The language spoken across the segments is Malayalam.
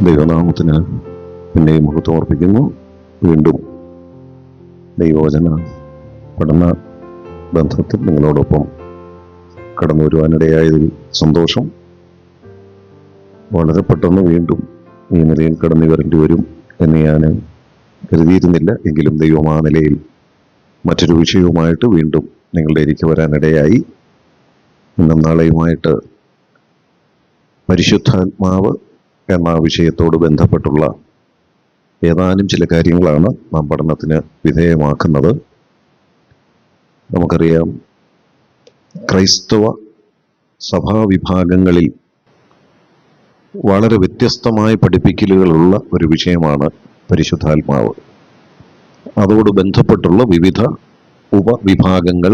ദൈവനാമത്തിന് പിന്നെയും മഹത്വം അർപ്പിക്കുന്നു. വീണ്ടും ദൈവവചന പഠന ബന്ധത്തിൽ നിങ്ങളോടൊപ്പം കടന്നു വരുവാനിടയായതിൽ സന്തോഷം. വളരെ പെട്ടെന്ന് വീണ്ടും ഈ നിലയിൽ കടന്നു വരേണ്ടി വരും എന്ന് ഞാൻ കരുതിയിരുന്നില്ല. എങ്കിലും ദൈവം ആ നിലയിൽ മറ്റൊരു വിഷയവുമായിട്ട് വീണ്ടും നിങ്ങളുടെ ഇരിക്ക് വരാനിടയായി. ഇന്നും നാളെയുമായിട്ട് പരിശുദ്ധാത്മാവ് എന്ന വിഷയത്തോട് ബന്ധപ്പെട്ടുള്ള ഏതാനും ചില കാര്യങ്ങളാണ് നാം പഠനത്തിന് വിധേയമാക്കുന്നത്. നമുക്കറിയാം, ക്രൈസ്തവ സഭാവിഭാഗങ്ങളിൽ വളരെ വ്യത്യസ്തമായ പഠിപ്പിക്കലുകളുള്ള ഒരു വിഷയമാണ് പരിശുദ്ധാത്മാവ്. അതോട് ബന്ധപ്പെട്ടുള്ള വിവിധ ഉപവിഭാഗങ്ങൾ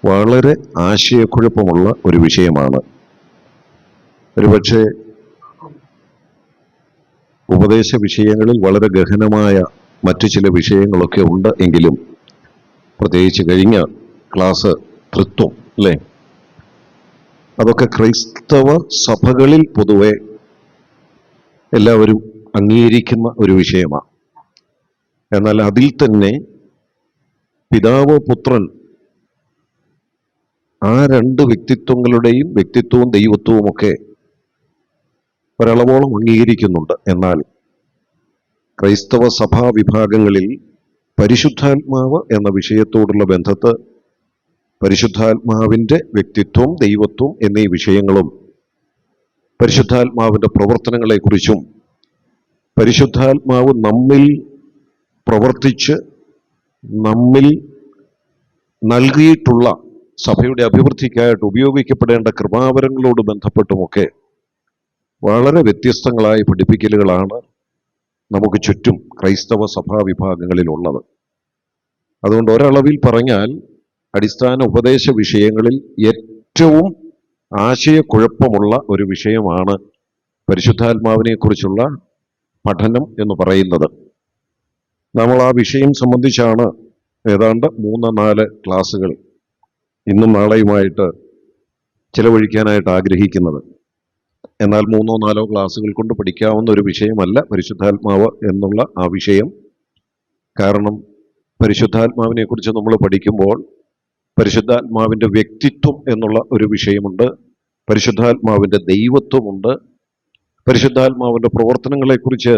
വളരെ ആശയക്കുഴപ്പമുള്ള ഒരു വിഷയമാണ്. ഒരുപക്ഷെ ഉപദേശ വിഷയങ്ങളിൽ വളരെ ഗഹനമായ മറ്റു ചില വിഷയങ്ങളൊക്കെ ഉണ്ട് എങ്കിലും, പ്രത്യേകിച്ച് കഴിഞ്ഞ ക്ലാസ് തൃത്വം അല്ലേ, അതൊക്കെ ക്രൈസ്തവ സഭകളിൽ പൊതുവെ എല്ലാവരും അംഗീകരിക്കുന്ന ഒരു വിഷയമാണ്. എന്നാൽ അതിൽ തന്നെ പിതാവ് പുത്രൻ ആ രണ്ട് വ്യക്തിത്വങ്ങളുടെയും വ്യക്തിത്വവും ദൈവത്വവും ഒക്കെ ഒരളവോളം അംഗീകരിക്കുന്നുണ്ട്. എന്നാൽ ക്രൈസ്തവ സഭാ വിഭാഗങ്ങളിൽ പരിശുദ്ധാത്മാവ് എന്ന വിഷയത്തോടുള്ള ബന്ധത്ത് പരിശുദ്ധാത്മാവിൻ്റെ വ്യക്തിത്വം, ദൈവത്വം എന്നീ വിഷയങ്ങളും പരിശുദ്ധാത്മാവിൻ്റെ പ്രവർത്തനങ്ങളെക്കുറിച്ചും പരിശുദ്ധാത്മാവ് നമ്മിൽ പ്രവർത്തിച്ച് നമ്മിൽ നൽകിയിട്ടുള്ള സഭയുടെ അഭിവൃദ്ധിക്കായിട്ട് ഉപയോഗിക്കപ്പെടേണ്ട കൃപാവരങ്ങളോട് ബന്ധപ്പെട്ടുമൊക്കെ വളരെ വ്യത്യസ്തങ്ങളായ പഠിപ്പിക്കലുകളാണ് നമുക്ക് ചുറ്റും ക്രൈസ്തവ സഭാ വിഭാഗങ്ങളിലുള്ളത്. അതുകൊണ്ട് ഒരളവിൽ പറഞ്ഞാൽ അടിസ്ഥാന ഉപദേശ വിഷയങ്ങളിൽ ഏറ്റവും ആശയക്കുഴപ്പമുള്ള ഒരു വിഷയമാണ് പരിശുദ്ധാത്മാവിനെ കുറിച്ചുള്ള പഠനം എന്ന് പറയുന്നത്. നമ്മൾ ആ വിഷയം സംബന്ധിച്ചാണ് ഏതാണ്ട് 3-4 ക്ലാസ്സുകൾ ഇന്നും നാളെയുമായിട്ട് ചിലവഴിക്കാനായിട്ട് ആഗ്രഹിക്കുന്നത്. എന്നാൽ 3-4 ക്ലാസ്സുകൾ കൊണ്ട് പഠിക്കാവുന്ന ഒരു വിഷയമല്ല പരിശുദ്ധാത്മാവ് എന്നുള്ള ആ വിഷയം. കാരണം പരിശുദ്ധാത്മാവിനെ കുറിച്ച് നമ്മൾ പഠിക്കുമ്പോൾ പരിശുദ്ധാത്മാവിൻ്റെ വ്യക്തിത്വം എന്നുള്ള ഒരു വിഷയമുണ്ട്, പരിശുദ്ധാത്മാവിൻ്റെ ദൈവത്വമുണ്ട്, പരിശുദ്ധാത്മാവിൻ്റെ പ്രവർത്തനങ്ങളെക്കുറിച്ച്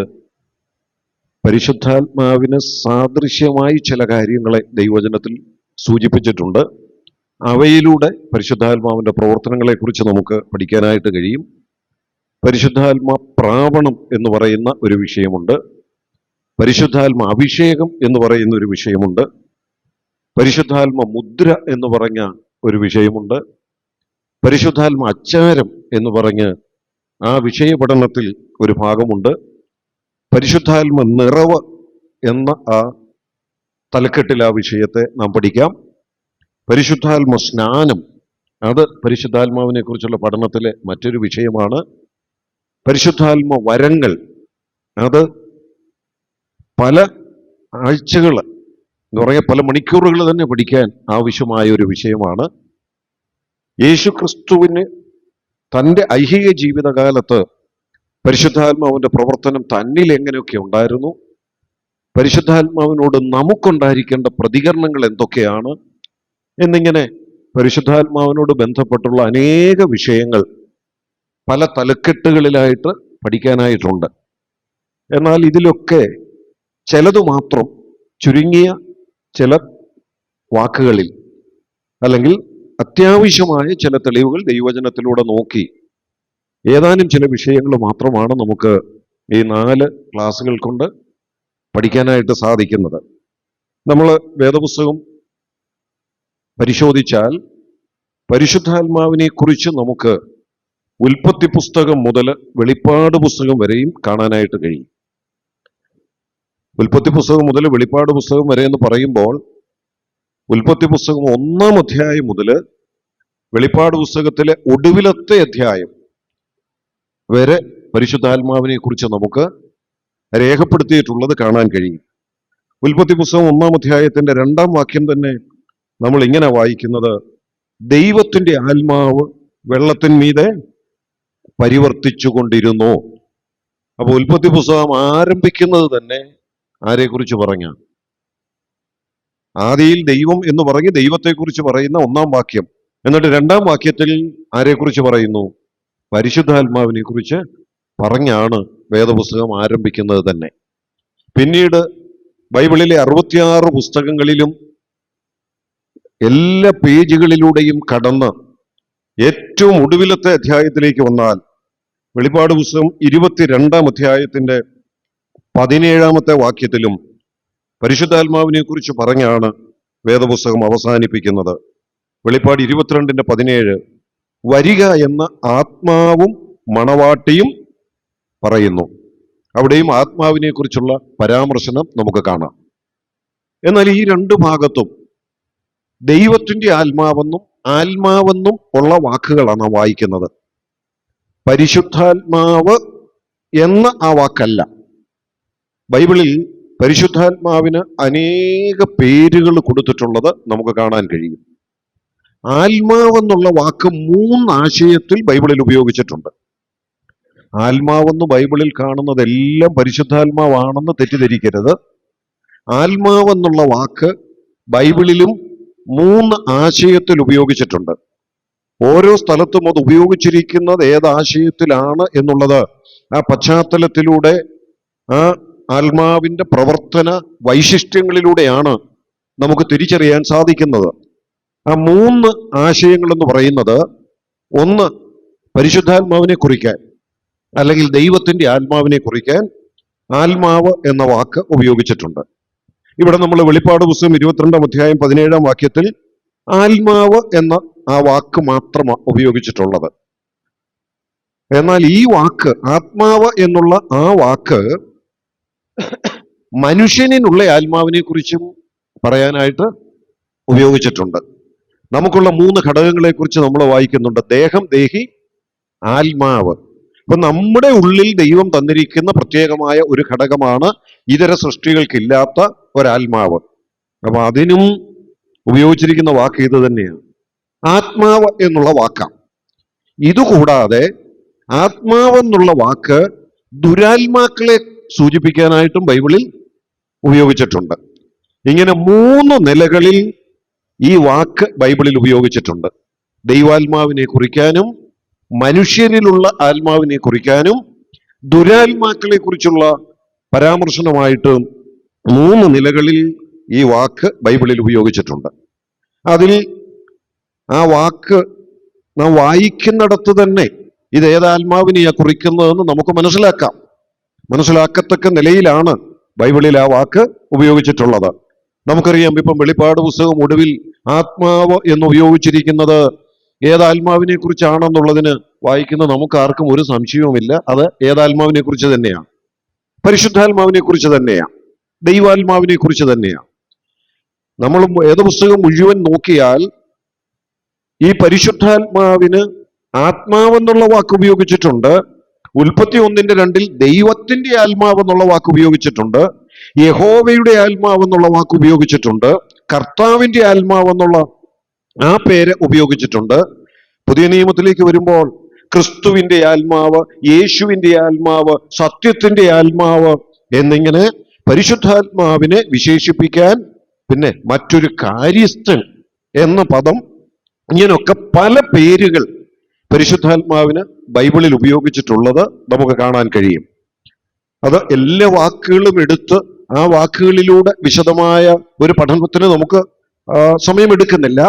പരിശുദ്ധാത്മാവിന് സാദൃശ്യമായി ചില കാര്യങ്ങളെ ദൈവവചനത്തിൽ സൂചിപ്പിച്ചിട്ടുണ്ട്. അവയിലൂടെ പരിശുദ്ധാത്മാവിൻ്റെ പ്രവർത്തനങ്ങളെക്കുറിച്ച് നമുക്ക് പഠിക്കാനായിട്ട് കഴിയും. പരിശുദ്ധാത്മ പ്രാപണം എന്ന് പറയുന്ന ഒരു വിഷയമുണ്ട്, പരിശുദ്ധാത്മ അഭിഷേകം എന്ന് പറയുന്ന ഒരു വിഷയമുണ്ട്, പരിശുദ്ധാത്മ മുദ്ര എന്ന് പറഞ്ഞ ഒരു വിഷയമുണ്ട്, പരിശുദ്ധാത്മ അച്ചാരം എന്ന് പറഞ്ഞ് ആ വിഷയ പഠനത്തിൽ ഒരു ഭാഗമുണ്ട്, പരിശുദ്ധാത്മ നിറവ് എന്ന ആ തലക്കെട്ടിൽ ആ വിഷയത്തെ നാം പഠിക്കാം. പരിശുദ്ധാത്മ സ്നാനം, അത് പരിശുദ്ധാത്മാവിനെ കുറിച്ചുള്ള പഠനത്തിലെ മറ്റൊരു വിഷയമാണ്. പരിശുദ്ധാത്മ വരങ്ങൾ, അത് പല ആഴ്ചകൾ എന്ന് പറയാൻ പല മണിക്കൂറുകൾ തന്നെ പഠിക്കാൻ ആവശ്യമായ ഒരു വിഷയമാണ്. യേശു ക്രിസ്തുവിന് തൻ്റെ ഐഹിക ജീവിതകാലത്ത് പരിശുദ്ധാത്മാവിൻ്റെ പ്രവർത്തനം തന്നിൽ എങ്ങനെയൊക്കെ ഉണ്ടായിരുന്നു, പരിശുദ്ധാത്മാവിനോട് നമുക്കുണ്ടായിരിക്കേണ്ട പ്രതികരണങ്ങൾ എന്തൊക്കെയാണ് എന്നിങ്ങനെ പരിശുദ്ധാത്മാവിനോട് ബന്ധപ്പെട്ടുള്ള അനേക വിഷയങ്ങൾ പല തലക്കെട്ടുകളിലായിട്ട് പഠിക്കാനായിട്ടുണ്ട്. എന്നാൽ ഇതിലൊക്കെ ചിലതു മാത്രം ചുരുങ്ങിയ ചില വാക്കുകളിൽ അല്ലെങ്കിൽ അത്യാവശ്യമായ ചില തെളിവുകൾ ദൈവവചനത്തിലൂടെ നോക്കി ഏതാനും ചില വിഷയങ്ങൾ മാത്രമാണ് നമുക്ക് ഈ 4 ക്ലാസ്സുകൾ കൊണ്ട് പഠിക്കാനായിട്ട് സാധിക്കുന്നത്. നമ്മൾ വേദപുസ്തകം പരിശോധിച്ചാൽ പരിശുദ്ധാത്മാവിനെ കുറിച്ച് നമുക്ക് ഉൽപ്പത്തി പുസ്തകം മുതൽ വെളിപ്പാട് പുസ്തകം വരെയും കാണാനായിട്ട് കഴിയും. ഉൽപ്പത്തി പുസ്തകം മുതൽ വെളിപ്പാട് പുസ്തകം വരെ എന്ന് പറയുമ്പോൾ ഉൽപ്പത്തി പുസ്തകം 1-ാം അധ്യായം മുതൽ വെളിപ്പാട് പുസ്തകത്തിലെ ഒടുവിലത്തെ അധ്യായം വരെ പരിശുദ്ധാത്മാവിനെ കുറിച്ച് നമുക്ക് രേഖപ്പെടുത്തിയിട്ടുള്ളത് കാണാൻ കഴിയും. ഉൽപ്പത്തി പുസ്തകം 1-ാം അധ്യായത്തിന്റെ 2-ാം വാക്യം തന്നെ നമ്മൾ ഇങ്ങനെ വായിക്കുന്നത്: ദൈവത്തിന്റെ ആത്മാവ് വെള്ളത്തിന്മീതെ പരിവർത്തിച്ചു കൊണ്ടിരുന്നു. അപ്പൊ ഉൽപ്പത്തി പുസ്തകം ആരംഭിക്കുന്നത് തന്നെ ആരെക്കുറിച്ച് പറഞ്ഞ? ആദിയിൽ ദൈവം എന്ന് പറഞ്ഞ് ദൈവത്തെക്കുറിച്ച് പറയുന്ന ഒന്നാം വാക്യം. എന്നിട്ട് രണ്ടാം വാക്യത്തിൽ ആരെക്കുറിച്ച് പറയുന്നു? പരിശുദ്ധാത്മാവിനെ കുറിച്ച് പറഞ്ഞാണ് വേദപുസ്തകം ആരംഭിക്കുന്നത് തന്നെ. പിന്നീട് ബൈബിളിലെ 66 പുസ്തകങ്ങളിലും എല്ലാ പേജുകളിലൂടെയും കടന്ന് ഏറ്റവും ഒടുവിലത്തെ അധ്യായത്തിലേക്ക് വന്നാൽ വെളിപ്പാട് പുസ്തകം 22-ാം അധ്യായത്തിന്റെ 17-ാമത്തെ വാക്യത്തിലും പരിശുദ്ധാത്മാവിനെ കുറിച്ച് പറഞ്ഞാണ് വേദപുസ്തകം അവസാനിപ്പിക്കുന്നത്. വെളിപ്പാട് 22-17 വരിക എന്ന ആത്മാവും മണവാട്ടിയും പറയുന്നു. അവിടെയും ആത്മാവിനെ കുറിച്ചുള്ള പരാമർശനം നമുക്ക് കാണാം. എന്നാൽ ഈ രണ്ട് ഭാഗത്തും ദൈവത്തിന്റെ ആത്മാവെന്നും ഉള്ള വാക്കുകളാണ് വായിക്കുന്നത്. പരിശുദ്ധാത്മാവ് എന്ന ആ വാക്കല്ല. ബൈബിളിൽ പരിശുദ്ധാത്മാവിന് അനേക പേരുകൾ കൊടുത്തിട്ടുള്ളത് നമുക്ക് കാണാൻ കഴിയും. ആത്മാവെന്നുള്ള വാക്ക് 3 ആശയത്തിൽ ബൈബിളിൽ ഉപയോഗിച്ചിട്ടുണ്ട്. ആത്മാവെന്ന് ബൈബിളിൽ കാണുന്നതെല്ലാം പരിശുദ്ധാത്മാവാണെന്ന് തെറ്റിദ്ധരിക്കരുത്. ആത്മാവെന്നുള്ള വാക്ക് ബൈബിളിലും 3 ആശയത്തിൽ ഉപയോഗിച്ചിട്ടുണ്ട്. ഓരോ സ്ഥലത്തും അത് ഉപയോഗിച്ചിരിക്കുന്നത് ഏത് ആശയത്തിലാണ് എന്നുള്ളത് ആ പശ്ചാത്തലത്തിലൂടെ, ആ ആത്മാവിന്റെ പ്രവർത്തന വൈശിഷ്ട്യങ്ങളിലൂടെയാണ് നമുക്ക് തിരിച്ചറിയാൻ സാധിക്കുന്നത്. ആ 3 ആശയങ്ങൾ എന്ന് പറയുന്നത്, ഒന്ന്, പരിശുദ്ധാത്മാവിനെ കുറിക്കാൻ അല്ലെങ്കിൽ ദൈവത്തിന്റെ ആത്മാവിനെ കുറിക്കാൻ ആത്മാവ് എന്ന വാക്ക് ഉപയോഗിച്ചിട്ടുണ്ട്. ഇവിടെ നമ്മൾ വെളിപ്പാട് പുസ്തകം 22-ാം അധ്യായം 17-ാം വാക്യത്തിൽ ആത്മാവ് എന്ന ആ വാക്ക് മാത്രമാണ് ഉപയോഗിച്ചിട്ടുള്ളത്. എന്നാൽ ഈ വാക്ക്, ആത്മാവ് എന്നുള്ള ആ വാക്ക്, മനുഷ്യനുള്ള ആത്മാവിനെ കുറിച്ചും പറയാനായിട്ട് ഉപയോഗിച്ചിട്ടുണ്ട്. നമുക്കുള്ള 3 ഘടകങ്ങളെ കുറിച്ച് നമ്മൾ വായിക്കുന്നുണ്ട്. ദേഹം, ദേഹി, ആത്മാവ്. അപ്പൊ നമ്മുടെ ഉള്ളിൽ ദൈവം തന്നിരിക്കുന്ന പ്രത്യേകമായ ഒരു ഘടകമാണ് ഇതര സൃഷ്ടികൾക്കില്ലാത്ത ഒരാത്മാവ്. അപ്പൊ അതിനും ഉപയോഗിച്ചിരിക്കുന്ന വാക്ക് ഇത് തന്നെയാണ്, ആത്മാവ് എന്നുള്ള വാക്കാണ്. ഇതുകൂടാതെ ആത്മാവെന്നുള്ള വാക്ക് ദുരാത്മാക്കളെ സൂചിപ്പിക്കാനായിട്ടും ബൈബിളിൽ ഉപയോഗിച്ചിട്ടുണ്ട്. ഇങ്ങനെ 3 നിലകളിൽ ഈ വാക്ക് ബൈബിളിൽ ഉപയോഗിച്ചിട്ടുണ്ട്. ദൈവാത്മാവിനെ കുറിക്കാനും മനുഷ്യരിലുള്ള ആത്മാവിനെ കുറിക്കാനും ദുരാത്മാക്കളെ കുറിച്ചുള്ള പരാമർശനമായിട്ട് 3 നിലകളിൽ ഈ വാക്ക് ബൈബിളിൽ ഉപയോഗിച്ചിട്ടുണ്ട്. അതിൽ ആ വാക്ക് നാം വായിക്കുന്നിടത്ത് തന്നെ ഇത് ഏതാത്മാവിനെയാ കുറിക്കുന്നതെന്ന് നമുക്ക് മനസ്സിലാക്കത്തക്ക നിലയിലാണ് ബൈബിളിൽ ആ വാക്ക് ഉപയോഗിച്ചിട്ടുള്ളത്. നമുക്കറിയാം, ഇപ്പം വെളിപ്പാട് പുസ്തകം ഒടുവിൽ ആത്മാവ് എന്ന് ഉപയോഗിച്ചിരിക്കുന്നത് ഏതാത്മാവിനെ കുറിച്ചാണെന്നുള്ളതിന് വായിക്കുന്ന നമുക്ക് ആർക്കും ഒരു സംശയവുമില്ല. അത് ഏതാത്മാവിനെ കുറിച്ച് തന്നെയാണ്, പരിശുദ്ധാത്മാവിനെ കുറിച്ച് തന്നെയാണ്, ദൈവാത്മാവിനെ കുറിച്ച് തന്നെയാണ്. നമ്മൾ വേദപുസ്തകം മുഴുവൻ നോക്കിയാൽ ഈ പരിശുദ്ധാത്മാവിന് ആത്മാവെന്നുള്ള വാക്ക് ഉപയോഗിച്ചിട്ടുണ്ട്. ഉൽപ്പത്തി 1:2 ദൈവത്തിന്റെ ആത്മാവെന്നുള്ള വാക്ക് ഉപയോഗിച്ചിട്ടുണ്ട്. യഹോവയുടെ ആത്മാവെന്നുള്ള വാക്ക് ഉപയോഗിച്ചിട്ടുണ്ട്. കർത്താവിന്റെ ആത്മാവെന്നുള്ള ആ പേര് ഉപയോഗിച്ചിട്ടുണ്ട്. പുതിയ നിയമത്തിലേക്ക് വരുമ്പോൾ ക്രിസ്തുവിന്റെ ആത്മാവ്, യേശുവിന്റെ ആത്മാവ്, സത്യത്തിന്റെ ആത്മാവ് എന്നിങ്ങനെ പരിശുദ്ധാത്മാവിനെ വിശേഷിപ്പിക്കാൻ പിന്നെ മറ്റൊരു കാര്യസ്ഥൻ എന്ന പദം, ഇങ്ങനെയൊക്കെ പല പേരുകൾ പരിശുദ്ധാത്മാവിന് ബൈബിളിൽ ഉപയോഗിച്ചിട്ടുള്ളത് നമുക്ക് കാണാൻ കഴിയും. അത് എല്ലാ വാക്കുകളും എടുത്ത് ആ വാക്കുകളിലൂടെ വിശദമായ ഒരു പഠനത്തിന് നമുക്ക് സമയമെടുക്കുന്നില്ല.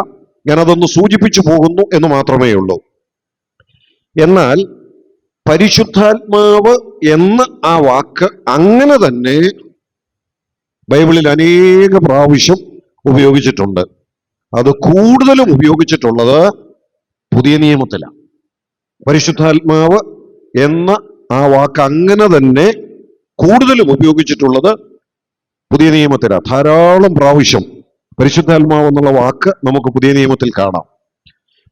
ഞാനതൊന്ന് സൂചിപ്പിച്ചു പോകുന്നു എന്ന് മാത്രമേ ഉള്ളൂ. എന്നാൽ പരിശുദ്ധാത്മാവ് എന്ന ആ വാക്ക് അങ്ങനെ തന്നെ ബൈബിളിൽ അനേക പ്രാവശ്യം ഉപയോഗിച്ചിട്ടുണ്ട്. അത് കൂടുതലും ഉപയോഗിച്ചിട്ടുള്ളത് പുതിയ നിയമത്തിലാണ്. പരിശുദ്ധാത്മാവ് എന്ന ആ വാക്ക് അങ്ങനെ തന്നെ കൂടുതലും ഉപയോഗിച്ചിട്ടുള്ളത് പുതിയ നിയമത്തിലാണ്. ധാരാളം പ്രാവശ്യം പരിശുദ്ധാത്മാവ് എന്നുള്ള വാക്ക് നമുക്ക് പുതിയ നിയമത്തിൽ കാണാം.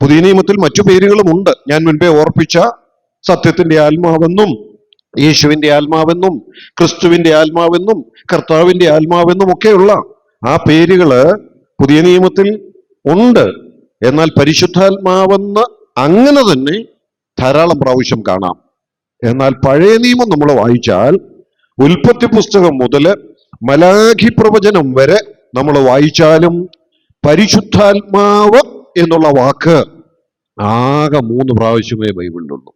പുതിയ നിയമത്തിൽ മറ്റു പേരുകളുമുണ്ട്. ഞാൻ മുൻപേ ഓർപ്പിച്ച സത്യത്തിന്റെ ആത്മാവെന്നും യേശുവിന്റെ ആത്മാവെന്നും ക്രിസ്തുവിന്റെ ആത്മാവെന്നും കർത്താവിന്റെ ആത്മാവെന്നും ഒക്കെയുള്ള ആ പേരുകള് പുതിയ നിയമത്തിൽ ഉണ്ട്. എന്നാൽ പരിശുദ്ധാത്മാവെന്ന് അങ്ങനെ തന്നെ ധാരാളം പ്രാവശ്യം കാണാം. എന്നാൽ പഴയ നിയമം നമ്മൾ വായിച്ചാൽ ഉൽപ്പത്തി പുസ്തകം മുതൽ മലാഖി പ്രവചനം വരെ നമ്മൾ വായിച്ചാലും പരിശുദ്ധാത്മാവ് എന്നുള്ള വാക്ക് ആകെ 3 പ്രാവശ്യമേ ബൈബിളിലുള്ളൂ.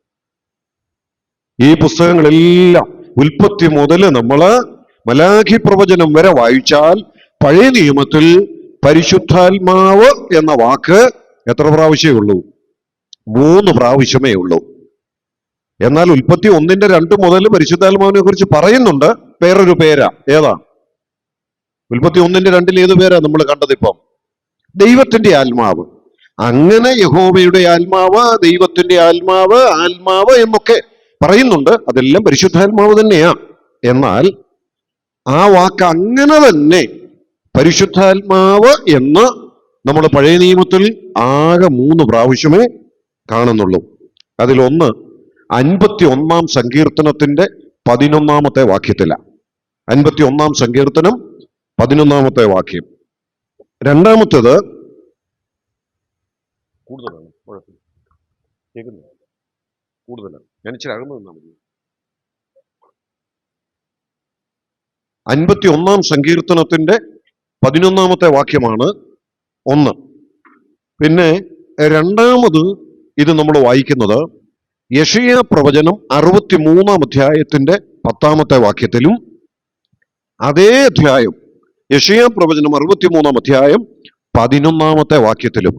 ഈ പുസ്തകങ്ങളെല്ലാം ഉൽപ്പത്തി മുതൽ നമ്മൾ മലാഖി പ്രവചനം വരെ വായിച്ചാൽ പഴയ നിയമത്തിൽ പരിശുദ്ധാത്മാവ് എന്ന വാക്ക് എത്ര പ്രാവശ്യമേ ഉള്ളൂ? 3 പ്രാവശ്യമേ ഉള്ളൂ. എന്നാൽ ഉൽപ്പത്തി 1:2 മുതൽ പരിശുദ്ധാത്മാവിനെ കുറിച്ച് പറയുന്നുണ്ട്. വേറൊരു പേരാ. ഏതാ? ഉൽപ്പത്തി 1:2 ഏത് പേരാ നമ്മൾ കണ്ടത്? ഇപ്പം ദൈവത്തിന്റെ ആത്മാവ്. അങ്ങനെ യഹോവയുടെ ആത്മാവ്, ദൈവത്തിന്റെ ആത്മാവ്, ആത്മാവ് എന്നൊക്കെ പറയുന്നുണ്ട്. അതെല്ലാം പരിശുദ്ധാത്മാവ് തന്നെയാ. എന്നാൽ ആ വാക്ക് അങ്ങനെ തന്നെ പരിശുദ്ധാത്മാവ് എന്ന് നമ്മൾ പഴയ നിയമത്തിൽ ആകെ 3 പ്രാവശ്യമേ കാണുന്നുള്ളൂ. അതിലൊന്ന് 51 സങ്കീർത്തനത്തിന്റെ 11 വാക്യത്തിലാണ്. 51 സങ്കീർത്തനം 11 വാക്യം. രണ്ടാമത്തേത് കൂടുതലാണ്, കേൾക്കുന്നില്ല, കൂടുതലാണ്. ഞാൻ ഇച്ചിരി അകന്നു നിന്നാ മതി. 51 സങ്കീർത്തനത്തിന്റെ 11 വാക്യമാണ് ഒന്ന്. പിന്നെ രണ്ടാമത് ഇത് നമ്മൾ വായിക്കുന്നത് യെശയ്യാ പ്രവചനം 63 അധ്യായത്തിന്റെ 10 വാക്യത്തിലും, അതേ അധ്യായം യെശയ്യാ പ്രവചനം 63 അധ്യായം 11 വാക്യത്തിലും.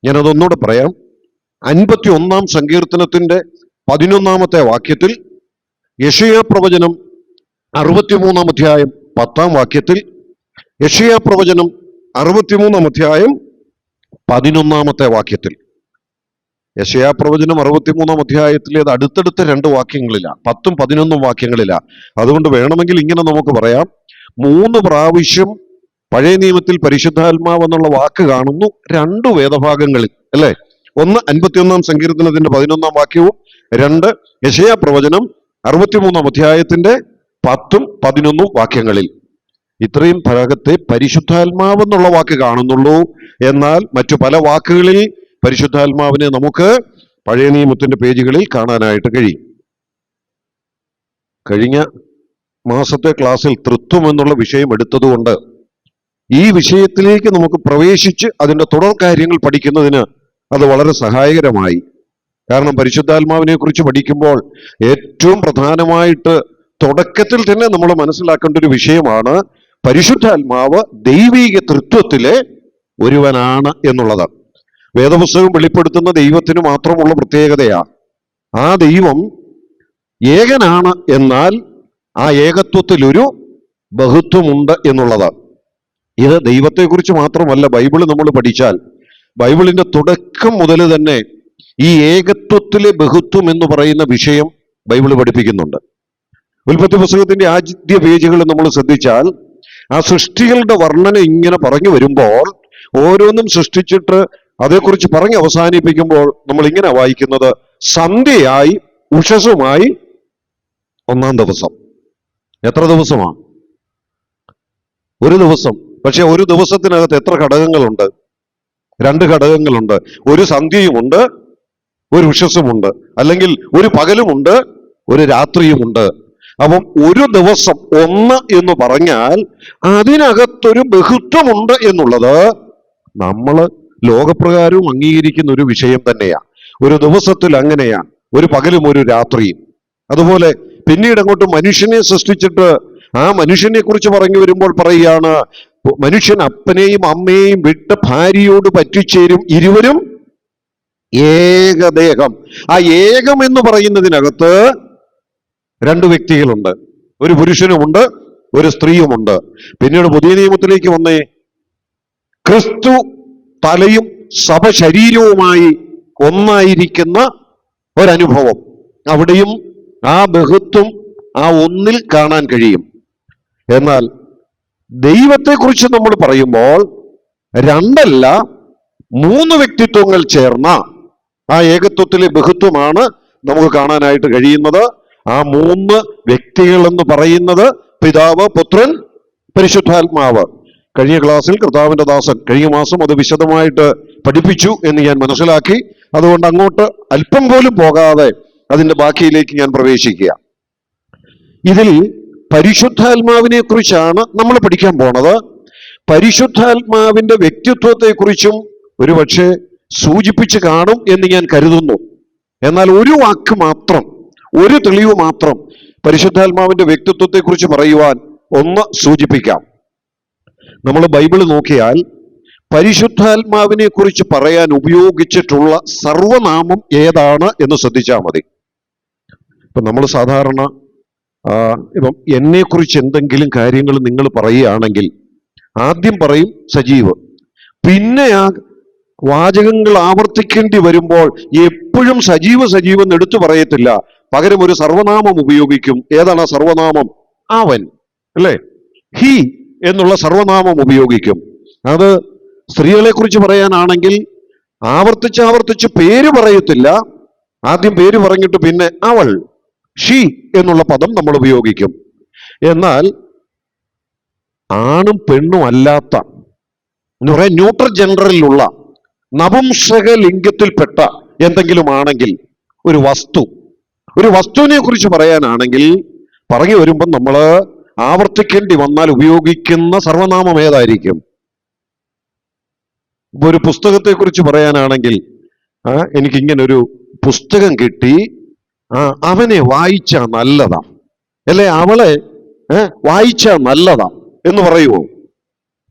ഞാനതൊന്നുകൂടെ പറയാം. 51 സങ്കീർത്തനത്തിന്റെ 11 വാക്യത്തിൽ, യെശയ്യാ പ്രവചനം 63 അധ്യായം 10 വാക്യത്തിൽ, യെശയ്യാ പ്രവചനം 63 അധ്യായം 11 വാക്യത്തിൽ. യെശയ്യാ പ്രവചനം 63 അധ്യായത്തിലേത് അടുത്തടുത്ത 2 വാക്യങ്ങളില്ല, 10ഉം 11ഉം വാക്യങ്ങളില്ല. അതുകൊണ്ട് വേണമെങ്കിൽ ഇങ്ങനെ നമുക്ക് പറയാം, 3 പ്രാവശ്യം പഴയ നിയമത്തിൽ പരിശുദ്ധാത്മാവ് എന്നുള്ള വാക്ക് കാണുന്നു 2 വേദഭാഗങ്ങളിൽ, അല്ലെ? ഒന്ന് 51 സങ്കീർത്തനത്തിന്റെ 11 വാക്യവും, 2 യെശയ്യാ പ്രവചനം 63 അധ്യായത്തിന്റെ 10ഉം 11ഉം വാക്യങ്ങളിൽ. ഇത്രയും ഭാഗത്തെ പരിശുദ്ധാത്മാവ് എന്നുള്ള വാക്ക് കാണുന്നുള്ളൂ. എന്നാൽ മറ്റു പല വാക്കുകളിൽ പരിശുദ്ധാത്മാവിനെ നമുക്ക് പഴയ നിയമത്തിന്റെ പേജുകളിൽ കാണാനായിട്ട് കഴിയും. കഴിഞ്ഞ മാസത്തെ ക്ലാസ്സിൽ തൃത്വം എന്നുള്ള വിഷയം എടുത്തതുകൊണ്ട് ഈ വിഷയത്തിലേക്ക് നമുക്ക് പ്രവേശിച്ച് അതിന്റെ തുടർ കാര്യങ്ങൾ പഠിക്കുന്നതിന് അത് വളരെ സഹായകരമായി. കാരണം പരിശുദ്ധാത്മാവിനെ കുറിച്ച് പഠിക്കുമ്പോൾ ഏറ്റവും പ്രധാനമായിട്ട് തുടക്കത്തിൽ തന്നെ നമ്മൾ മനസ്സിലാക്കേണ്ട ഒരു വിഷയമാണ് പരിശുദ്ധാത്മാവ് ദൈവീക തൃത്വത്തിലെ ഒരുവനാണ് എന്നുള്ളത്. വേദപുസ്തകം വെളിപ്പെടുത്തുന്ന ദൈവത്തിന് മാത്രമുള്ള പ്രത്യേകതയാണ്. ആ ദൈവം ഏകനാണ്, എന്നാൽ ആ ഏകത്വത്തിലൊരു ബഹുത്വമുണ്ട് എന്നുള്ളത്. ഇത് ദൈവത്തെക്കുറിച്ച് മാത്രമല്ല, ബൈബിള് നമ്മൾ പഠിച്ചാൽ ബൈബിളിന്റെ തുടക്കം മുതൽ തന്നെ ഈ ഏകത്വത്തിലെ ബഹുത്വം എന്ന് പറയുന്ന വിഷയം ബൈബിള് പഠിപ്പിക്കുന്നുണ്ട്. ഉൽപ്പത്തി പുസ്തകത്തിന്റെ ആദ്യ പേജുകൾ നമ്മൾ ശ്രദ്ധിച്ചാൽ ആ സൃഷ്ടികളുടെ വർണ്ണന ഇങ്ങനെ പറഞ്ഞു വരുമ്പോൾ, ഓരോന്നും സൃഷ്ടിച്ചിട്ട് അതേക്കുറിച്ച് പറഞ്ഞ് അവസാനിപ്പിക്കുമ്പോൾ നമ്മൾ ഇങ്ങനെ വായിക്കുന്നത്, സന്ധ്യയായി ഉഷസ്സുമായി 1-ാം ദിവസം. എത്ര ദിവസമാണ്? ഒരു ദിവസം. പക്ഷെ ഒരു ദിവസത്തിനകത്ത് എത്ര ഘടകങ്ങളുണ്ട്? 2 ഘടകങ്ങളുണ്ട്. ഒരു സന്ധ്യയുമുണ്ട്, ഒരു ഉഷസ്സുമുണ്ട്. അല്ലെങ്കിൽ ഒരു പകലുമുണ്ട്, ഒരു രാത്രിയുമുണ്ട്. അപ്പം ഒരു ദിവസം 1 എന്ന് പറഞ്ഞാൽ അതിനകത്തൊരു ബഹുത്വമുണ്ട് എന്നുള്ളത് നമ്മൾ ലോകപ്രകാരവും അംഗീകരിക്കുന്ന ഒരു വിഷയം തന്നെയാണ്. ഒരു ദിവസത്തിൽ അങ്ങനെയാണ്, ഒരു പകലും ഒരു രാത്രിയും. അതുപോലെ പിന്നീട് അങ്ങോട്ട് മനുഷ്യനെ സൃഷ്ടിച്ചിട്ട് ആ മനുഷ്യനെ കുറിച്ച് പറഞ്ഞു വരുമ്പോൾ പറയുകയാണ്, മനുഷ്യൻ അപ്പനെയും അമ്മയെയും വിട്ട് ഭാര്യയോട് പറ്റിച്ചേരും, ഇരുവരും ഏകദേഹം. ആ ഏകം എന്ന് പറയുന്നതിനകത്ത് 2 വ്യക്തികളുണ്ട്. ഒരു പുരുഷനുമുണ്ട്, ഒരു സ്ത്രീയുമുണ്ട്. പിന്നീട് പുതിയ നിയമത്തിലേക്ക് വന്നേ, ക്രിസ്തു തലയും സഭ ശരീരവുമായി ഒന്നായിരിക്കുന്ന ഒരനുഭവം. അവിടെയും ആ ബഹുത്വം ആ ഒന്നിൽ കാണാൻ കഴിയും. എന്നാൽ ദൈവത്തെക്കുറിച്ച് നമ്മൾ പറയുമ്പോൾ 2 അല്ല 3 വ്യക്തിത്വങ്ങൾ ചേർന്ന ആ ഏകത്വത്തിലെ ബഹുത്വമാണ് നമുക്ക് കാണാനായിട്ട് കഴിയുന്നത്. ആ 3 വ്യക്തികൾ എന്ന് പറയുന്നത് പിതാവ്, പുത്രൻ, പരിശുദ്ധാത്മാവ്. കഴിഞ്ഞ ക്ലാസ്സിൽ കർത്താവിന്റെ ദാസൻ കഴിഞ്ഞ മാസം അത് വിശദമായിട്ട് പഠിപ്പിച്ചു എന്ന് ഞാൻ മനസ്സിലാക്കി. അതുകൊണ്ട് അങ്ങോട്ട് അല്പം പോലും പോകാതെ അതിന്റെ ബാക്കിയിലേക്ക് ഞാൻ പ്രവേശിക്കുക. ഇതിൽ പരിശുദ്ധാത്മാവിനെ കുറിച്ചാണ് നമ്മൾ പഠിക്കാൻ പോണത്. പരിശുദ്ധാത്മാവിന്റെ വ്യക്തിത്വത്തെക്കുറിച്ചും ഒരുപക്ഷെ സൂചിപ്പിച്ച് കാണും എന്ന് ഞാൻ കരുതുന്നു. എന്നാൽ ഒരു വാക്ക് മാത്രം, ഒരു തെളിവ് മാത്രം പരിശുദ്ധാത്മാവിന്റെ വ്യക്തിത്വത്തെക്കുറിച്ച് പറയുവാൻ ഒന്ന് സൂചിപ്പിക്കാം. നമ്മൾ ബൈബിൾ നോക്കിയാൽ പരിശുദ്ധാത്മാവിനെ കുറിച്ച് പറയാൻ ഉപയോഗിച്ചിട്ടുള്ള സർവനാമം ഏതാണ് എന്ന് ശ്രദ്ധിച്ചാൽ മതി. ഇപ്പൊ നമ്മൾ സാധാരണ ഇപ്പം എന്നെക്കുറിച്ച് എന്തെങ്കിലും കാര്യങ്ങൾ നിങ്ങൾ പറയുകയാണെങ്കിൽ ആദ്യം പറയും സജീവ്, പിന്നെ ആ വാചകങ്ങൾ ആവർത്തിക്കേണ്ടി വരുമ്പോൾ എപ്പോഴും സജീവ് എന്ന് എടുത്തു പറയത്തില്ല, പകരം ഒരു സർവനാമം ഉപയോഗിക്കും. ഏതാണ് ആ സർവനാമം? അവൻ, അല്ലേ? ഹി എന്നുള്ള സർവനാമം ഉപയോഗിക്കും. അത് സ്ത്രീകളെ കുറിച്ച് പറയാനാണെങ്കിൽ ആവർത്തിച്ച് പേര് പറയത്തില്ല, ആദ്യം പേര് പറഞ്ഞിട്ട് പിന്നെ അവൾ, ഷീ എന്നുള്ള പദം നമ്മൾ ഉപയോഗിക്കും. എന്നാൽ ആണും പെണ്ണും അല്ലാത്ത എന്ന് പറയാൻ ന്യൂട്രൽ ജെൻഡറിലുള്ള നപുംസക ലിംഗത്തിൽപ്പെട്ട എന്തെങ്കിലും ആണെങ്കിൽ, ഒരു വസ്തുവിനെ കുറിച്ച് പറയാനാണെങ്കിൽ പറഞ്ഞു വരുമ്പം നമ്മൾ ആവർത്തിക്കേണ്ടി വന്നാൽ ഉപയോഗിക്കുന്ന സർവനാമം ഏതായിരിക്കും? ഇപ്പൊ ഒരു പുസ്തകത്തെ കുറിച്ച് പറയാനാണെങ്കിൽ എനിക്കിങ്ങനൊരു പുസ്തകം കിട്ടി, അവനെ വായിച്ചാ നല്ലതാ, അല്ലെ അവളെ വായിച്ചാ നല്ലതാ എന്ന് പറയുമോ?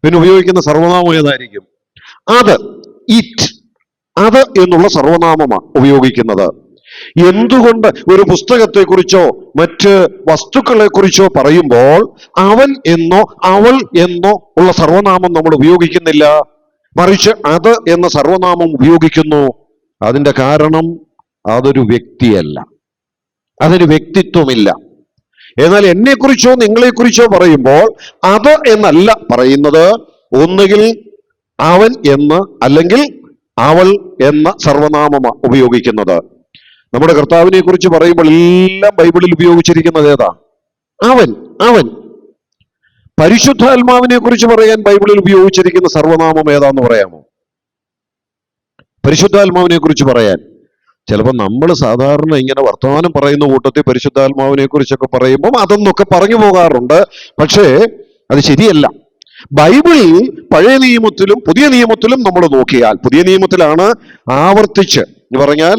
പിന്നെ ഉപയോഗിക്കുന്ന സർവനാമം ഏതായിരിക്കും? അത്, ഇറ്റ്, അത് എന്നുള്ള സർവനാമമാണ് ഉപയോഗിക്കുന്നത്. എന്തുകൊണ്ട് ഒരു പുസ്തകത്തെക്കുറിച്ചോ മറ്റ് വസ്തുക്കളെ കുറിച്ചോ പറയുമ്പോൾ അവൻ എന്നോ അവൾ എന്നോ ഉള്ള സർവനാമം നമ്മൾ ഉപയോഗിക്കുന്നില്ല, മറിച്ച് അത് എന്ന സർവനാമം ഉപയോഗിക്കുന്നു? അതിന്റെ കാരണം അതൊരു വ്യക്തിയല്ല, അതിന് വ്യക്തിത്വമില്ല. എന്നാൽ എന്നെക്കുറിച്ചോ നിങ്ങളെക്കുറിച്ചോ പറയുമ്പോൾ അത് എന്നല്ല പറയുന്നത്, ഒന്നുകിൽ അവൻ എന്ന് അല്ലെങ്കിൽ അവൾ എന്ന സർവനാമമാണ് ഉപയോഗിക്കുന്നത്. നമ്മുടെ കർത്താവിനെ കുറിച്ച് പറയുമ്പോൾ എല്ലാം ബൈബിളിൽ ഉപയോഗിച്ചിരിക്കുന്നത് ഏതാ? അവൻ. പരിശുദ്ധാത്മാവിനെ കുറിച്ച് പറയാൻ ബൈബിളിൽ ഉപയോഗിച്ചിരിക്കുന്ന സർവനാമം ഏതാന്ന് പറയാമോ? പരിശുദ്ധാത്മാവിനെ കുറിച്ച് പറയാൻ ചിലപ്പോൾ നമ്മൾ സാധാരണ ഇങ്ങനെ വർത്തമാനം പറയുന്ന കൂട്ടത്തിൽ പരിശുദ്ധാത്മാവിനെ കുറിച്ചൊക്കെ പറയുമ്പോൾ അതൊന്നൊക്കെ പറഞ്ഞു പോകാറുണ്ട്. പക്ഷേ അത് ശരിയല്ല. ബൈബിളിൽ പഴയ നിയമത്തിലും പുതിയ നിയമത്തിലും നമ്മൾ നോക്കിയാൽ, പുതിയ നിയമത്തിലാണ് ആവർത്തിച്ച് പറഞ്ഞാൽ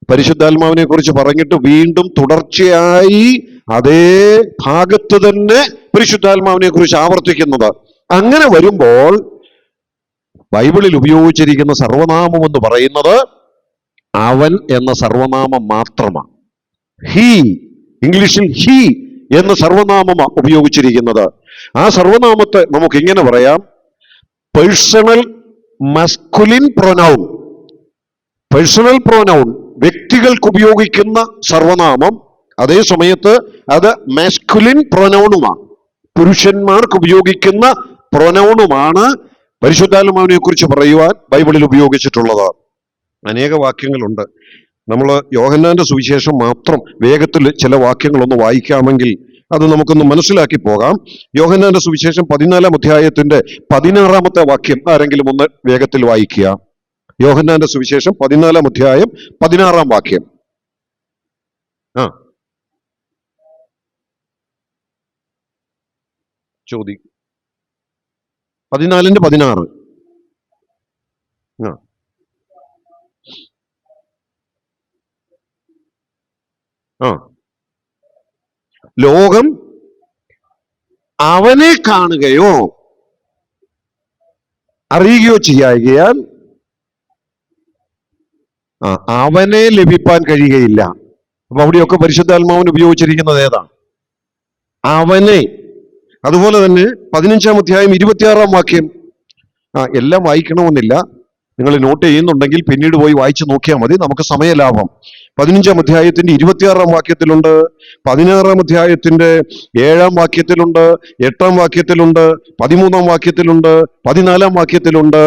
പരിശുദ്ധാത്മാവിനെ കുറിച്ച് പറഞ്ഞിട്ട് വീണ്ടും തുടർച്ചയായി അതേ ഭാഗത്ത് തന്നെ പരിശുദ്ധാത്മാവിനെ കുറിച്ച് ആവർത്തിക്കുന്നത്. അങ്ങനെ വരുമ്പോൾ ബൈബിളിൽ ഉപയോഗിച്ചിരിക്കുന്ന സർവനാമം എന്ന് പറയുന്നത് അവൻ എന്ന സർവനാമം മാത്രമാണ്. ഹി, ഇംഗ്ലീഷിൽ ഹി എന്ന സർവനാമമാണ് ഉപയോഗിച്ചിരിക്കുന്നത്. ആ സർവനാമത്തെ നമുക്ക് ഇങ്ങനെ പറയാം, personal masculine pronoun. Personal pronoun വ്യക്തികൾക്ക് ഉപയോഗിക്കുന്ന സർവനാമം, അതേ സമയത്ത് അത് മാസ്കുലിൻ പ്രൊനൗണുമാണ്, പുരുഷന്മാർക്ക് ഉപയോഗിക്കുന്ന പ്രൊനൗണുമാണ് പരിശുദ്ധാത്മാവിനെ കുറിച്ച് പറയുവാൻ ബൈബിളിൽ ഉപയോഗിച്ചിട്ടുള്ളത്. അനേക വാക്യങ്ങളുണ്ട്. നമ്മൾ യോഹന്നാന്റെ സുവിശേഷം മാത്രം വേഗത്തിൽ ചില വാക്യങ്ങളൊന്ന് വായിക്കാമെങ്കിൽ അത് നമുക്കൊന്ന് മനസ്സിലാക്കി പോകാം. യോഹന്നാന്റെ സുവിശേഷം 14 അധ്യായത്തിന്റെ 16 വാക്യം ആരെങ്കിലും ഒന്ന് വേഗത്തിൽ വായിക്കുക. യോഹന്നാന്റെ സുവിശേഷം 14 അധ്യായം 16 വാക്യം. ചോദി 14:16. ലോകം അവനെ കാണുകയോ അറിയുകയോ ചെയ്യായകയാൽ അവനെ ലഭിപ്പാൻ കഴിയുകയില്ല. അപ്പൊ അവിടെയൊക്കെ പരിശുദ്ധാത്മാവിന് ഉപയോഗിച്ചിരിക്കുന്നത് ഏതാണ്? അവനെ. അതുപോലെ തന്നെ 15 അധ്യായം 26 വാക്യം. എല്ലാം വായിക്കണമെന്നില്ല, നിങ്ങൾ നോട്ട് ചെയ്യുന്നുണ്ടെങ്കിൽ പിന്നീട് പോയി വായിച്ചു നോക്കിയാൽ മതി, നമുക്ക് സമയലാഭം. 15 അധ്യായത്തിന്റെ 26 വാക്യത്തിലുണ്ട്, 16 അധ്യായത്തിന്റെ 7 വാക്യത്തിലുണ്ട്, 8 വാക്യത്തിലുണ്ട്, 13 വാക്യത്തിലുണ്ട്, 14 വാക്യത്തിലുണ്ട്.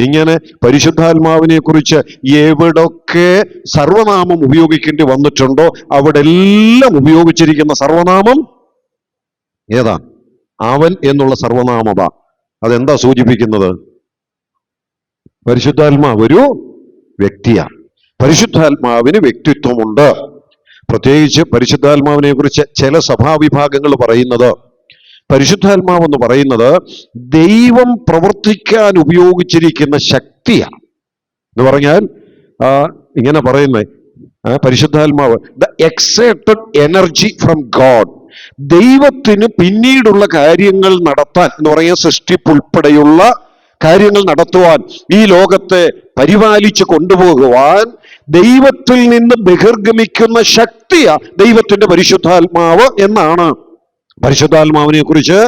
ഇങ്ങനെ പരിശുദ്ധാത്മാവിനെ കുറിച്ച് എവിടൊക്കെ സർവനാമം ഉപയോഗിക്കേണ്ടി വന്നിട്ടുണ്ടോ അവിടെ എല്ലാം ഉപയോഗിച്ചിരിക്കുന്ന സർവനാമം ഏതാ? അവൻ എന്നുള്ള സർവനാമമാ. അതെന്താ സൂചിപ്പിക്കുന്നത്? പരിശുദ്ധാത്മാവ് ഒരു വ്യക്തിയാണ്. പരിശുദ്ധാത്മാവിന് വ്യക്തിത്വമുണ്ട്. പ്രത്യേകിച്ച് പരിശുദ്ധാത്മാവിനെ കുറിച്ച് ചില സഭാവിഭാഗങ്ങൾ പറയുന്നത്, പരിശുദ്ധാത്മാവെന്ന് പറയുന്നത് ദൈവം പ്രവർത്തിക്കാൻ ഉപയോഗിച്ചിരിക്കുന്ന ശക്തിയാണ് എന്ന് പറഞ്ഞാൽ ഇങ്ങനെ പറയുന്നത്, പരിശുദ്ധാത്മാവ് the excited energy from God. ദൈവത്തിന് പിന്നീടുള്ള കാര്യങ്ങൾ നടത്താൻ എന്ന് പറയുന്ന സൃഷ്ടിപ്പുൾപ്പെടെയുള്ള കാര്യങ്ങൾ നടത്തുവാൻ, ഈ ലോകത്തെ പരിപാലിച്ചു കൊണ്ടുപോകുവാൻ ദൈവത്തിൽ നിന്ന് ബഹിർഗമിക്കുന്ന ശക്തിയാ ദൈവത്തിന്റെ പരിശുദ്ധാത്മാവ് എന്നാണ് പരിശുദ്ധാത്മാവിനെ കുറിച്ച്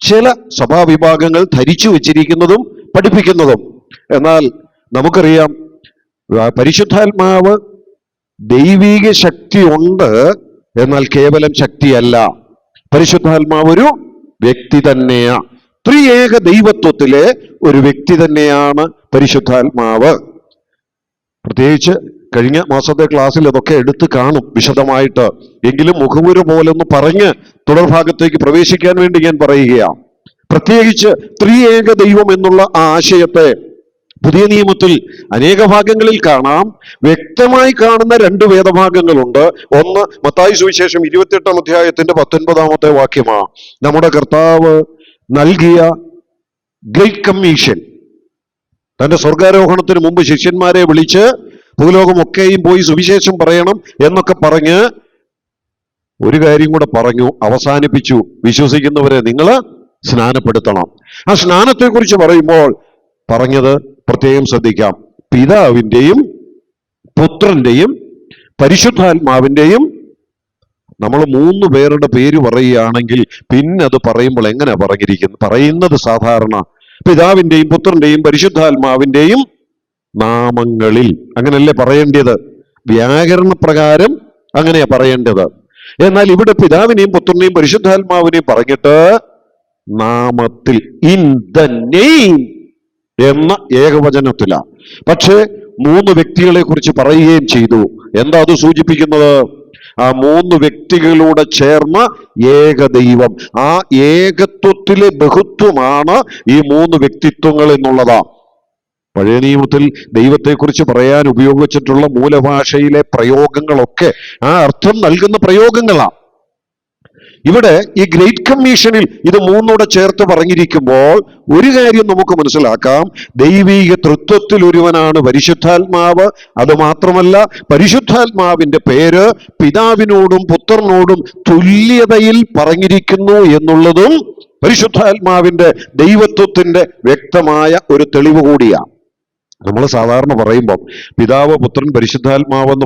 ചില സഭാവിഭാഗങ്ങൾ ധരിച്ചു വച്ചിരിക്കുന്നതും പഠിപ്പിക്കുന്നതും. എന്നാൽ നമുക്കറിയാം പരിശുദ്ധാത്മാവ് ദൈവിക ശക്തി ഉണ്ട്, എന്നാൽ കേവലം ശക്തിയല്ല. പരിശുദ്ധാത്മാവ് ഒരു വ്യക്തി തന്നെയാ. ത്രിയേക ദൈവത്വത്തിലെ ഒരു വ്യക്തി തന്നെയാണ് പരിശുദ്ധാത്മാവ്. പ്രത്യേകിച്ച് കഴിഞ്ഞ മാസത്തെ ക്ലാസ്സിൽ അതൊക്കെ എടുത്ത് കാണും വിശദമായിട്ട്. എങ്കിലും മുഖവുര പോലൊന്ന് പറഞ്ഞ് തുടർഭാഗത്തേക്ക് പ്രവേശിക്കാൻ വേണ്ടി ഞാൻ പറയുകയാണ്. പ്രത്യേകിച്ച് ത്രിയേക ദൈവം എന്നുള്ള ആ ആശയത്തെ പുതിയ നിയമത്തിൽ അനേക ഭാഗങ്ങളിൽ കാണാം. വ്യക്തമായി കാണുന്ന രണ്ട് വേദഭാഗങ്ങളുണ്ട്. ഒന്ന് മത്തായി സുവിശേഷം 28-ാം അധ്യായത്തിന്റെ 19-ാമത്തെ വാക്യമാണ്. നമ്മുടെ കർത്താവ് നൽകിയ ഗ്രേറ്റ് കമ്മീഷൻ, തന്റെ സ്വർഗാരോഹണത്തിന് മുമ്പ് ശിഷ്യന്മാരെ വിളിച്ച് ഭൂലോകമൊക്കെയും പോയി സുവിശേഷം പറയണം എന്നൊക്കെ പറഞ്ഞ് ഒരു കാര്യം കൂടെ പറഞ്ഞു, അവസാനിപ്പിച്ചു. വിശ്വസിക്കുന്നവരെ നിങ്ങൾ സ്നാനപ്പെടുത്തണം. ആ സ്നാനത്തെക്കുറിച്ച് പറയുമ്പോൾ പറഞ്ഞത് പ്രത്യേകം ശ്രദ്ധിക്കാം. പിതാവിൻ്റെയും പുത്രന്റെയും പരിശുദ്ധാത്മാവിൻ്റെയും, നമ്മൾ 3 പേരുടെ പേര് പറയുകയാണെങ്കിൽ പിന്നെ അത് പറയുമ്പോൾ എങ്ങനെ പറയുന്നത് സാധാരണ പിതാവിൻ്റെയും പുത്രന്റെയും പരിശുദ്ധാത്മാവിൻ്റെയും നാമങ്ങളിൽ, അങ്ങനെയല്ലേ പറയേണ്ടത്? വ്യാകരണ പ്രകാരം അങ്ങനെയാ പറയേണ്ടത്. എന്നാൽ ഇവിടെ പിതാവിനെയും പുത്രനെയും പരിശുദ്ധാത്മാവിനെയും പറഞ്ഞിട്ട് നാമത്തിൽ, ഇൻ ദ നെയിം എന്ന ഏകവചനത്തിലാണ്. പക്ഷേ 3 വ്യക്തികളെ കുറിച്ച് പറയുകയും ചെയ്തു. എന്താ അത് സൂചിപ്പിക്കുന്നത്? ആ 3 വ്യക്തികളോട് ചേർന്ന ഏകദൈവം, ആ ഏകത്വത്തിലെ ബഹുത്വമാണ് ഈ 3 വ്യക്തിത്വങ്ങൾ എന്നുള്ളതാ. പഴയ നിയമത്തിൽ ദൈവത്തെക്കുറിച്ച് പറയാൻ ഉപയോഗിച്ചിട്ടുള്ള മൂലഭാഷയിലെ പ്രയോഗങ്ങളൊക്കെ ആ അർത്ഥം നൽകുന്ന പ്രയോഗങ്ങളാണ്. ഇവിടെ ഈ ഗ്രേറ്റ് കമ്മീഷനിൽ ഇത് 3 ചേർത്ത് പറഞ്ഞിരിക്കുമ്പോൾ ഒരു കാര്യം നമുക്ക് മനസ്സിലാക്കാം. ദൈവീക തൃത്വത്തിൽ ഒരുവനാണ് പരിശുദ്ധാത്മാവ്. അത് മാത്രമല്ല, പരിശുദ്ധാത്മാവിന്റെ പേര് പിതാവിനോടും പുത്രനോടും തുല്യതയിൽ പറഞ്ഞിരിക്കുന്നു എന്നുള്ളതും പരിശുദ്ധാത്മാവിന്റെ ദൈവത്വത്തിന്റെ വ്യക്തമായ ഒരു തെളിവ് കൂടിയാണ്. നമ്മൾ സാധാരണ പറയുമ്പോൾ പിതാവ് പുത്രൻ പരിശുദ്ധാത്മാവെന്ന്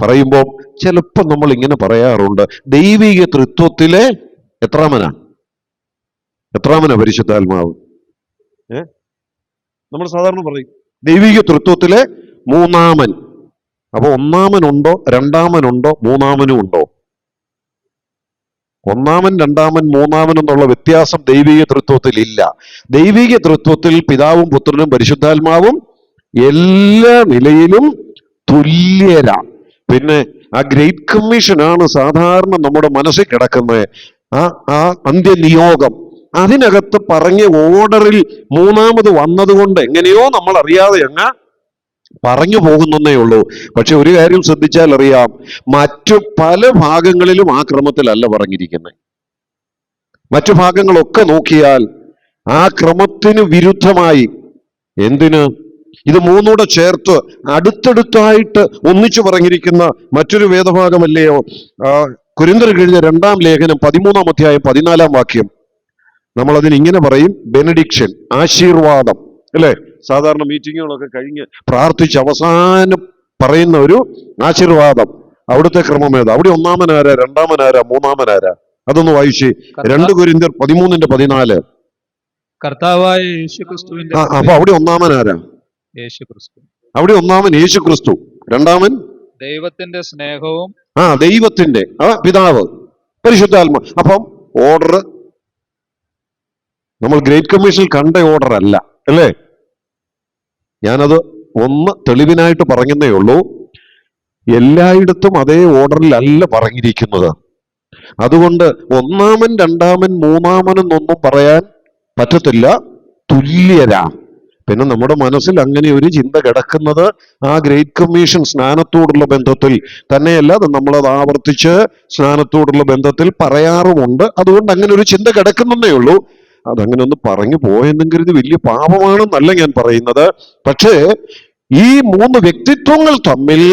പറയുമ്പോൾ ചിലപ്പോൾ നമ്മൾ ഇങ്ങനെ പറയാറുണ്ട്, ദൈവിക തൃത്വത്തിലെ എത്രാമനാ പരിശുദ്ധാത്മാവ്? നമ്മൾ സാധാരണ പറയും ദൈവിക തൃത്വത്തിലെ 3-ാമൻ. അപ്പൊ 1-ാമനുണ്ടോ, 2-ാമനുണ്ടോ, 3-ാമനും ഉണ്ടോ? 1-ാമൻ, 2-ാമൻ, 3-ാമൻ എന്നുള്ള വ്യത്യാസം ദൈവിക തൃത്വത്തിൽ ഇല്ല. ദൈവിക തൃത്വത്തിൽ പിതാവും പുത്രനും പരിശുദ്ധാത്മാവും എല്ലാ നിലയിലും തുല്യരാണ്. പിന്നെ ആ ഗ്രേറ്റ് കമ്മീഷനാണ് സാധാരണ നമ്മുടെ മനസ്സിൽ കിടക്കുന്നത്. ആ അന്ത്യനിയോഗം അതിനകത്ത് പറഞ്ഞ ഓർഡറിൽ 3-ാമത് വന്നതുകൊണ്ട് എങ്ങനെയോ നമ്മൾ അറിയാതെ അങ്ങ് പറഞ്ഞു പോകുന്നേ ഉള്ളൂ. പക്ഷെ ഒരു കാര്യം ശ്രദ്ധിച്ചാൽ അറിയാം, മറ്റു പല ഭാഗങ്ങളിലും ആ ക്രമത്തിലല്ല പറഞ്ഞിരിക്കുന്നത്. മറ്റു ഭാഗങ്ങളൊക്കെ നോക്കിയാൽ ആ ക്രമത്തിന് വിരുദ്ധമായി. എന്തിന്? ഇത് 3 ചേർത്ത് അടുത്തടുത്തായിട്ട് ഒന്നിച്ചു പറഞ്ഞിരിക്കുന്ന മറ്റൊരു വേദഭാഗമല്ലയോ കൊരിന്ത്യർക്ക് എഴുതിയ 2-ാം ലേഖനം 13-ാം അധ്യായം 14-ാം വാക്യം. നമ്മൾ അതിന് ഇങ്ങനെ പറയും, ബെനഡിക്ഷൻ, ആശീർവാദം, അല്ലെ? സാധാരണ മീറ്റിങ്ങുകളൊക്കെ കഴിഞ്ഞ് പ്രാർത്ഥിച്ച് അവസാനം പറയുന്ന ഒരു ആശീർവാദം. അവിടുത്തെ ക്രമം ഏതാ? അവിടെ 1-ാമനാരാ, 2-ാമനാരാ, 3-ാമനാരാ? അതൊന്ന് വായിച്ച്. 2 കൊരിന്ത്യർ 13-14. കർത്താവായ യേശുക്രിസ്തുവിന്റെ അപ്പൊ അവിടെ 1-ാമനാരാ? യേശുക്രിസ്തു. അവിടെ 1-ാമൻ യേശുക്രിസ്തു, 2-ാമൻ ദൈവത്തിന്റെ സ്നേഹവും ദൈവത്തിന്റെ പിതാവ് പരിശുദ്ധാത്മ. അപ്പം ഓർഡർ നമ്മൾ ഗ്രേറ്റ് കമ്മീഷനിൽ കണ്ട ഓർഡർ അല്ല, അല്ലേ? ഞാനത് ഒന്ന് തെളിവിനായിട്ട് പറഞ്ഞതേ ഉള്ളൂ. എല്ലായിടത്തും അതേ ഓർഡറിലല്ല പറഞ്ഞിരിക്കുന്നത്. അതുകൊണ്ട് 1-ാമൻ, 2-ാമൻ, 3-ാമൻ എന്നൊന്നും പറയാൻ പറ്റത്തില്ല. തുല്യരാ. പിന്നെ നമ്മുടെ മനസ്സിൽ അങ്ങനെ ഒരു ചിന്ത കിടക്കുന്നത് ആ ഗ്രേറ്റ് കമ്മീഷൻ സ്നാനത്തോടുള്ള ബന്ധത്തിൽ തന്നെയല്ല, അത് നമ്മളത് ആവർത്തിച്ച് സ്നാനത്തോടുള്ള ബന്ധത്തിൽ പറയാറുമുണ്ട്. അതുകൊണ്ട് അങ്ങനെ ഒരു ചിന്ത കിടക്കുന്നതേ ഉള്ളൂ. അതങ്ങനെ ഒന്ന് പറഞ്ഞു പോയെന്നും കരുതി വലിയ പാപമാണെന്നല്ല ഞാൻ പറയുന്നത്. പക്ഷേ ഈ മൂന്ന് വ്യക്തിത്വങ്ങൾ തമ്മിൽ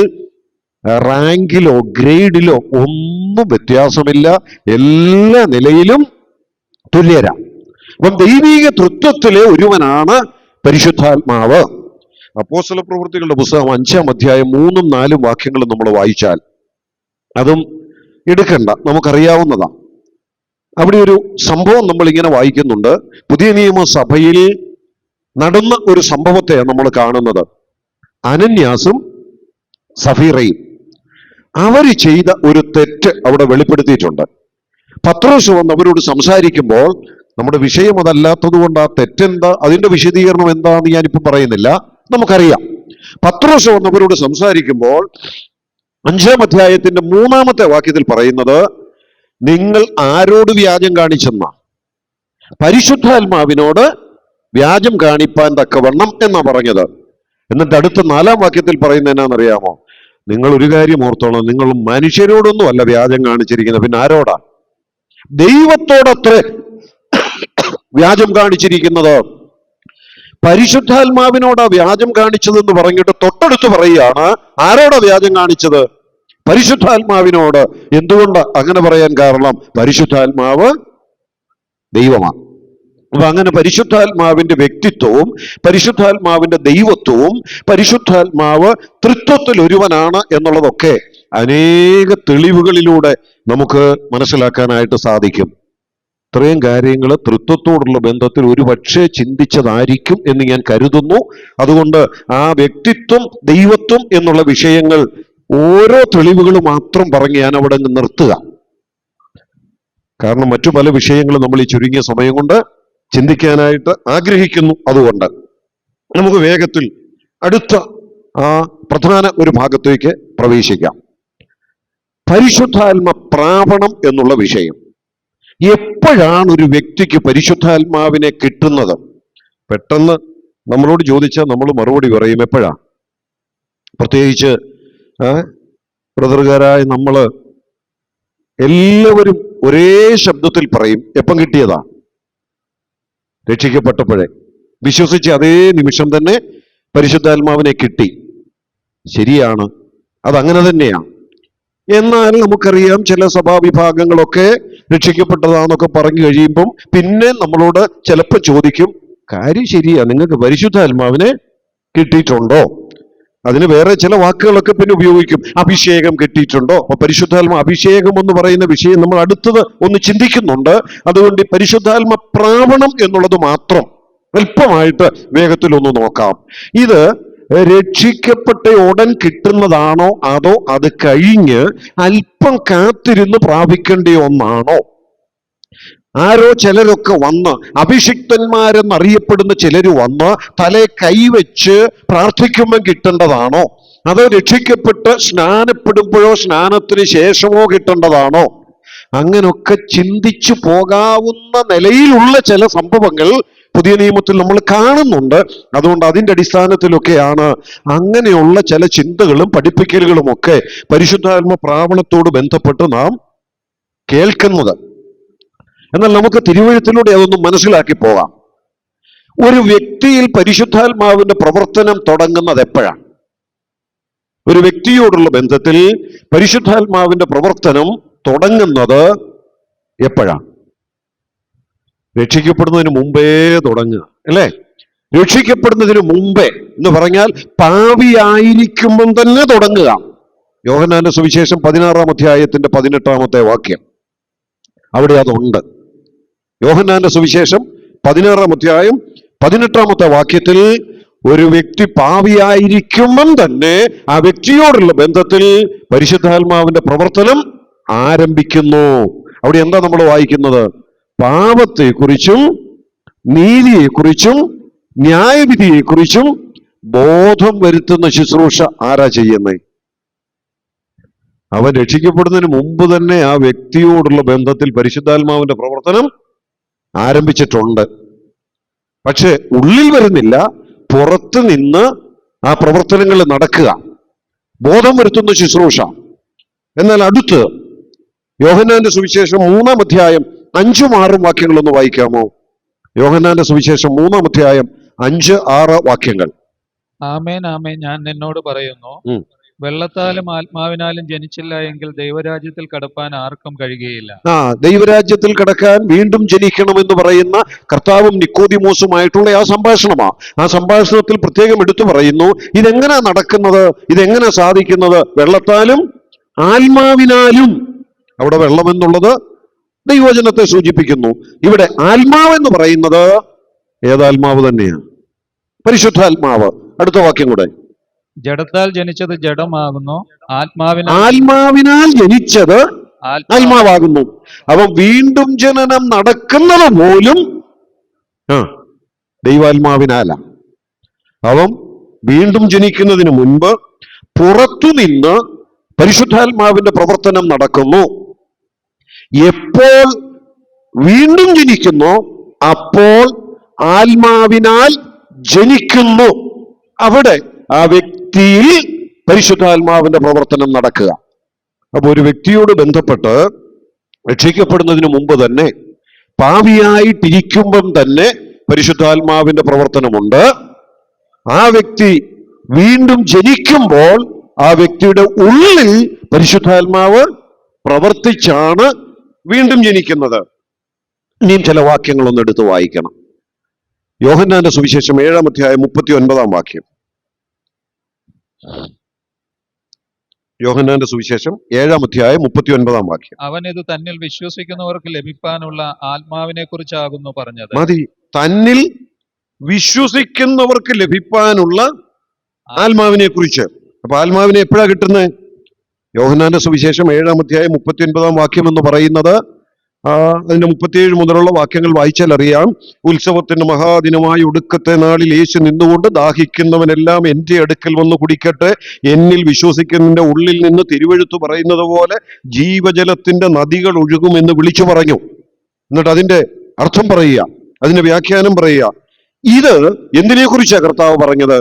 റാങ്കിലോ ഗ്രേഡിലോ ഒന്നും വ്യത്യാസമില്ല. എല്ലാ നിലയിലും തുല്യരാ. അപ്പം ദൈവീക തൃത്വത്തിലെ ഒരുവനാണ് പരിശുദ്ധാത്മാവ്. അപ്പോസ്തല പ്രവൃത്തികളുടെ പുസ്തകം 5-ാം അധ്യായം 3-ഉം 4-ഉം വാക്യങ്ങളും നമ്മൾ വായിച്ചാൽ, അതും എടുക്കണ്ട, നമുക്കറിയാവുന്നതാ. അവിടെ ഒരു സംഭവം നമ്മൾ ഇങ്ങനെ വായിക്കുന്നുണ്ട്. പുതിയ നിയമസഭയിൽ നടന്ന ഒരു സംഭവത്തെയാണ് നമ്മൾ കാണുന്നത്. അനന്യാസും സഫീറയും അവര് ചെയ്ത ഒരു തെറ്റ് അവിടെ വെളിപ്പെടുത്തിയിട്ടുണ്ട്. പത്രോസ് വന്ന് അവരോട് സംസാരിക്കുമ്പോൾ, നമ്മുടെ വിഷയം അതല്ലാത്തത് കൊണ്ട് ആ തെറ്റെന്താ, അതിന്റെ വിശദീകരണം എന്താന്ന് ഞാനിപ്പോ പറയുന്നില്ല, നമുക്കറിയാം. പത്രോസ് വന്ന് അവരോട് സംസാരിക്കുമ്പോൾ 5-ാം അധ്യായത്തിന്റെ 3-ാമത്തെ വാക്യത്തിൽ പറയുന്നത്, നിങ്ങൾ ആരോട് വ്യാജം കാണിച്ചെന്ന? പരിശുദ്ധാത്മാവിനോട് വ്യാജം കാണിപ്പാൻ തക്കവണ്ണം എന്നാ പറഞ്ഞത്. എന്നിട്ട് അടുത്ത 4-ാം വാക്യത്തിൽ പറയുന്നത് എന്നാണെന്നറിയാമോ? നിങ്ങൾ ഒരു കാര്യം ഓർത്തോണം, നിങ്ങൾ മനുഷ്യരോടൊന്നും അല്ല വ്യാജം കാണിച്ചിരിക്കുന്നത്, പിന്നെ ആരോടാ? ദൈവത്തോടത്ര വ്യാജം കാണിച്ചിരിക്കുന്നത്. പരിശുദ്ധാത്മാവിനോടാ വ്യാജം കാണിച്ചതെന്ന് പറഞ്ഞിട്ട് തൊട്ടടുത്ത് പറയുകയാണ്, ആരോടാ വ്യാജം കാണിച്ചത്? പരിശുദ്ധാത്മാവിനോട്. എന്തുകൊണ്ട് അങ്ങനെ പറയാൻ കാരണം? പരിശുദ്ധാത്മാവ് ദൈവമാണ്. അപ്പൊ അങ്ങനെ പരിശുദ്ധാത്മാവിന്റെ വ്യക്തിത്വവും പരിശുദ്ധാത്മാവിന്റെ ദൈവത്വവും പരിശുദ്ധാത്മാവ് തൃത്വത്തിൽ ഒരുവനാണ് എന്നുള്ളതൊക്കെ അനേക തെളിവുകളിലൂടെ നമുക്ക് മനസ്സിലാക്കാനായിട്ട് സാധിക്കും. ഇത്രയും കാര്യങ്ങൾ തൃത്വത്തോടുള്ള ബന്ധത്തിൽ ഒരുപക്ഷെ ചിന്തിച്ചതായിരിക്കും എന്ന് ഞാൻ കരുതുന്നു. അതുകൊണ്ട് ആ വ്യക്തിത്വം ദൈവത്വം എന്നുള്ള വിഷയങ്ങൾ ഓരോ തെളിവുകൾ മാത്രം പറഞ്ഞ് ഞാൻ അവിടെ നിർത്തുക. കാരണം മറ്റു പല വിഷയങ്ങളും നമ്മൾ ഈ ചുരുങ്ങിയ സമയം കൊണ്ട് ചിന്തിക്കാനായിട്ട് ആഗ്രഹിക്കുന്നു. അതുകൊണ്ട് നമുക്ക് വേഗത്തിൽ അടുത്ത ആ പ്രധാന ഒരു ഭാഗത്തേക്ക് പ്രവേശിക്കാം. പരിശുദ്ധാത്മ പ്രാപണം എന്നുള്ള വിഷയം. എപ്പോഴാണ് ഒരു വ്യക്തിക്ക് പരിശുദ്ധാത്മാവിനെ കിട്ടുന്നത്? പെട്ടെന്ന് നമ്മളോട് ചോദിച്ചാൽ നമ്മൾ മറുപടി പറയും എപ്പോഴാ. പ്രത്യേകിച്ച് ബ്രദറുകാരായ നമ്മള് എല്ലാവരും ഒരേ ശബ്ദത്തിൽ പറയും, എപ്പം കിട്ടിയതാ? രക്ഷിക്കപ്പെട്ടപ്പോഴേ. വിശ്വസിച്ച് അതേ നിമിഷം തന്നെ പരിശുദ്ധാത്മാവിനെ കിട്ടി. ശരിയാണ്, അതങ്ങനെ തന്നെയാണ്. എന്നാൽ നമുക്കറിയാം ചില സഭാവിഭാഗങ്ങളൊക്കെ രക്ഷിക്കപ്പെട്ടതാന്നൊക്കെ പറഞ്ഞു കഴിയുമ്പം പിന്നെ നമ്മളോട് ചിലപ്പോൾ ചോദിക്കും, കാര്യം ശരിയാ, നിങ്ങൾക്ക് പരിശുദ്ധാത്മാവിനെ കിട്ടിയിട്ടുണ്ടോ? അതിന് വേറെ ചില വാക്കുകളൊക്കെ പിന്നെ ഉപയോഗിക്കും. അഭിഷേകം കിട്ടിയിട്ടുണ്ടോ? അപ്പൊ പരിശുദ്ധാത്മ അഭിഷേകം എന്ന് പറയുന്ന വിഷയം നമ്മൾ അടുത്തത് ഒന്ന് ചിന്തിക്കുന്നുണ്ട്. അതുകൊണ്ട് പരിശുദ്ധാത്മ പ്രാപണം എന്നുള്ളത് മാത്രം അല്പമായിട്ട് വേഗത്തിൽ ഒന്ന് നോക്കാം. ഇത് രക്ഷിക്കപ്പെട്ട ഉടൻ കിട്ടുന്നതാണോ അതോ അത് കഴിഞ്ഞ് അല്പം കാത്തിരുന്ന് പ്രാപിക്കേണ്ട ഒന്നാണോ? ആരോ ചിലരൊക്കെ വന്ന്, അഭിഷിക്തന്മാരെന്നറിയപ്പെടുന്ന ചിലര് വന്ന് തലേ കൈവച്ച് പ്രാർത്ഥിക്കുമ്പോൾ കിട്ടേണ്ടതാണോ? അതോ രക്ഷിക്കപ്പെട്ട് സ്നാനപ്പെടുമ്പോഴോ സ്നാനത്തിന് ശേഷമോ കിട്ടേണ്ടതാണോ? അങ്ങനൊക്കെ ചിന്തിച്ചു പോകാവുന്ന നിലയിലുള്ള ചില സംഭവങ്ങൾ പുതിയ നിയമത്തിൽ നമ്മൾ കാണുന്നുണ്ട്. അതുകൊണ്ട് അതിൻ്റെ അടിസ്ഥാനത്തിലൊക്കെയാണ് അങ്ങനെയുള്ള ചില ചിന്തകളും പഠിപ്പിക്കലുകളും ഒക്കെ പരിശുദ്ധാത്മ പ്രാപണത്തോട് ബന്ധപ്പെട്ട് നാം കേൾക്കുന്നത്. എന്നാൽ നമുക്ക് തിരുവഴുത്തിലൂടെ അതൊന്നും മനസ്സിലാക്കി പോകാം. ഒരു വ്യക്തിയിൽ പരിശുദ്ധാത്മാവിന്റെ പ്രവർത്തനം തുടങ്ങുന്നത് എപ്പോഴാണ്? ഒരു വ്യക്തിയോടുള്ള ബന്ധത്തിൽ പരിശുദ്ധാത്മാവിന്റെ പ്രവർത്തനം തുടങ്ങുന്നത് എപ്പോഴാണ്? രക്ഷിക്കപ്പെടുന്നതിന് മുമ്പേ തുടങ്ങുക, അല്ലേ? രക്ഷിക്കപ്പെടുന്നതിന് മുമ്പേ എന്ന് പറഞ്ഞാൽ പാപിയായിരിക്കുമ്പം തന്നെ തുടങ്ങുക. യോഹന്നാന്റെ സുവിശേഷം 16-ാം അധ്യായത്തിന്റെ 18-ാമത്തെ വാക്യം, അവിടെ അതുണ്ട്. യോഹന്നാന്റെ സുവിശേഷം 16-ാം അധ്യായം 18-ാമത്തെ വാക്യത്തിൽ ഒരു വ്യക്തി പാപിയായിരിക്കുമ്പം തന്നെ ആ വ്യക്തിയോടുള്ള ബന്ധത്തിൽ പരിശുദ്ധാത്മാവിന്റെ പ്രവർത്തനം ആരംഭിക്കുന്നു. അവിടെ എന്താ നമ്മൾ വായിക്കുന്നത്? പാപത്തെക്കുറിച്ചും നീതിയെക്കുറിച്ചും ന്യായവിധിയെക്കുറിച്ചും ബോധം വരുത്തുന്ന ശുശ്രൂഷ ആരാ ചെയ്യുന്നത്? അവൻ രക്ഷിക്കപ്പെടുന്നതിന് മുമ്പ് തന്നെ ആ വ്യക്തിയോടുള്ള ബന്ധത്തിൽ പരിശുദ്ധാത്മാവിന്റെ പ്രവർത്തനം ആരംഭിച്ചിട്ടുണ്ട്. പക്ഷെ ഉള്ളിൽ വരുന്നില്ല, പുറത്ത് നിന്ന് ആ പ്രവർത്തനങ്ങൾ നടക്കുക, ബോധം വരുത്തുന്ന ശുശ്രൂഷ. എന്നാൽ അടുത്ത് യോഹന്നാന്റെ സുവിശേഷം 3-ാം അധ്യായം 5-6 വാക്യങ്ങളൊന്ന് വായിക്കാമോ? യോഹന്നാന്റെ സുവിശേഷം 3-ാം അധ്യായം 5-6 വാക്യങ്ങൾ. ആമേൻ ആമേൻ ഞാൻ നിന്നോട് പറയുന്നു, വെള്ളത്താലും ആത്മാവിനാലും ജനിച്ചില്ല എങ്കിൽ ദൈവരാജ്യത്തിൽ കടപ്പാൻ ആർക്കും കഴിയുകയില്ല. ദൈവരാജ്യത്തിൽ കടക്കാൻ വീണ്ടും ജനിക്കണമെന്ന് പറയുന്ന കർത്താവും നിക്കോദിമോസുമായിട്ടുള്ള ആ സംഭാഷണമാണ്. ആ സംഭാഷണത്തിൽ പ്രത്യേകം എടുത്തു പറയുന്നു, ഇതെങ്ങനെ നടക്കുന്നത്, ഇതെങ്ങനെ സാധിക്കുന്നത്? വെള്ളത്താലും ആത്മാവിനാലും. അവിടെ വെള്ളം എന്നുള്ളത് ദൈവവചനത്തെ സൂചിപ്പിക്കുന്നു. ഇവിടെ ആത്മാവെന്ന് പറയുന്നത് ഏതാത്മാവ് തന്നെയാണ്? പരിശുദ്ധാത്മാവ്. അടുത്ത വാക്യം കൂടെ. ജഡത്താൽ ജനിച്ചത് ജഡമാകുന്നു, ആത്മാവിനാൽ ജനിച്ചത് ആത്മാവാകുന്നു. അപ്പൊ വീണ്ടും ജനനം നടക്കുന്നത് പോലും ദൈവാത്മാവിനാലാണ്. അവൻ വീണ്ടും ജനിക്കുന്നതിന് മുൻപ് പുറത്തുനിന്ന് പരിശുദ്ധാത്മാവിന്റെ പ്രവർത്തനം നടക്കുന്നു. എപ്പോൾ വീണ്ടും ജനിക്കുന്നു അപ്പോൾ ആത്മാവിനാൽ ജനിക്കുന്നു. അവിടെ ആ വ്യക്തിയിൽ പരിശുദ്ധാത്മാവിന്റെ പ്രവർത്തനം നടക്കുക. അപ്പൊ ഒരു വ്യക്തിയോട് ബന്ധപ്പെട്ട് രക്ഷിക്കപ്പെടുന്നതിന് മുമ്പ് തന്നെ, പാപിയായിട്ടിരിക്കുമ്പം തന്നെ പരിശുദ്ധാത്മാവിന്റെ പ്രവർത്തനമുണ്ട്. ആ വ്യക്തി വീണ്ടും ജനിക്കുമ്പോൾ ആ വ്യക്തിയുടെ ഉള്ളിൽ പരിശുദ്ധാത്മാവ് പ്രവർത്തിച്ചാണ് വീണ്ടും ജനിക്കുന്നത്. ഇനിയും ചില വാക്യങ്ങളൊന്ന് എടുത്ത് വായിക്കണം. യോഹന്നാന്റെ സുവിശേഷം 7-ാം അധ്യായം 39-ാം വാക്യം. യോഹന്നാന്റെ സുവിശേഷം 7-ാം അധ്യായം 39-ാം വാക്യം. അവൻ ഇത് തന്നിൽ വിശ്വസിക്കുന്നവർക്ക് ലഭിക്കാനുള്ള ആത്മാവിനെ കുറിച്ചാകുന്നു പറഞ്ഞത്. മതി. തന്നിൽ വിശ്വസിക്കുന്നവർക്ക് ലഭിക്കാനുള്ള ആത്മാവിനെ കുറിച്ച്. അപ്പൊ ആത്മാവിനെ എപ്പോഴാ കിട്ടുന്നത്? യോഹന്നാന്റെ സുവിശേഷം 7-ാം അധ്യായം 39-ാം വാക്യം എന്ന് പറയുന്നത്, അതിന്റെ 37 മുതലുള്ള വാക്യങ്ങൾ വായിച്ചാൽ അറിയാം. ഉത്സവത്തിന്റെ മഹാദിനമായ ഒടുക്കത്തെ നാളിൽ യേശു നിന്നുകൊണ്ട്, ദാഹിക്കുന്നവനെല്ലാം എന്റെ അടുക്കൽ വന്ന് കുടിക്കട്ടെ, എന്നിൽ വിശ്വസിക്കുന്നതിന്റെ ഉള്ളിൽ നിന്ന് തിരുവെഴുത്ത് പറയുന്നത് പോലെ ജീവജലത്തിന്റെ നദികൾ ഒഴുകുമെന്ന് വിളിച്ചു പറഞ്ഞു. എന്നിട്ട് അതിന്റെ അർത്ഥം പറയുക, അതിന്റെ വ്യാഖ്യാനം പറയുക. ഇത് എന്തിനെ കുറിച്ചാണ് കർത്താവ് പറഞ്ഞത്?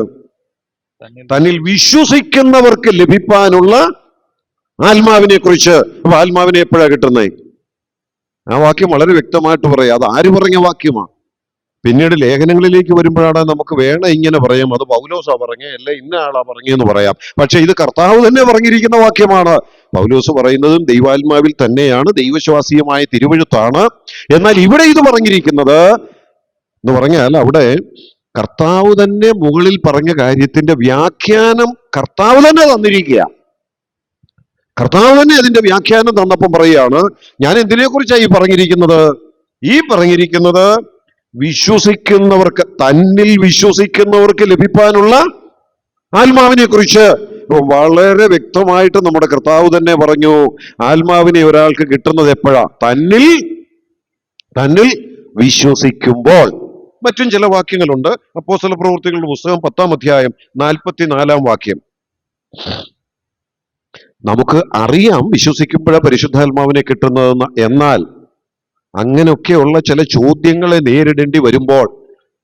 തന്നിൽ വിശ്വസിക്കുന്നവർക്ക് ലഭിക്കാനുള്ള ആത്മാവിനെ കുറിച്ച്. അപ്പൊ ആത്മാവിനെ എപ്പോഴാ കിട്ടുന്നത്? ആ വാക്യം വളരെ വ്യക്തമായിട്ട് പറയാം. അത് ആര് പറഞ്ഞ വാക്യമാണ്? പിന്നീട് ലേഖനങ്ങളിലേക്ക് വരുമ്പോഴാണ് നമുക്ക് വേണം ഇങ്ങനെ പറയാം, അത് പൗലോസാ പറഞ്ഞേ, അല്ല ഇന്ന ആളാ പറഞ്ഞെന്ന് പറയാം. പക്ഷെ ഇത് കർത്താവ് തന്നെ പറഞ്ഞിരിക്കുന്ന വാക്യമാണ്. പൗലോസ് പറയുന്നതും ദൈവാത്മാവിൽ തന്നെയാണ്, ദൈവശ്വാസീയമായ തിരുവെഴുത്താണ്. എന്നാൽ ഇവിടെ ഇത് പറഞ്ഞിരിക്കുന്നത് എന്ന് പറഞ്ഞാൽ അവിടെ കർത്താവ് തന്നെ മുകളിൽ പറഞ്ഞ കാര്യത്തിന്റെ വ്യാഖ്യാനം കർത്താവ് തന്നെ തന്നിരിക്കുക. കർത്താവ് തന്നെ അതിന്റെ വ്യാഖ്യാനം തന്നപ്പം പറയുകയാണ്, ഞാൻ എന്തിനെ കുറിച്ചാണ് ഈ പറഞ്ഞിരിക്കുന്നത്? ഈ പറഞ്ഞിരിക്കുന്നത് വിശ്വസിക്കുന്നവർക്ക്, തന്നിൽ വിശ്വസിക്കുന്നവർക്ക് ലഭിക്കാനുള്ള ആത്മാവിനെ കുറിച്ച്. വളരെ വ്യക്തമായിട്ട് നമ്മുടെ കർത്താവ് തന്നെ പറഞ്ഞു, ആത്മാവിനെ ഒരാൾക്ക് കിട്ടുന്നത് എപ്പോഴാ? തന്നിൽ വിശ്വസിക്കുമ്പോൾ. മറ്റും ചില വാക്യങ്ങളുണ്ട്. അപ്പോസ്തല പ്രവൃത്തികളുടെ പുസ്തകം 10-ാം അധ്യായം 44-ാം വാക്യം. നമുക്ക് അറിയാം വിശ്വസിക്കുമ്പോഴാണ് പരിശുദ്ധാത്മാവിനെ കിട്ടുന്നതെന്ന്. എന്നാൽ അങ്ങനെയൊക്കെയുള്ള ചില ചോദ്യങ്ങളെ നേരിടേണ്ടി വരുമ്പോൾ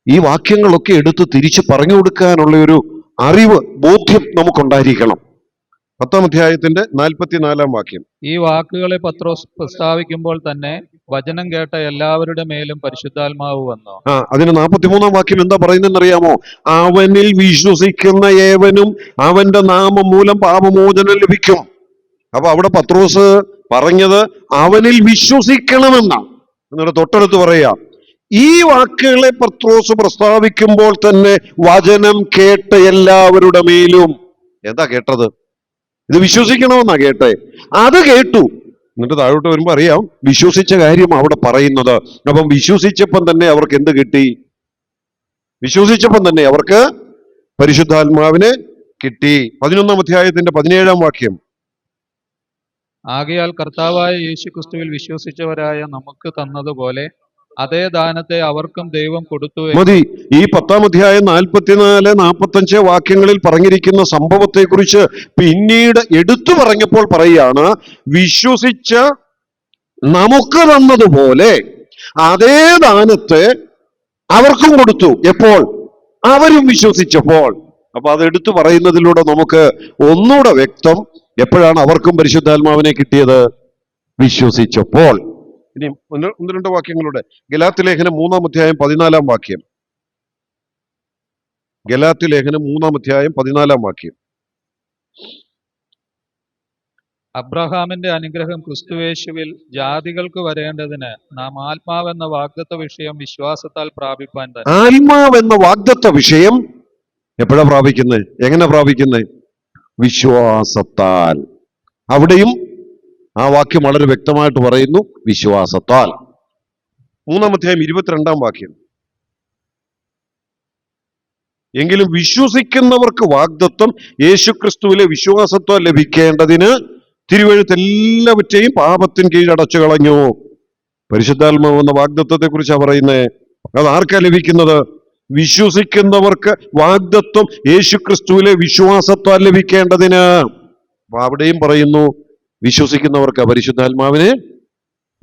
ഈ വാക്യങ്ങളൊക്കെ എടുത്ത് തിരിച്ച് പറഞ്ഞു കൊടുക്കാനുള്ള ഒരു അറിവ്, ബോധ്യം നമുക്കുണ്ടായിരിക്കണം. 10-ാം അധ്യായത്തിന്റെ 44-ാം വാക്യം. ഈ വാക്കുകളെ പത്രോസ് പ്രസ്താവിക്കുമ്പോൾ തന്നെ വചനം കേട്ട എല്ലാവരുടെ മേലും പരിശുദ്ധാത്മാവ് വന്നു. അതിന് 43-ാം വാക്യം എന്താ പറയുന്നതെന്നറിയാമോ? അവനിൽ വിശ്വസിക്കുന്ന ഏവനും അവന്റെ നാമം മൂലം പാപമോചനം ലഭിക്കും. അപ്പൊ അവിടെ പത്രോസ് പറഞ്ഞത് അവനിൽ വിശ്വസിക്കണമെന്നാണ്. എന്നിട്ട് തൊട്ടടുത്ത് പറയാ, ഈ വാക്കുകളെ പത്രോസ് പ്രസ്താവിക്കുമ്പോൾ തന്നെ വചനം കേട്ട എല്ലാവരുടെ മേലും. എന്താ കേട്ടത്? ഇത് വിശ്വസിക്കണമെന്നാ കേട്ടെ. അത് കേട്ടു. എന്നിട്ട് താഴോട്ട് വരുമ്പോ അറിയാം വിശ്വസിച്ച കാര്യം അവിടെ പറയുന്നത്. അപ്പം വിശ്വസിച്ചപ്പം തന്നെ അവർക്ക് എന്ത് കിട്ടി? വിശ്വസിച്ചപ്പം തന്നെ അവർക്ക് പരിശുദ്ധാത്മാവിനെ കിട്ടി. 11-ാം അധ്യായത്തിന്റെ 17-ാം വാക്യം. ആകയാൽ കർത്താവായ യേശുക്രിസ്തുവിൽ വിശ്വസിച്ചവരായ നമുക്ക് തന്നതുപോലെ അതേ ദാനത്തെ അവർക്കും ദൈവം കൊടുത്തു. മതി. ഈ 10-ാം അധ്യായം 44-45 വാക്യങ്ങളിൽ പറഞ്ഞിരിക്കുന്ന സംഭവത്തെ കുറിച്ച് പിന്നീട് എടുത്തു പറഞ്ഞപ്പോൾ പറയാണ്, വിശ്വസിച്ച നമുക്ക് തന്നതുപോലെ അതേ ദാനത്തെ അവർക്കും കൊടുത്തു. എപ്പോൾ? അവരും വിശ്വസിച്ചപ്പോൾ. അപ്പൊ അത് എടുത്തു പറയുന്നതിലൂടെ നമുക്ക് ഒന്നുകൂടെ വ്യക്തം എപ്പോഴാണ് അവർക്കും പരിശുദ്ധാത്മാവിനെ കിട്ടിയത്? വിശ്വസിച്ചപ്പോൾ. ഇനി ഒന്ന് രണ്ട് വാക്യങ്ങളുടെ ഗലാത്യ ലേഖനം 3-ാം അധ്യായം 14-ാം വാക്യം. ഗലാത്യ ലേഖനം 3-ാം അധ്യായം 14-ാം വാക്യം. അബ്രഹാമിന്റെ അനുഗ്രഹം ക്രിസ്തുവേശുവിൽ ജാതികൾക്ക് വരേണ്ടതിന് നാം ആത്മാവെന്ന വാഗ്ദത്ത വിഷയം വിശ്വാസത്താൽ പ്രാപിപ്പാൻ തന്നെ. ആത്മാവെന്ന വാഗ്ദത്ത വിഷയം എപ്പോഴാ പ്രാപിക്കുന്നത്? എങ്ങനെ പ്രാപിക്കുന്നത്? വിശ്വാസത്താൽ. അവിടെയും ആ വാക്യം വളരെ വ്യക്തമായിട്ട് പറയുന്നു, വിശ്വാസത്താൽ. 3-ാം അധ്യായം 22-ാം വാക്യം. എങ്കിലും വിശ്വസിക്കുന്നവർക്ക് വാഗ്ദത്തം യേശുക്രിസ്തുവിലെ വിശ്വാസത്താൽ ലഭിക്കേണ്ടതിന് തിരുവെഴുത്ത് എല്ലാവറ്റെയും പാപത്തിന് കീഴടച്ചു കളഞ്ഞു. പരിശുദ്ധാത്മാവ് എന്ന വാഗ്ദത്തത്തെ കുറിച്ചാണ് പറയുന്നത്. അത് ആർക്കാ ലഭിക്കുന്നത്? വിശ്വസിക്കുന്നവർക്ക് വാഗ്ദത്വം യേശുക്രിസ്തുവിലെ വിശ്വാസത്താൽ ലഭിക്കേണ്ടതിന്. അപ്പൊ അവിടെയും പറയുന്നു വിശ്വസിക്കുന്നവർക്ക് പരിശുദ്ധാത്മാവിനെ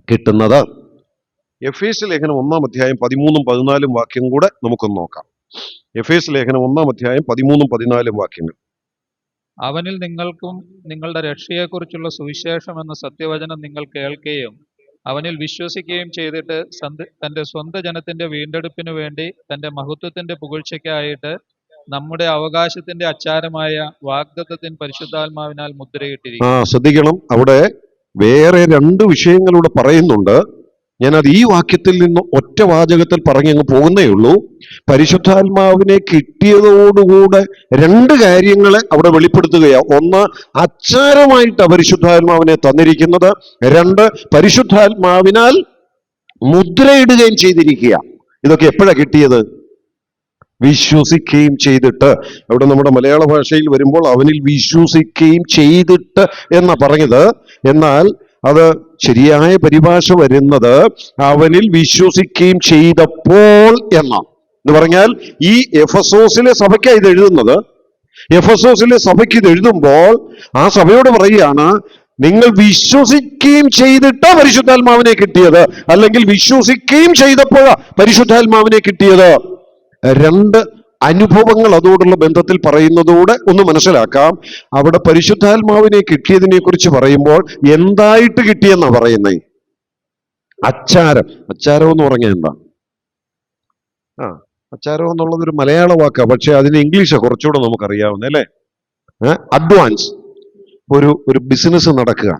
കിട്ടുന്നത്. എഫേസ് ലേഖനം 1-ാം അധ്യായം 13-14 വാക്യം കൂടെ നമുക്കൊന്ന് നോക്കാം. എഫേസ് ലേഖനം 1-ാം അധ്യായം 13-14 വാക്യങ്ങൾ. അവനിൽ നിങ്ങൾക്കും നിങ്ങളുടെ രക്ഷയെക്കുറിച്ചുള്ള സുവിശേഷം എന്ന സത്യവചനം നിങ്ങൾ കേൾക്കുകയും അവനിൽ വിശ്വസിക്കുകയും ചെയ്തിട്ട് തന്റെ സ്വന്തം ജനത്തിന്റെ വീണ്ടെടുപ്പിനു വേണ്ടി തന്റെ മഹത്വത്തിന്റെ പുകഴ്ചയ്ക്കായിട്ട് നമ്മുടെ അവകാശത്തിന്റെ അച്ചാരമായ വാഗ്ദത്തത്തിന് പരിശുദ്ധാത്മാവിനാൽ മുദ്രയിട്ടിരിക്കുന്നു. ശ്രദ്ധിക്കണം, അവിടെ വേറെ രണ്ട് വിഷയങ്ങളൂടെ പറയുന്നുണ്ട്. ഞാനത് ഈ വാക്യത്തിൽ നിന്ന് ഒറ്റ വാചകത്തിൽ പറഞ്ഞങ്ങ് പോകുന്നേ ഉള്ളൂ. പരിശുദ്ധാത്മാവിനെ കിട്ടിയതോടുകൂടെ രണ്ട് കാര്യങ്ങളെ അവിടെ വെളിപ്പെടുത്തുകയാണ്. ഒന്ന്, അച്ചാരമായിട്ട് പരിശുദ്ധാത്മാവിനെ തന്നിരിക്കുന്നത്. രണ്ട്, പരിശുദ്ധാത്മാവിനാൽ മുദ്രയിടുകയും ചെയ്തിരിക്കുക. ഇതൊക്കെ എപ്പോഴാണ് കിട്ടിയത്? വിശ്വസിക്കുകയും ചെയ്തിട്ട്. അവിടെ നമ്മുടെ മലയാള ഭാഷയിൽ വരുമ്പോൾ അവനിൽ വിശ്വസിക്കുകയും ചെയ്തിട്ട് എന്നാ പറഞ്ഞത്. എന്നാൽ അത് ശരിയായ പരിഭാഷ വരുന്നത് അവനിൽ വിശ്വസിക്കുകയും ചെയ്തപ്പോൾ എന്നാണ്. എന്ന് പറഞ്ഞാൽ ഈ എഫെസോസിലെ സഭയ്ക്കാണ് ഇത് എഴുതുന്നത്. എഫെസോസിലെ സഭയ്ക്ക് ഇത് എഴുതുമ്പോൾ ആ സഭയോട് പറയുകയാണ്, നിങ്ങൾ വിശ്വസിക്കുകയും ചെയ്തിട്ട് പരിശുദ്ധാത്മാവിനെ കിട്ടിയത്, അല്ലെങ്കിൽ വിശ്വസിക്കുകയും ചെയ്തപ്പോഴാ പരിശുദ്ധാത്മാവിനെ കിട്ടിയത്. രണ്ട് അനുഭവങ്ങൾ അതോടുള്ള ബന്ധത്തിൽ പറയുന്നതോടെ ഒന്ന് മനസ്സിലാക്കാം. അവിടെ പരിശുദ്ധാത്മാവിനെ കിട്ടിയതിനെ കുറിച്ച് പറയുമ്പോൾ എന്തായിട്ട് കിട്ടിയെന്നാ പറയുന്നത്? അച്ചാരം. അച്ചാരം എന്ന് പറഞ്ഞാൽ എന്താ? അച്ചാരം എന്നുള്ളത് ഒരു മലയാള വാക്കാണ്, പക്ഷെ അതിന് ഇംഗ്ലീഷാ കുറച്ചുകൂടെ നമുക്കറിയാവുന്ന അല്ലേ. അഡ്വാൻസ്. ഒരു ബിസിനസ് നടക്കുക,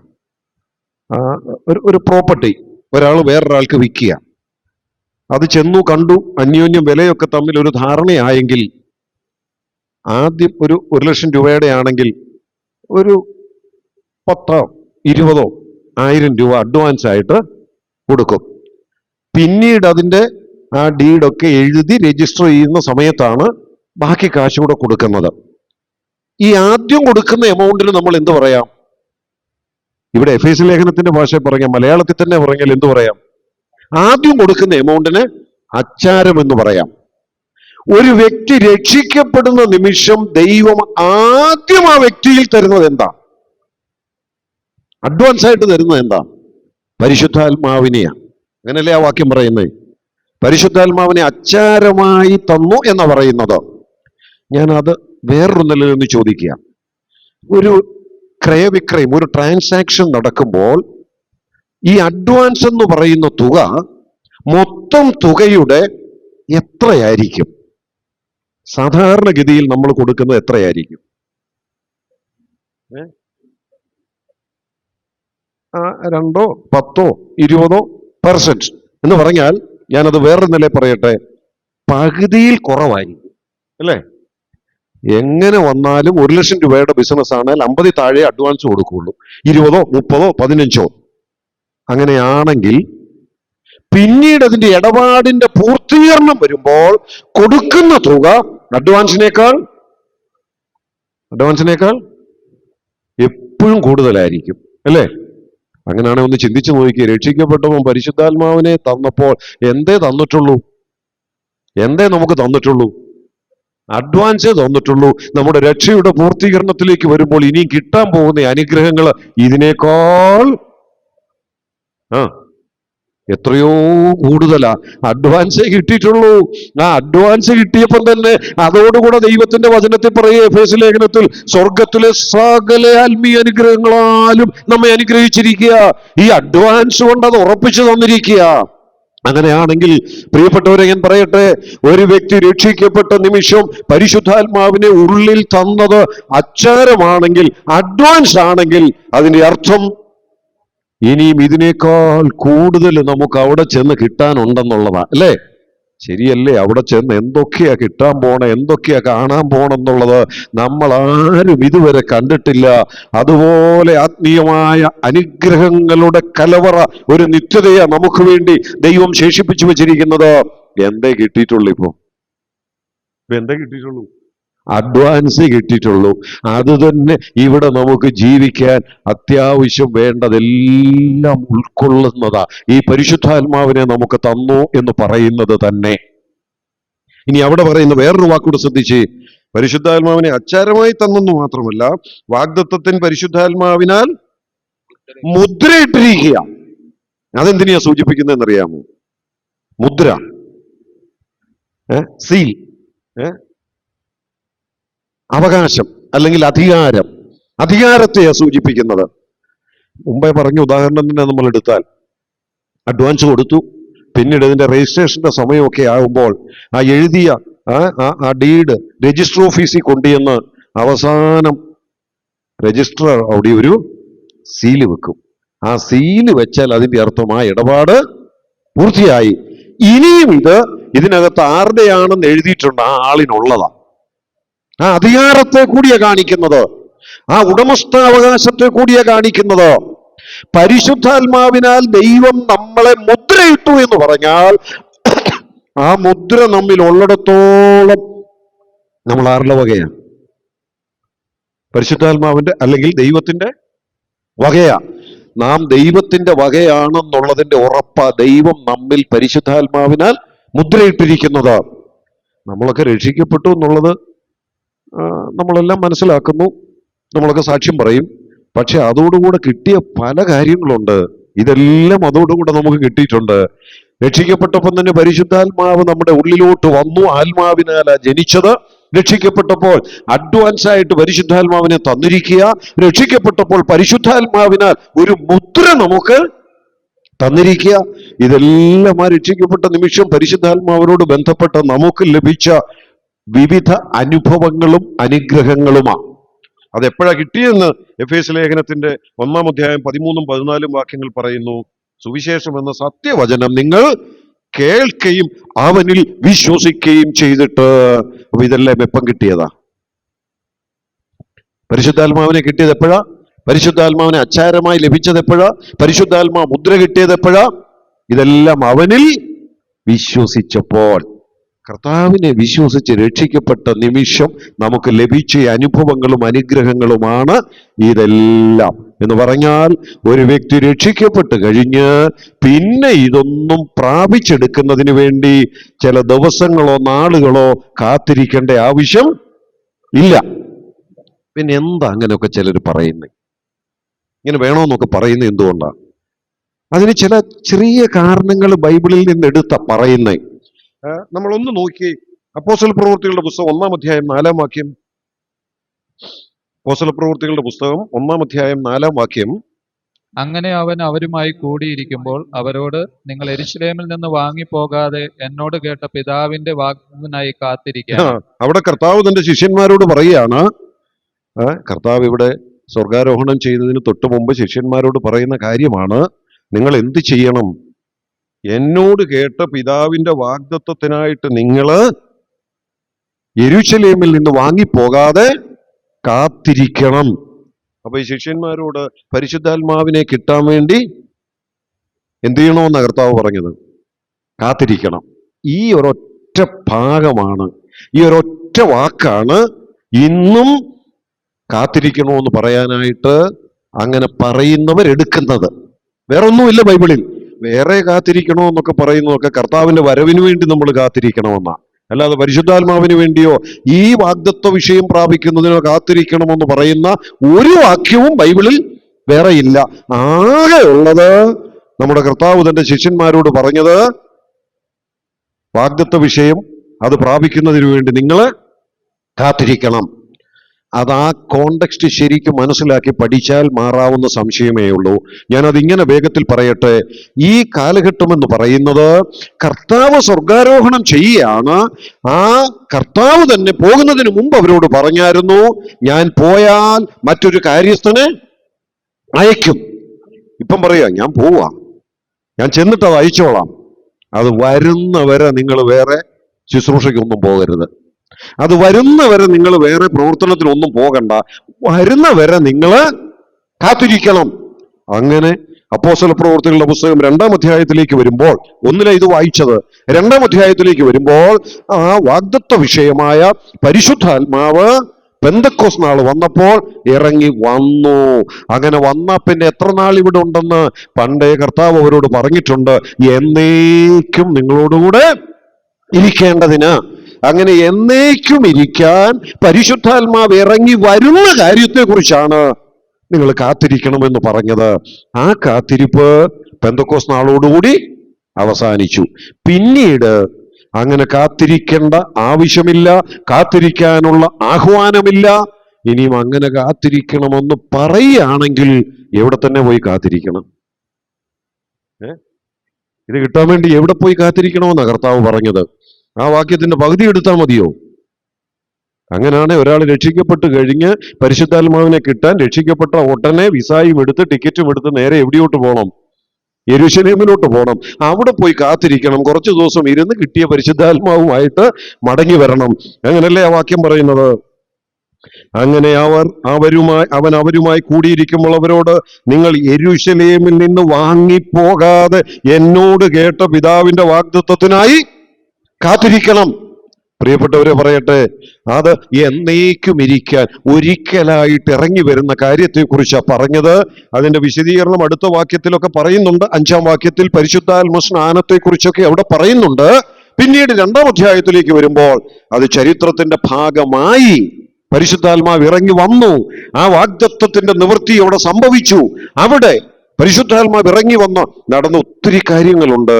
ഒരു പ്രോപ്പർട്ടി ഒരാൾ വേറൊരാൾക്ക് വിൽക്കുക. അത് ചെന്നു കണ്ടു, അന്യോന്യം വിലയൊക്കെ തമ്മിൽ ഒരു ധാരണയായെങ്കിൽ ആദ്യം ഒരു 1,00,000 രൂപയുടെ ആണെങ്കിൽ ഒരു 10, 20, 1000 രൂപ അഡ്വാൻസ് ആയിട്ട് കൊടുക്കും. പിന്നീട് അതിൻ്റെ ആ ഡീഡൊക്കെ എഴുതി രജിസ്റ്റർ ചെയ്യുന്ന സമയത്താണ് ബാക്കി കാശ് കൂടെ കൊടുക്കുന്നത്. ഈ ആദ്യം കൊടുക്കുന്ന എമൗണ്ടിന് നമ്മൾ എന്ത് പറയാം? ഇവിടെ എഫേസ് ലേഖനത്തിന്റെ ഭാഷയിൽ പറയാം, മലയാളത്തിൽ തന്നെ പറഞ്ഞാൽ എന്ത് പറയാം? ആദ്യം കൊടുക്കുന്ന എമൗണ്ടിന് അച്ചാരം എന്ന് പറയാം. ഒരു വ്യക്തി രക്ഷിക്കപ്പെടുന്ന നിമിഷം ദൈവം ആദ്യം ആ വ്യക്തിയിൽ തരുന്നത് എന്താ? അഡ്വാൻസ് ആയിട്ട് തരുന്നത് എന്താ? പരിശുദ്ധാത്മാവിനെയാണ്. അങ്ങനല്ലേ ആ വാക്യം പറയുന്നത്? പരിശുദ്ധാത്മാവിനെ അച്ചാരമായി തന്നു എന്നാ പറയുന്നത്. ഞാൻ അത് വേറൊരു നിലയിൽ നിന്ന് ചോദിക്കുക. ഒരു ക്രയവിക്രയം, ഒരു ട്രാൻസാക്ഷൻ നടക്കുമ്പോൾ ഈ അഡ്വാൻസ് എന്ന് പറയുന്ന തുക മൊത്തം തുകയുടെ എത്രയായിരിക്കും? സാധാരണഗതിയിൽ നമ്മൾ കൊടുക്കുന്നത് എത്രയായിരിക്കും? 2, 10, 20% എന്ന് പറഞ്ഞാൽ, ഞാനത് വേറൊരു നിലയിൽ പറയട്ടെ, പകുതിയിൽ കുറവായിരിക്കും അല്ലേ? എങ്ങനെ വന്നാലും 1,00,000 രൂപയുടെ ബിസിനസ് ആണെങ്കിൽ 50 താഴെ അഡ്വാൻസ് കൊടുക്കുള്ളൂ. 20, 30, 15. അങ്ങനെയാണെങ്കിൽ പിന്നീട് അതിന്റെ ഇടപാടിന്റെ പൂർത്തീകരണം വരുമ്പോൾ കൊടുക്കുന്ന തുക അഡ്വാൻസിനേക്കാൾ എപ്പോഴും കൂടുതലായിരിക്കും അല്ലേ? അങ്ങനെയാണെങ്കിൽ ഒന്ന് ചിന്തിച്ചു നോക്കി. രക്ഷിക്കപ്പെട്ടപ്പോൾ പരിശുദ്ധാത്മാവിനെ തന്നപ്പോൾ എന്തേ തന്നിട്ടുള്ളൂ? എന്തേ നമുക്ക് തന്നിട്ടുള്ളൂ? അഡ്വാൻസേ തന്നിട്ടുള്ളൂ. നമ്മുടെ രക്ഷയുടെ പൂർത്തീകരണത്തിലേക്ക് വരുമ്പോൾ ഇനിയും കിട്ടാൻ പോകുന്ന അനുഗ്രഹങ്ങൾ ഇതിനേക്കാൾ എത്രയോ കൂടുതലാ. അഡ്വാൻസേ കിട്ടിയിട്ടുള്ളൂ. ആ അഡ്വാൻസ് കിട്ടിയപ്പം തന്നെ അതോടുകൂടെ ദൈവത്തിന്റെ വചനത്തിൽ പറയുക, എഫേസ്യ ലേഖനത്തിൽ, സ്വർഗത്തിലെ സകല ആത്മീയ അനുഗ്രഹങ്ങളാലും നമ്മെ അനുഗ്രഹിച്ചിരിക്കുക. ഈ അഡ്വാൻസ് കൊണ്ട് അത് ഉറപ്പിച്ചു തന്നിരിക്കുക. അങ്ങനെയാണെങ്കിൽ പ്രിയപ്പെട്ടവരെ, ഞാൻ പറയട്ടെ, ഒരു വ്യക്തി രക്ഷിക്കപ്പെട്ട നിമിഷം പരിശുദ്ധാത്മാവിനെ ഉള്ളിൽ തന്നത് അച്ചാരമാണെങ്കിൽ, അഡ്വാൻസ് ആണെങ്കിൽ, അതിന്റെ അർത്ഥം ഇനിയും ഇതിനേക്കാൾ കൂടുതൽ നമുക്ക് അവിടെ ചെന്ന് കിട്ടാനുണ്ടെന്നുള്ളതാ. അല്ലേ? ശരിയല്ലേ? അവിടെ ചെന്ന് എന്തൊക്കെയാ കിട്ടാൻ പോണേ, എന്തൊക്കെയാ കാണാൻ പോണെന്നുള്ളത് നമ്മൾ ആരും ഇതുവരെ കണ്ടിട്ടില്ല. അതുപോലെ ആത്മീയമായ അനുഗ്രഹങ്ങളുടെ കലവറ, ഒരു നിത്യതയാ നമുക്ക് വേണ്ടി ദൈവം ശേഷിപ്പിച്ചു വെച്ചിരിക്കുന്നത്. എന്തേ കിട്ടിയിട്ടുള്ളൂ? ഇപ്പൊ എന്തേ കിട്ടിയിട്ടുള്ളൂ? അഡ്വാൻസ് കിട്ടിയിട്ടുള്ളൂ. അത് തന്നെ ഇവിടെ നമുക്ക് ജീവിക്കാൻ അത്യാവശ്യം വേണ്ടതെല്ലാം ഉൾക്കൊള്ളുന്നതാ. ഈ പരിശുദ്ധാത്മാവിനെ നമുക്ക് തന്നു എന്ന് പറയുന്നത് തന്നെ. ഇനി അവിടെ പറയുന്ന വേറൊരു വാക്കൂടെ ശ്രദ്ധിച്ച്, പരിശുദ്ധാത്മാവിനെ അച്ചാരമായി തന്നെന്ന് മാത്രമല്ല, വാഗ്ദത്തത്തിന് പരിശുദ്ധാത്മാവിനാൽ മുദ്രയിട്ടിരിക്കുക. അതെന്തിനാ സൂചിപ്പിക്കുന്നതെന്നറിയാമോ? മുദ്ര, സീൽ, അവകാശം അല്ലെങ്കിൽ അധികാരം. അധികാരത്തെയാ സൂചിപ്പിക്കുന്നത്. മുമ്പേ പറഞ്ഞ ഉദാഹരണം തന്നെ നമ്മൾ എടുത്താൽ, അഡ്വാൻസ് കൊടുത്തു, പിന്നീട് ഇതിന്റെ രജിസ്ട്രേഷന്റെ സമയമൊക്കെ ആകുമ്പോൾ ആ എഴുതിയ ആ ഡീഡ് രജിസ്റ്റർ ഓഫീസിൽ കൊണ്ടുചെന്ന് അവസാനം രജിസ്ട്രാർ അവിടെ ഒരു സീല് വെക്കും. ആ സീല് വെച്ചാൽ അതിന്റെ അർത്ഥം ആ ഇടപാട് പൂർത്തിയായി. ഇനിയും ഇതിനകത്ത് ആരുടെയാണെന്ന് എഴുതിയിട്ടുണ്ട്, ആ ആളിനുള്ളതാ. ആ അധികാരത്തെ കൂടിയാ കാണിക്കുന്നത്, ആ ഉടമസ്ഥാവകാശത്തെ കൂടിയാ കാണിക്കുന്നത്. പരിശുദ്ധാത്മാവിനാൽ ദൈവം നമ്മളെ മുദ്രയിട്ടു എന്ന് പറഞ്ഞാൽ, ആ മുദ്ര നമ്മിൽ ഉള്ളിടത്തോളം നമ്മൾ ആരുടെ വകയാ? പരിശുദ്ധാത്മാവിന്റെ അല്ലെങ്കിൽ ദൈവത്തിന്റെ വകയാ. നാം ദൈവത്തിന്റെ വകയാണെന്നുള്ളതിന്റെ ഉറപ്പാ ദൈവം നമ്മിൽ പരിശുദ്ധാത്മാവിനാൽ മുദ്രയിട്ടിരിക്കുന്നത്. നമ്മളൊക്കെ രക്ഷിക്കപ്പെട്ടു എന്നുള്ളത് നമ്മളെല്ലാം മനസ്സിലാക്കുന്നു, നമ്മളൊക്കെ സാക്ഷ്യം പറയും. പക്ഷെ അതോടുകൂടെ കിട്ടിയ പല കാര്യങ്ങളുണ്ട്. ഇതെല്ലാം അതോടുകൂടെ നമുക്ക് കിട്ടിയിട്ടുണ്ട്. രക്ഷിക്കപ്പെട്ടപ്പോൾ തന്നെ പരിശുദ്ധാത്മാവ് നമ്മുടെ ഉള്ളിലോട്ട് വന്നു. ആത്മാവിനാലാ ജനിച്ചത്. രക്ഷിക്കപ്പെട്ടപ്പോൾ അഡ്വാൻസ് ആയിട്ട് പരിശുദ്ധാത്മാവിനെ തന്നിരിക്കുക. രക്ഷിക്കപ്പെട്ടപ്പോൾ പരിശുദ്ധാത്മാവിനാൽ ഒരു മുദ്ര നമുക്ക് തന്നിരിക്കുക. ഇതെല്ലാം ആ രക്ഷിക്കപ്പെട്ട നിമിഷം പരിശുദ്ധാത്മാവിനോട് ബന്ധപ്പെട്ട നമുക്ക് ലഭിച്ച വിവിധ അനുഭവങ്ങളും അനുഗ്രഹങ്ങളുമാണ്. അതെപ്പോഴാ കിട്ടിയെന്ന് എഫേസ്യ ലേഖനത്തിന്റെ 1-ാം അധ്യായം 13-14 വാക്യങ്ങൾ പറയുന്നു. സുവിശേഷം എന്ന സത്യവചനം നിങ്ങൾ കേൾക്കുകയും അവനിൽ വിശ്വസിക്കുകയും ചെയ്തിട്ട്. അപ്പൊ ഇതെല്ലാം എപ്പം കിട്ടിയതാ? പരിശുദ്ധാത്മാവിനെ കിട്ടിയത് എപ്പോഴാ? പരിശുദ്ധാത്മാവിനെ അച്ചാരമായി ലഭിച്ചത് എപ്പോഴാ? പരിശുദ്ധാത്മാ മുദ്ര കിട്ടിയത് എപ്പോഴാ? ഇതെല്ലാം അവനിൽ വിശ്വസിച്ചപ്പോൾ. കർത്താവിനെ വിശ്വസിച്ച് രക്ഷിക്കപ്പെട്ട നിമിഷം നമുക്ക് ലഭിച്ച അനുഭവങ്ങളും അനുഗ്രഹങ്ങളുമാണ് ഇതെല്ലാം. എന്ന് പറഞ്ഞാൽ, ഒരു വ്യക്തി രക്ഷിക്കപ്പെട്ട് കഴിഞ്ഞ് പിന്നെ ഇതൊന്നും പ്രാപിച്ചെടുക്കുന്നതിന് വേണ്ടി ചില ദിവസങ്ങളോ നാളുകളോ കാത്തിരിക്കേണ്ട ആവശ്യം ഇല്ല. പിന്നെ എന്താ അങ്ങനെയൊക്കെ ചിലർ പറയുന്നത്? ഇങ്ങനെ വേണമെന്നൊക്കെ പറയുന്നത് എന്തുകൊണ്ടാണ്? അതിന് ചില ചെറിയ കാരണങ്ങൾ ബൈബിളിൽ നിന്ന് എടുത്ത പറയുന്നേ. നമ്മളൊന്ന് നോക്കി, അപ്പോസ്തല പ്രവൃത്തികളുടെ പുസ്തകം 1-ാം അധ്യായം 4-ാം വാക്യം. അപ്പോസ്തല പ്രവൃത്തികളുടെ പുസ്തകം 1-ാം അധ്യായം 4-ാം വാക്യം. അങ്ങനെ അവൻ അവരുമായി കൂടിയിരിക്കുമ്പോൾ അവരോട്, നിങ്ങൾ യെരൂശലേമിൽ നിന്ന് വാങ്ങിപ്പോകാതെ എന്നോട് കേട്ട പിതാവിന്റെ വാഗ്ദത്തത്തിനായി കാത്തിരിക്കുക. അവിടെ കർത്താവ് തന്റെ ശിഷ്യന്മാരോട് പറയുകയാണ്. കർത്താവ് ഇവിടെ സ്വർഗാരോഹണം ചെയ്തതിന് തൊട്ട് മുമ്പ് ശിഷ്യന്മാരോട് പറയുന്ന കാര്യമാണ്. നിങ്ങൾ എന്ത് ചെയ്യണം? എന്നോട് കേട്ട പിതാവിന്റെ വാഗ്ദത്തത്തിനായിട്ട് നിങ്ങള് യെരൂശലേമിൽ നിന്ന് വാങ്ങിപ്പോകാതെ കാത്തിരിക്കണം. അപ്പൊ ഈ ശിഷ്യന്മാരോട് പരിശുദ്ധാത്മാവിനെ കിട്ടാൻ വേണ്ടി എന്ത് ചെയ്യണമെന്നാണ് കർത്താവ് പറഞ്ഞത്? കാത്തിരിക്കണം. ഈ ഒരൊറ്റ ഭാഗമാണ്, ഈ ഒരൊറ്റ വാക്കാണ് ഇന്നും കാത്തിരിക്കണമെന്ന് പറയാനായിട്ട് അങ്ങനെ പറയുന്നവരെടുക്കുന്നത്. വേറൊന്നുമില്ല ബൈബിളിൽ. വേറെ കാത്തിരിക്കണമെന്നൊക്കെ പറയുന്നതൊക്കെ കർത്താവിന്റെ വരവിന് വേണ്ടി നമ്മൾ കാത്തിരിക്കണമെന്നാ, അല്ലാതെ പരിശുദ്ധാത്മാവിന് വേണ്ടിയോ ഈ വാഗ്ദത്വ വിഷയം പ്രാപിക്കുന്നതിനോ കാത്തിരിക്കണമെന്ന് പറയുന്ന ഒരു വാക്യവും ബൈബിളിൽ വേറെ ഇല്ല. ആകെ ഉള്ളത് നമ്മുടെ കർത്താവ് തന്റെ ശിഷ്യന്മാരോട് പറഞ്ഞത് വാഗ്ദത്ത വിഷയം അത് പ്രാപിക്കുന്നതിന് വേണ്ടി നിങ്ങൾ കാത്തിരിക്കണം. അത് ആ കോണ്ടെക്സ്റ്റ് ശരിക്കും മനസ്സിലാക്കി പഠിച്ചാൽ മാറാവുന്ന സംശയമേ ഉള്ളൂ. ഞാനത് ഇങ്ങനെ വേഗത്തിൽ പറയട്ടെ. ഈ കാലഘട്ടം എന്ന് പറയുന്നത് കർത്താവ് സ്വർഗാരോഹണം ചെയ്യുകയാണ്. ആ കർത്താവ് തന്നെ പോകുന്നതിന് മുമ്പ് അവരോട് പറഞ്ഞായിരുന്നു, ഞാൻ പോയാൽ മറ്റൊരു കാര്യസ്ഥനെ അയക്കും. ഇപ്പം പറയാ, ഞാൻ പോവാ, ഞാൻ ചെന്നിട്ട് അത് അയച്ചോളാം. അത് വരുന്നവരെ നിങ്ങൾ വേറെ ശുശ്രൂഷയ്ക്കൊന്നും പോകരുത്. അത് വരുന്നവരെ നിങ്ങൾ വേറെ പ്രവർത്തനത്തിനൊന്നും പോകണ്ട. വരുന്നവരെ നിങ്ങൾ കാത്തിരിക്കണം. അങ്ങനെ അപ്പോസ്തല പ്രവൃത്തികളുടെ പുസ്തകം 2-ാം അധ്യായത്തിലേക്ക് വരുമ്പോൾ, ഒന്നിലെ ഇത് വായിച്ചത്, 2-ാം അധ്യായത്തിലേക്ക് വരുമ്പോൾ ആ വാഗ്ദത്ത വിഷയമായ പരിശുദ്ധാത്മാവ് പെന്തക്കോസ്ത് നാൾ വന്നപ്പോൾ ഇറങ്ങി വന്നു. അങ്ങനെ വന്ന പിന്നെ എത്ര നാൾ ഇവിടെ ഉണ്ടെന്ന് പണ്ടേ കർത്താവ് അവരോട് പറഞ്ഞിട്ടുണ്ട്, എന്നേക്കും നിങ്ങളോടുകൂടെ ഇരിക്കേണ്ടതിന്. അങ്ങനെ എന്നേക്കും ഇരിക്കാൻ പരിശുദ്ധാത്മാവ് ഇറങ്ങി വരുന്ന കാര്യത്തെക്കുറിച്ചാണ് നിങ്ങൾ കാത്തിരിക്കണമെന്ന് പറഞ്ഞത്. ആ കാത്തിരിപ്പ് പെന്തക്കോസ്ത് നാളോടുകൂടി അവസാനിച്ചു. പിന്നീട് അങ്ങനെ കാത്തിരിക്കേണ്ട ആവശ്യമില്ല, കാത്തിരിക്കാനുള്ള ആഹ്വാനമില്ല. ഇനിയും അങ്ങനെ കാത്തിരിക്കണമെന്ന് പറയുകയാണെങ്കിൽ എവിടെ തന്നെ പോയി കാത്തിരിക്കണം? ഇത് കിട്ടാൻ വേണ്ടി എവിടെ പോയി കാത്തിരിക്കണമെന്നാണ് കർത്താവ് പറഞ്ഞത്. ആ വാക്യത്തിന്റെ പകുതി എടുത്താൽ മതിയോ? അങ്ങനെയാണ് ഒരാൾ രക്ഷിക്കപ്പെട്ട് കഴിഞ്ഞ് പരിശുദ്ധാത്മാവിനെ കിട്ടാൻ രക്ഷിക്കപ്പെട്ട ഉടനെ വിസായും എടുത്ത് ടിക്കറ്റും എടുത്ത് നേരെ എവിടെയോട്ട് പോകണം? യെരൂശലേമിലോട്ട് പോകണം. അവിടെ പോയി കാത്തിരിക്കണം. കുറച്ചു ദിവസം ഇരുന്ന് കിട്ടിയ പരിശുദ്ധാത്മാവുമായിട്ട് മടങ്ങി വരണം. അങ്ങനല്ലേ ആ വാക്യം പറയുന്നത്? അങ്ങനെ അവൻ അവരുമായി കൂടിയിരിക്കുമ്പോൾ അവരോട്, നിങ്ങൾ യെരൂശലേമിൽ നിന്ന് വാങ്ങിപ്പോകാതെ എന്നോട് കേട്ട പിതാവിന്റെ വാഗ്ദത്തത്തിനായി കാത്തിരിക്കണം. പ്രിയപ്പെട്ടവരെ പറയട്ടെ, അത് എന്നേക്കും ഇരിക്കാൻ ഒരിക്കലായിട്ട് ഇറങ്ങി വരുന്ന കാര്യത്തെക്കുറിച്ചാണ് പറഞ്ഞത്. അതിന്റെ വിശദീകരണം അടുത്ത വാക്യത്തിലൊക്കെ പറയുന്നുണ്ട്. 5-ാം വാക്യത്തിൽ പരിശുദ്ധാത്മ സ്നാനത്തെക്കുറിച്ചൊക്കെ അവിടെ പറയുന്നുണ്ട്. പിന്നീട് 2-ാം അധ്യായത്തിലേക്ക് വരുമ്പോൾ അത് ചരിത്രത്തിന്റെ ഭാഗമായി പരിശുദ്ധാത്മാവ് ഇറങ്ങി വന്നു. ആ വാഗ്ദത്തത്തിന്റെ നിവൃത്തി അവിടെ സംഭവിച്ചു. അവിടെ പരിശുദ്ധാത്മാവ് ഇറങ്ങി വന്ന് നടന്ന ഒത്തിരി കാര്യങ്ങളുണ്ട്.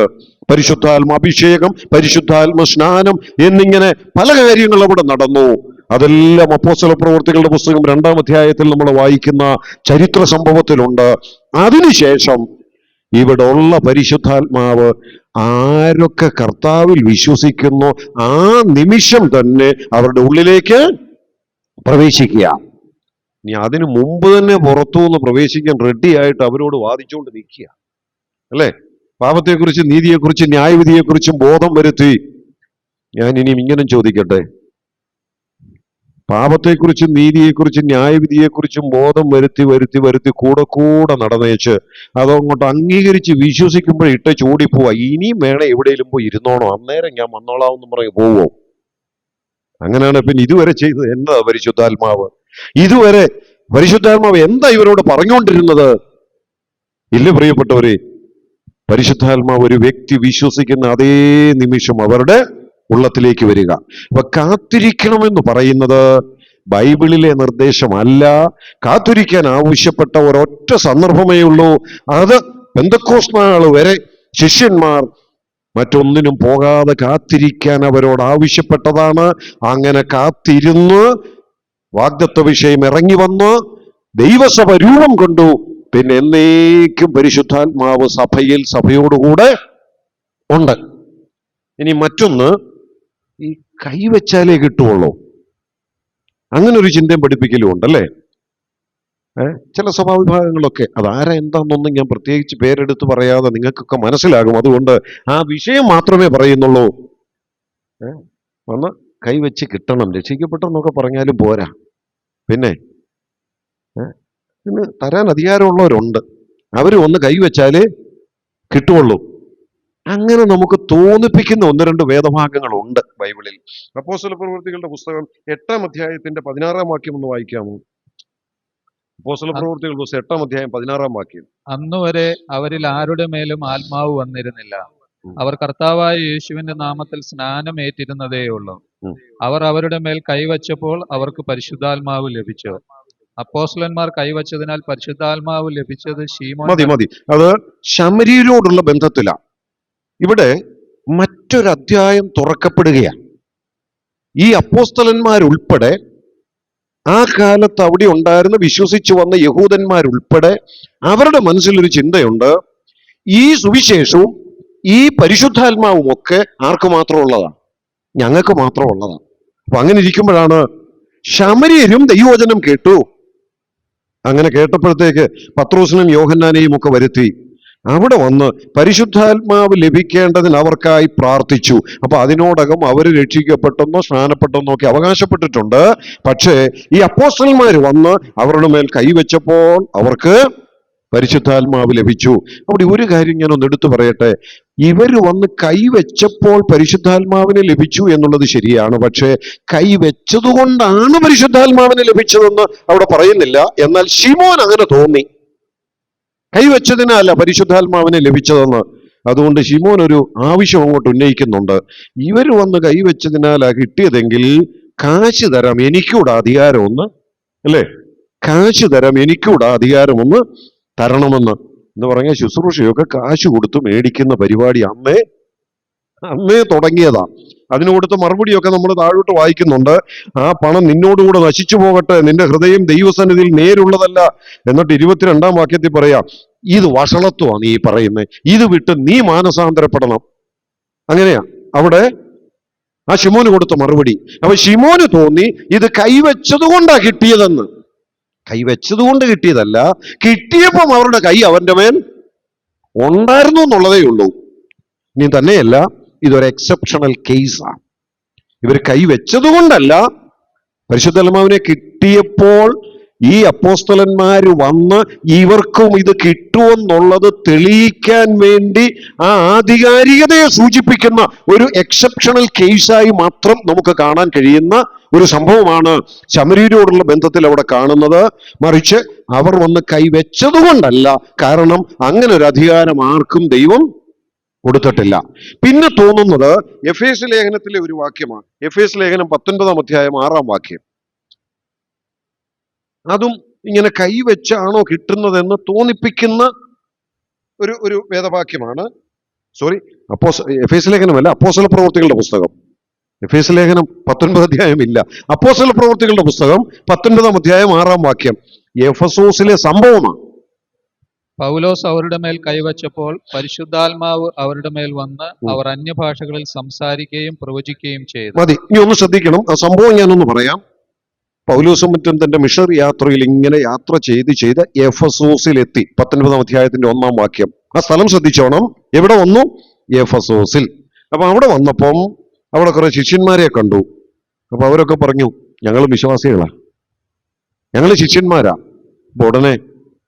പരിശുദ്ധാത്മ അഭിഷേകം, പരിശുദ്ധാത്മ സ്നാനം എന്നിങ്ങനെ പല കാര്യങ്ങൾ അവിടെ നടന്നു. അതെല്ലാം അപ്പോസ്തല പ്രവൃത്തികളുടെ പുസ്തകം 2-ാം അധ്യായത്തിൽ നമ്മൾ വായിക്കുന്ന ചരിത്ര സംഭവത്തിലുണ്ട്. അതിനുശേഷം ഇവിടെ ഉള്ള പരിശുദ്ധാത്മാവ് ആരൊക്കെ കർത്താവിൽ വിശ്വസിക്കുന്നു ആ നിമിഷം തന്നെ അവരുടെ ഉള്ളിലേക്ക് പ്രവേശിക്കുക. ഇനി അതിനു മുമ്പ് തന്നെ പുറത്തുനിന്ന് പ്രവേശിക്കാൻ റെഡിയായിട്ട് അവരോട് വാദിച്ചുകൊണ്ട് നിൽക്കുക, അല്ലേ? പാപത്തെക്കുറിച്ചും നീതിയെക്കുറിച്ചും ന്യായവിധിയെക്കുറിച്ചും ബോധം വരുത്തി. ഞാൻ ഇനിയും ഇങ്ങനെ ചോദിക്കട്ടെ, പാപത്തെക്കുറിച്ചും നീതിയെക്കുറിച്ചും ന്യായവിധിയെക്കുറിച്ചും ബോധം വരുത്തി കൂടെ നടന്നേച്ച് അതങ്ങോട്ട് അംഗീകരിച്ച് വിശ്വസിക്കുമ്പോൾ ഇട്ട ചൂടിപ്പോവാ, ഇനിയും വേണേ എവിടെയെങ്കിലും പോയി ഇരുന്നോണോ, അന്നേരം ഞാൻ വന്നോളാം എന്ന് പറയും പോവോ? അങ്ങനെയാണ് പിന്നെ ഇതുവരെ ചെയ്തത് എന്താ പരിശുദ്ധാത്മാവ്? ഇതുവരെ പരിശുദ്ധാത്മാവ് എന്താ ഇവരോട് പറഞ്ഞുകൊണ്ടിരുന്നത്? ഇല്ല പ്രിയപ്പെട്ടവരെ, പരിശുദ്ധാത്മാവ് ഒരു വ്യക്തി വിശ്വസിക്കുന്ന അതേ നിമിഷം അവരുടെ ഉള്ളത്തിലേക്ക് വരിക. അപ്പൊ കാത്തിരിക്കണമെന്ന് പറയുന്നത് ബൈബിളിലെ നിർദ്ദേശമല്ല. കാത്തിരിക്കാൻ ആവശ്യപ്പെട്ട ഒരൊറ്റ സന്ദർഭമേ ഉള്ളൂ. അത് പെന്തക്കോസ്ത് നാൾ വരെ ശിഷ്യന്മാർ മറ്റൊന്നിനും പോകാതെ കാത്തിരിക്കാൻ അവരോട് ആവശ്യപ്പെട്ടതാണ്. അങ്ങനെ കാത്തിരുന്ന് വാഗ്ദത്ത വിഷയം ഇറങ്ങി വന്ന് ദൈവസഭ രൂപം കൊണ്ടു. പിന്നെ എന്നേക്കും പരിശുദ്ധാത്മാവ് സഭയോടുകൂടെ ഉണ്ട്. ഇനി മറ്റൊന്ന്, ഈ കൈവച്ചാലേ കിട്ടുള്ളൂ, അങ്ങനെ ഒരു ചിന്തയും പഠിപ്പിക്കലും ഉണ്ടല്ലേ? ചില സ്വഭാവവിഭാഗങ്ങളൊക്കെ, അതാരാ എന്താണെന്നൊന്നും ഞാൻ പ്രത്യേകിച്ച് പേരെടുത്ത് പറയാതെ നിങ്ങൾക്കൊക്കെ മനസ്സിലാകും. അതുകൊണ്ട് ആ വിഷയം മാത്രമേ പറയുന്നുള്ളൂ. വന്ന് കൈവച്ച് കിട്ടണം, രക്ഷിക്കപ്പെട്ടെന്നൊക്കെ പറഞ്ഞാലും പോരാ. പിന്നെ തരാൻ അധികാരമുള്ളവരുണ്ട്, അവർ ഒന്ന് കൈവച്ചാലേ കിട്ടുള്ളൂ. അങ്ങനെ നമുക്ക് തോന്നിപ്പിക്കുന്ന 1-2 വേദഭാഗങ്ങളുണ്ട് ബൈബിളിൽ. അപ്പോസ്തല പ്രവൃത്തികളുടെ പുസ്തകം 8-ാം അധ്യായത്തിന്റെ 16-ാം വാക്യം ഒന്ന് വായിക്കാമോ? അപ്പോസ്തല പ്രവൃത്തികളുടെ പുസ്തകം 8-ാം അധ്യായം 16-ാം വാക്യം. അന്നുവരെ അവരിൽ ആരുടെ മേലും ആത്മാവ് വന്നിരുന്നില്ല. അവർ കർത്താവായ യേശുവിന്റെ നാമത്തിൽ സ്നാനം ഏറ്റിരുന്നതേയുള്ളൂ. അവർ അവരുടെ മേൽ കൈവച്ചപ്പോൾ അവർക്ക് പരിശുദ്ധാത്മാവ് ലഭിച്ചു. അപ്പോസ്തലന്മാർ കൈവച്ചതിനാൽ പരിശുദ്ധാത്മാവ് ലഭിച്ചത് ശീമോൻ മതി അത് ശമര്യരോടുള്ള ബന്ധത്തിലാണ്. ഇവിടെ മറ്റൊരു അധ്യായം തുറക്കപ്പെടുകയാണ്. ഈ അപ്പോസ്തലന്മാരുൾപ്പെടെ ആ കാലത്ത് അവിടെ ഉണ്ടായിരുന്ന വിശ്വസിച്ചു വന്ന യഹൂദന്മാരുൾപ്പെടെ അവരുടെ മനസ്സിലൊരു ചിന്തയുണ്ട്, ഈ സുവിശേഷവും ഈ പരിശുദ്ധാത്മാവും ഒക്കെ ആർക്ക് മാത്രമുള്ളതാണ്? ഞങ്ങൾക്ക് മാത്രമുള്ളതാണ്. അപ്പൊ അങ്ങനെ ഇരിക്കുമ്പോഴാണ് ശമര്യരും ദൈവവചനം കേട്ടു. അങ്ങനെ കേട്ടപ്പോഴത്തേക്ക് പത്രോസിനും യോഹന്നാനെയും ഒക്കെ വരുത്തി അവിടെ വന്ന് പരിശുദ്ധാത്മാവ് ലഭിക്കേണ്ടതിന് അവർക്കായി പ്രാർത്ഥിച്ചു. അപ്പൊ അതിനോടകം അവർ രക്ഷിക്കപ്പെട്ടെന്നോ സ്നാനപ്പെട്ടെന്നോ ഒക്കെ അവകാശപ്പെട്ടിട്ടുണ്ട്. പക്ഷേ ഈ അപ്പോസ്തലന്മാർ വന്ന് അവരുടെ മേൽ കൈവച്ചപ്പോൾ അവർക്ക് പരിശുദ്ധാത്മാവ് ലഭിച്ചു. അവിടെ ഒരു കാര്യം ഞാനൊന്ന് എടുത്തു പറയട്ടെ. ഇവർ വന്ന് കൈവച്ചപ്പോൾ പരിശുദ്ധാത്മാവിനെ ലഭിച്ചു എന്നുള്ളത് ശരിയാണ്. പക്ഷേ കൈവച്ചതുകൊണ്ടാണ് പരിശുദ്ധാത്മാവിനെ ലഭിച്ചതെന്ന് അവിടെ പറയുന്നില്ല. എന്നാൽ ശിമോൻ അങ്ങനെ തോന്നി, കൈവച്ചതിനല്ല പരിശുദ്ധാത്മാവിനെ ലഭിച്ചതെന്ന്. അതുകൊണ്ട് ശിമോൻ ഒരു ആവശ്യം അങ്ങോട്ട് ഉന്നയിക്കുന്നുണ്ട്. ഇവർ വന്ന് കൈവച്ചതിനാലാ കിട്ടിയതെങ്കിൽ കാശ് തരാം, എനിക്കൂടെ അധികാരമൊന്ന്, അല്ലേ, കാശ് തരാം, എനിക്കൂടെ അധികാരമൊന്ന് തരണമെന്ന് എന്ന് പറഞ്ഞ ശുശ്രൂഷയൊക്കെ കാശ് കൊടുത്ത് മേടിക്കുന്ന പരിപാടി അന്നേ തുടങ്ങിയതാ. അതിന് കൊടുത്ത മറുപടിയൊക്കെ നമ്മൾ താഴോട്ട് വായിക്കുന്നുണ്ട്. ആ പണം നിന്നോടുകൂടെ നശിച്ചു പോകട്ടെ, നിന്റെ ഹൃദയം ദൈവസന്നിധിയിൽ നേരുള്ളതല്ല. എന്നിട്ട് 22-ാം വാക്യത്തിൽ പറയാം, ഇത് വഷളത്വമാണ് ഈ പറയുന്നത്, ഇത് വിട്ട് നീ മാനസാന്തരപ്പെടണം. അങ്ങനെയാ അവിടെ ആ ശിമോന് കൊടുത്ത മറുപടി. അപ്പൊ ശിമോന് തോന്നി ഇത് കൈവച്ചതുകൊണ്ടാ കിട്ടിയതെന്ന്. കൈവച്ചതുകൊണ്ട് കിട്ടിയതല്ല, കിട്ടിയപ്പം അവരുടെ കൈ അവന്റെ മേൽ ഉണ്ടായിരുന്നു എന്നുള്ളതേ ഉള്ളൂ. ഇനി തന്നെയല്ല, ഇതൊരു എക്സെപ്ഷണൽ കേസാണ്. ഇവർ കൈവച്ചതുകൊണ്ടല്ല, പരിശുദ്ധാത്മാവിനെ കിട്ടിയപ്പോൾ ഈ അപ്പോസ്തലന്മാർ വന്ന് ഇവർക്കും ഇത് കിട്ടുമെന്നുള്ളത് തെളിയിക്കാൻ വേണ്ടി ആ ആധികാരികതയെ സൂചിപ്പിക്കുന്ന ഒരു എക്സെപ്ഷണൽ കേസായി മാത്രം നമുക്ക് കാണാൻ കഴിയുന്ന ഒരു സംഭവമാണ് ശമര്യരോടുള്ള ബന്ധത്തിൽ അവിടെ കാണുന്നത്. മറിച്ച് അവർ വന്ന് കൈവച്ചതുകൊണ്ടല്ല, കാരണം അങ്ങനെ ഒരു അധികാരം ആർക്കും ദൈവം കൊടുത്തിട്ടില്ല. പിന്നെ തോന്നുന്നത് എഫേസ് ലേഖനത്തിലെ ഒരു വാക്യമാണ്. എഫേസ് ലേഖനം 19-ാം അധ്യായം 6-ാം വാക്യം. അതും ഇങ്ങനെ കൈവച്ചാണോ കിട്ടുന്നതെന്ന് തോന്നിപ്പിക്കുന്ന ഒരു വേദവാക്യമാണ്. എഫേസ് ലേഖനമല്ല, അപ്പോസ്തല പ്രവൃത്തികളുടെ പുസ്തകം. എഫേസ് ലേഖനം 19 അധ്യായം ഇല്ല. അപ്പോസ്തല പ്രവൃത്തികളുടെ പുസ്തകം 19-ാം അധ്യായം 6-ാം വാക്യം. എഫസോസിലെ സംഭവമാണ്. പൗലോസ് അവരുടെ മേൽ കൈവച്ചപ്പോൾ പരിശുദ്ധാത്മാവ് അവരുടെ മേൽ വന്ന് അവർ അന്യഭാഷകളിൽ സംസാരിക്കുകയും പ്രവചിക്കുകയും ചെയ്തു. മതി, ഇനി ഒന്ന് ശ്രദ്ധിക്കണം. ആ സംഭവം ഞാനൊന്ന് പറയാം. പൗലോസും മറ്റും തന്റെ മിഷണറി യാത്രയിൽ ഇങ്ങനെ യാത്ര ചെയ്ത് എഫസോസിലെത്തി. 19-ാം അധ്യായത്തിന്റെ 1-ാം വാക്യം. ആ സ്ഥലം ശ്രദ്ധിച്ചോണം. എവിടെ വന്നു? എഫസോസിൽ. അപ്പൊ അവിടെ വന്നപ്പം അവിടെ കുറെ ശിഷ്യന്മാരെ കണ്ടു. അപ്പൊ അവരൊക്കെ പറഞ്ഞു, ഞങ്ങൾ വിശ്വാസികളാ, ഞങ്ങൾ ശിഷ്യന്മാരാ. അപ്പൊ ഉടനെ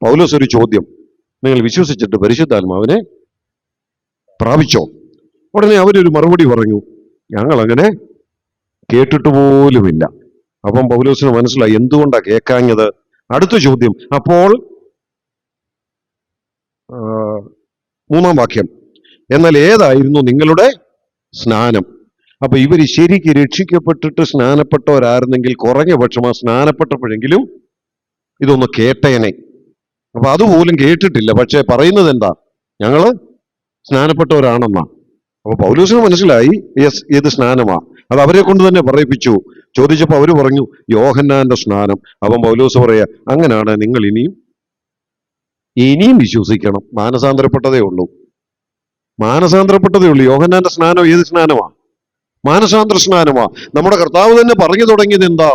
പൗലോസ് ഒരു ചോദ്യം, നിങ്ങൾ വിശ്വസിച്ചിട്ട് പരിശുദ്ധാത്മാവിനെ പ്രാപിച്ചോ? ഉടനെ അവരൊരു മറുപടി പറഞ്ഞു, ഞങ്ങൾ അങ്ങനെ കേട്ടിട്ട് പോലുമില്ല. അപ്പം പൗലോസിന് മനസ്സിലായി എന്തുകൊണ്ടാ കേൾക്കാഞ്ഞത്. അടുത്ത ചോദ്യം. അപ്പോൾ 3-ാം വാക്യം, എന്നാൽ ഏതായിരുന്നു നിങ്ങളുടെ സ്നാനം? അപ്പൊ ഇവര് ശരിക്ക് രക്ഷിക്കപ്പെട്ടിട്ട് സ്നാനപ്പെട്ടവരായിരുന്നെങ്കിൽ കുറഞ്ഞ പക്ഷം ആ സ്നാനപ്പെട്ടപ്പോഴെങ്കിലും ഇതൊന്ന് കേട്ടേനെ. അപ്പൊ അതുപോലും കേട്ടിട്ടില്ല. പക്ഷെ പറയുന്നത് എന്താ? ഞങ്ങള് സ്നാനപ്പെട്ടവരാണെന്നാ. അപ്പൊ പൗലോസിന് മനസ്സിലായി യെസ്, ഏത് സ്നാനമാ. അത് അവരെ കൊണ്ട് തന്നെ പറയിപ്പിച്ചു. ചോദിച്ചപ്പോ അവര് പറഞ്ഞു യോഹന്നാന്റെ സ്നാനം. അപ്പം പൗലോസ് പറയാ, അങ്ങനെയാണ് നിങ്ങൾ ഇനിയും വിശ്വസിക്കണം. മാനസാന്തരപ്പെട്ടതേ ഉള്ളൂ. യോഹന്നാന്റെ സ്നാനം ഏത് സ്നാനമാ? മാനസാന്തര സ്നാനമാ. നമ്മുടെ കർത്താവ് തന്നെ പറഞ്ഞു തുടങ്ങിയത് എന്താ?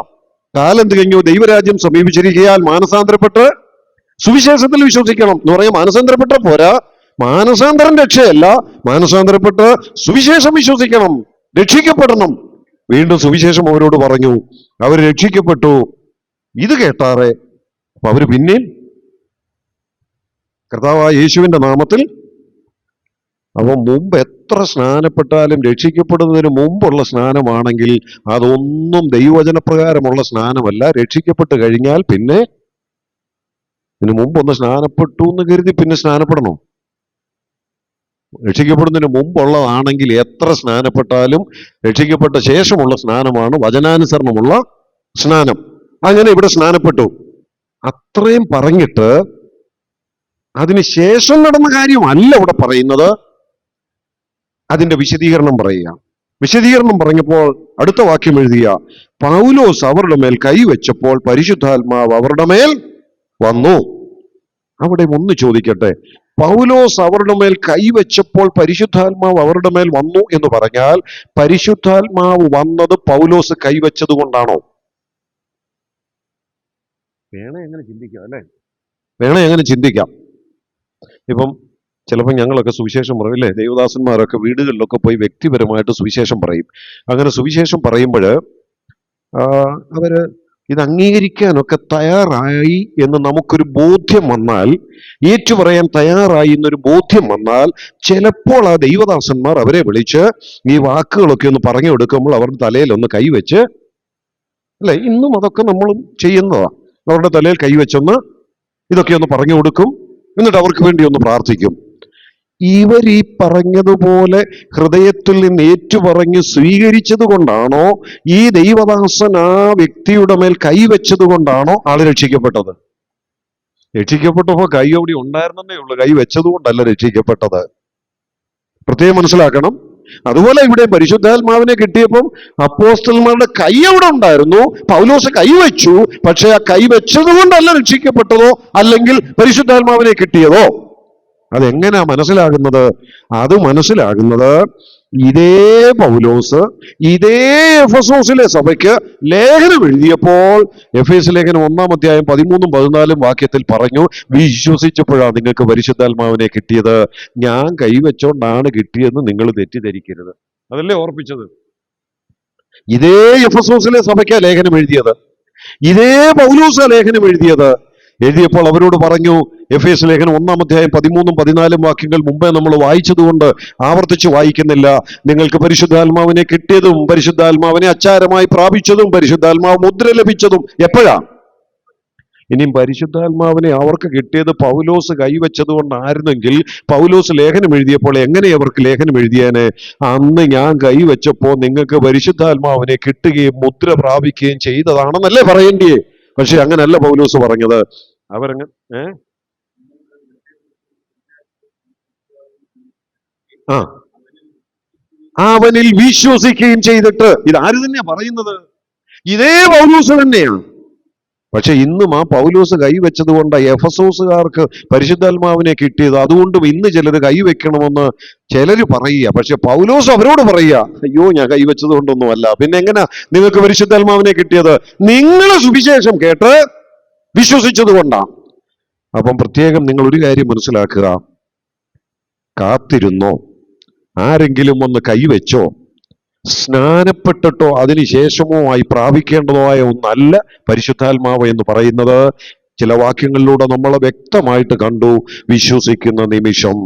കാലം തികഞ്ഞു, ദൈവരാജ്യം സമീപിച്ചിരിക്കയാൽ മാനസാന്തരപ്പെട്ട് സുവിശേഷത്തിൽ വിശ്വസിക്കണം എന്ന് പറയാം. മാനസാന്തരപ്പെട്ട പോരാ, മാനസാന്തരം രക്ഷയല്ല, മാനസാന്തരപ്പെട്ട് സുവിശേഷം വിശ്വസിക്കണം, രക്ഷിക്കപ്പെടണം. വീണ്ടും സുവിശേഷം അവരോട് പറഞ്ഞു. അവർ രക്ഷിക്കപ്പെട്ടു. ഇത് കേട്ടാറെ അപ്പൊ അവര് പിന്നെ കർത്താവായ യേശുവിന്റെ നാമത്തിൽ, അവ മുമ്പ് എത്ര സ്നാനപ്പെട്ടാലും രക്ഷിക്കപ്പെടുന്നതിന് മുമ്പുള്ള സ്നാനമാണെങ്കിൽ അതൊന്നും ദൈവവചനപ്രകാരമുള്ള സ്നാനമല്ല. രക്ഷിക്കപ്പെട്ട് കഴിഞ്ഞാൽ പിന്നെ ഇതിനു മുമ്പൊന്ന് സ്നാനപ്പെട്ടു എന്ന് കരുതി പിന്നെ സ്നാനപ്പെടണോ? രക്ഷിക്കപ്പെടുന്നതിന് മുമ്പുള്ളതാണെങ്കിൽ എത്ര സ്നാനപ്പെട്ടാലും രക്ഷിക്കപ്പെട്ട ശേഷമുള്ള സ്നാനമാണ് വചനാനുസരണമുള്ള സ്നാനം. അങ്ങനെ ഇവിടെ സ്നാനപ്പെട്ടു. അത്രയും പറഞ്ഞിട്ട് അതിനുശേഷം നടന്ന കാര്യമല്ല ഇവിടെ പറയുന്നത്. അതിന്റെ വിശദീകരണം പറയുക. വിശദീകരണം പറഞ്ഞപ്പോൾ അടുത്ത വാക്യം എഴുതിയ, പൗലോസ് അവരുടെ മേൽ കൈവച്ചപ്പോൾ പരിശുദ്ധാത്മാവ് അവരുടെ മേൽ വന്നു. അവിടെ ഒന്ന് ചോദിക്കട്ടെ, പൗലോസ് അവരുടെ മേൽ കൈവച്ചപ്പോൾ പരിശുദ്ധാത്മാവ് അവരുടെ മേൽ വന്നു എന്ന് പറഞ്ഞാൽ പരിശുദ്ധാത്മാവ് വന്നത് പൗലോസ് കൈവച്ചത് കൊണ്ടാണോ? വേണേ എങ്ങനെ ചിന്തിക്കാം അല്ലെ? വേണേ എങ്ങനെ ചിന്തിക്കാം. ഇപ്പം ചിലപ്പോൾ ഞങ്ങളൊക്കെ സുവിശേഷം പറയും അല്ലേ, ദേവദാസന്മാരൊക്കെ വീടുകളിലൊക്കെ പോയി വ്യക്തിപരമായിട്ട് സുവിശേഷം പറയും. അങ്ങനെ സുവിശേഷം പറയുമ്പോൾ അവര് ഇത് അംഗീകരിക്കാനൊക്കെ തയ്യാറായി എന്ന് നമുക്കൊരു ബോധ്യം വന്നാൽ, ഏറ്റുപറയാൻ തയ്യാറായി എന്നൊരു ബോധ്യം വന്നാൽ, ചിലപ്പോൾ ആ ദൈവദാസന്മാർ അവരെ വിളിച്ച് ഈ വാക്കുകളൊക്കെ ഒന്ന് പറഞ്ഞു കൊടുക്കുമ്പോൾ അവരുടെ തലയിൽ ഒന്ന് കൈവച്ച്, അല്ലെ, ഇന്നും അതൊക്കെ നമ്മളും ചെയ്യുന്നതാണ്. അവരുടെ തലയിൽ കൈവച്ചൊന്ന് ഇതൊക്കെ ഒന്ന് പറഞ്ഞു കൊടുക്കും, എന്നിട്ട് അവർക്ക് വേണ്ടി ഒന്ന് പ്രാർത്ഥിക്കും. ഇവർ ഈ പറഞ്ഞതുപോലെ ഹൃദയത്തിൽ നിന്ന് ഏറ്റുപറഞ്ഞ് സ്വീകരിച്ചത് കൊണ്ടാണോ, ഈ ദൈവദാസൻ ആ വ്യക്തിയുടെ മേൽ കൈവച്ചത് കൊണ്ടാണോ ആള് രക്ഷിക്കപ്പെട്ടത്? രക്ഷിക്കപ്പെട്ടപ്പോ കൈ അവിടെ ഉണ്ടായിരുന്നേ ഉള്ളൂ, കൈ വെച്ചത് കൊണ്ടല്ല രക്ഷിക്കപ്പെട്ടത്. പ്രത്യേകം മനസ്സിലാക്കണം. അതുപോലെ ഇവിടെ പരിശുദ്ധാത്മാവിനെ കിട്ടിയപ്പം അപ്പോസ്തലന്മാരുടെ കൈ അവിടെ ഉണ്ടായിരുന്നു, പൗലോസ് കൈവച്ചു. പക്ഷെ ആ കൈ വെച്ചത് കൊണ്ടല്ല രക്ഷിക്കപ്പെട്ടതോ അല്ലെങ്കിൽ പരിശുദ്ധാത്മാവിനെ കിട്ടിയതോ. അതെങ്ങനെയാ മനസ്സിലാകുന്നത്? അത് മനസ്സിലാകുന്നത് ഇതേ പൗലോസ് ഇതേ എഫെസോസിലെ സഭയ്ക്ക് ലേഖനം എഴുതിയപ്പോൾ എഫേസ് ലേഖനം 1-ാം അധ്യായം 13-14 വാക്യത്തിൽ പറഞ്ഞു, വിശ്വസിച്ചപ്പോഴാണ് നിങ്ങൾക്ക് പരിശുദ്ധാത്മാവിനെ കിട്ടിയത്, ഞാൻ കൈവച്ചോണ്ടാണ് കിട്ടിയെന്ന് നിങ്ങൾ തെറ്റിദ്ധരിക്കരുത്. അതല്ലേ ഓർപ്പിച്ചത്? ഇതേ എഫെസോസിലെ സഭയ്ക്കാ ലേഖനം എഴുതിയത്, ഇതേ പൗലോസാ ലേഖനം എഴുതിയപ്പോൾ അവരോട് പറഞ്ഞു, എഫേസ് ലേഖനം 1-ാം അധ്യായം 13-14 വാക്യങ്ങൾ മുമ്പേ നമ്മൾ വായിച്ചതുകൊണ്ട് ആവർത്തിച്ച് വായിക്കുന്നില്ല. നിങ്ങൾക്ക് പരിശുദ്ധാത്മാവിനെ കിട്ടിയതും പരിശുദ്ധാത്മാവിനെ അച്ചാരമായി പ്രാപിച്ചതും പരിശുദ്ധാത്മാവ് മുദ്ര ലഭിച്ചതും എപ്പോഴാ? ഇനിയും പരിശുദ്ധാത്മാവിനെ അവർക്ക് കിട്ടിയത് പൗലോസ് കൈവച്ചത് കൊണ്ടായിരുന്നെങ്കിൽ പൗലോസ് ലേഖനം എഴുതിയപ്പോൾ എങ്ങനെ അവർക്ക് ലേഖനം എഴുതിയാന്? അന്ന് ഞാൻ കൈവച്ചപ്പോൾ നിങ്ങൾക്ക് പരിശുദ്ധാത്മാവിനെ കിട്ടുകയും മുദ്ര പ്രാപിക്കുകയും ചെയ്തതാണെന്നല്ലേ പറയേണ്ടിയേ? പക്ഷെ അങ്ങനല്ല പൗലോസ് പറഞ്ഞത്. അവരങ്ങനെ അവനിൽ വിശ്വസിക്കുകയും ചെയ്തിട്ട്, ഇതാര് തന്നെയാ പറയുന്നത്? ഇതേ പൗലോസ് തന്നെയാണ്. പക്ഷെ ഇന്നും ആ പൗലോസ് കൈവച്ചത് കൊണ്ട് എഫെസോസുകാർക്ക് പരിശുദ്ധാത്മാവിനെ കിട്ടിയത്. അതുകൊണ്ടും ഇന്ന് ചിലർ കൈവെക്കണമെന്ന് ചിലർ പറയുക. പക്ഷെ പൗലോസ് അവരോട് പറയുക, അയ്യോ ഞാൻ കൈവച്ചത് കൊണ്ടൊന്നും അല്ല. പിന്നെ എങ്ങനെയാ നിങ്ങൾക്ക് പരിശുദ്ധാത്മാവിനെ കിട്ടിയത്? നിങ്ങൾ സുവിശേഷം കേട്ട് വിശ്വസിച്ചത് കൊണ്ടാണ്. അപ്പം പ്രത്യേകം നിങ്ങൾ ഒരു കാര്യം മനസ്സിലാക്കുക, കാത്തിരുന്നോ? ആരെങ്കിലും ഒന്ന് കൈവച്ചോ? സ്നാനപ്പെട്ടിട്ടോ അതിനുശേഷമോ ആയി പ്രാപിക്കേണ്ടതോ ആയ ഒന്നല്ല പരിശുദ്ധാത്മാവ് എന്ന് പറയുന്നത്. ചില വാക്യങ്ങളിലൂടെ നമ്മൾ വ്യക്തമായിട്ട് കണ്ടു, വിശ്വസിക്കുന്ന നിമിഷം.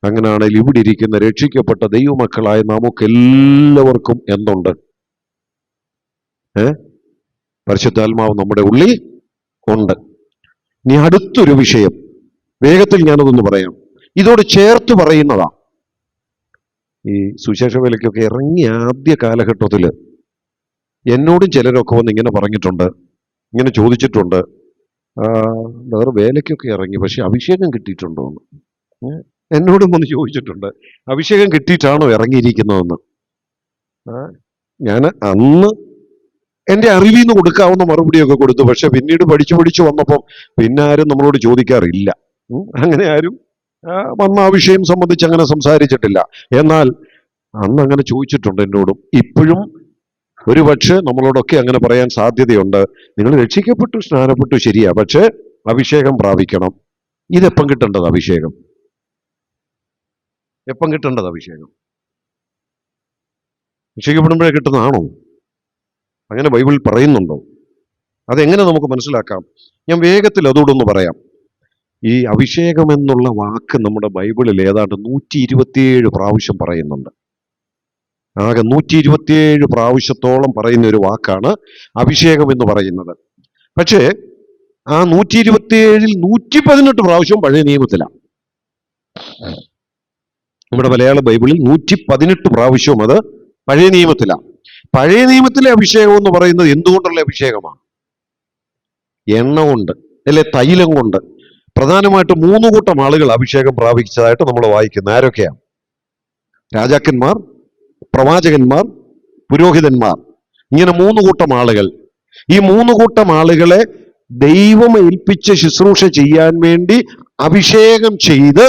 അങ്ങനെയാണെങ്കിൽ ഇവിടെ ഇരിക്കുന്ന രക്ഷിക്കപ്പെട്ട ദൈവമക്കളായ നമുക്കെല്ലാവർക്കും എന്തുണ്ട്? പരിശുദ്ധാത്മാവ് നമ്മുടെ ഉള്ളിൽ ഉണ്ട്. ഇനി അടുത്തൊരു വിഷയം വേഗത്തിൽ ഞാനതൊന്ന് പറയാം, ഇതോട് ചേർത്ത് പറയുന്നതാ. ഈ സുശേഷ വേലയ്ക്കൊക്കെ ഇറങ്ങിയ ആദ്യ കാലഘട്ടത്തിൽ എന്നോടും ചിലരൊക്കെ വന്ന് ഇങ്ങനെ പറഞ്ഞിട്ടുണ്ട്, ഇങ്ങനെ ചോദിച്ചിട്ടുണ്ട്, വേറെ വേലയ്ക്കൊക്കെ ഇറങ്ങി പക്ഷെ അഭിഷേകം കിട്ടിയിട്ടുണ്ടോ എന്ന് എന്നോടും വന്ന് ചോദിച്ചിട്ടുണ്ട്. അഭിഷേകം കിട്ടിയിട്ടാണോ ഇറങ്ങിയിരിക്കുന്നതെന്ന്. ഞാൻ അന്ന് എൻ്റെ അറിവിൽ നിന്ന് കൊടുക്കാവുന്ന മറുപടിയൊക്കെ കൊടുത്തു. പക്ഷെ പിന്നീട് പഠിച്ചു വന്നപ്പം പിന്നെ ആരും നമ്മളോട് ചോദിക്കാറില്ല. അങ്ങനെ ആരും വന്ന ആ വിഷയം സംബന്ധിച്ച് അങ്ങനെ സംസാരിച്ചിട്ടില്ല. എന്നാൽ അന്ന് അങ്ങനെ ചോദിച്ചിട്ടുണ്ട് എന്നോടും. ഇപ്പോഴും ഒരു പക്ഷെ നമ്മളോടൊക്കെ അങ്ങനെ പറയാൻ സാധ്യതയുണ്ട്. നിങ്ങൾ രക്ഷിക്കപ്പെട്ടു, സ്നാനപ്പെട്ടു, ശരിയാ, പക്ഷെ അഭിഷേകം പ്രാപിക്കണം. ഇതെപ്പം കിട്ടേണ്ടത് അഭിഷേകം? എപ്പം കിട്ടേണ്ടത് അഭിഷേകം? രക്ഷിക്കപ്പെടുമ്പോഴേ കിട്ടുന്നതാണോ? അങ്ങനെ ബൈബിളിൽ പറയുന്നുണ്ടോ? അതെങ്ങനെ നമുക്ക് മനസ്സിലാക്കാം? ഞാൻ വേഗത്തിൽ അതോടൊന്ന് പറയാം. ഈ അഭിഷേകം എന്നുള്ള വാക്ക് നമ്മുടെ ബൈബിളിൽ ഏതാണ്ട് 127 പ്രാവശ്യം പറയുന്നുണ്ട്. ആകെ 127 പ്രാവശ്യത്തോളം പറയുന്ന ഒരു വാക്കാണ് അഭിഷേകം എന്ന് പറയുന്നത്. പക്ഷേ ആ 127-ൽ 118 പ്രാവശ്യം പഴയ നിയമത്തിലാണ്. നമ്മുടെ മലയാള ബൈബിളിൽ 118 പ്രാവശ്യവും അത് പഴയ നിയമത്തിലാണ്. പഴയ നിയമത്തിലെ അഭിഷേകം എന്ന് പറയുന്നത് എന്തുകൊണ്ടുള്ള അഭിഷേകമാണ്? എണ്ണ കൊണ്ട്, അല്ലെ തൈലം കൊണ്ട്. പ്രധാനമായിട്ട് 3 കൂട്ടം ആളുകൾ അഭിഷേകം പ്രാപിച്ചതായിട്ട് നമ്മൾ വായിക്കുന്നത്. ആരൊക്കെയാണ്? രാജാക്കന്മാർ, പ്രവാചകന്മാർ, പുരോഹിതന്മാർ. ഇങ്ങനെ 3 കൂട്ടം ആളുകൾ. ഈ 3 കൂട്ടം ആളുകളെ ദൈവം ഏൽപ്പിച്ച് ശുശ്രൂഷ ചെയ്യാൻ വേണ്ടി അഭിഷേകം ചെയ്ത്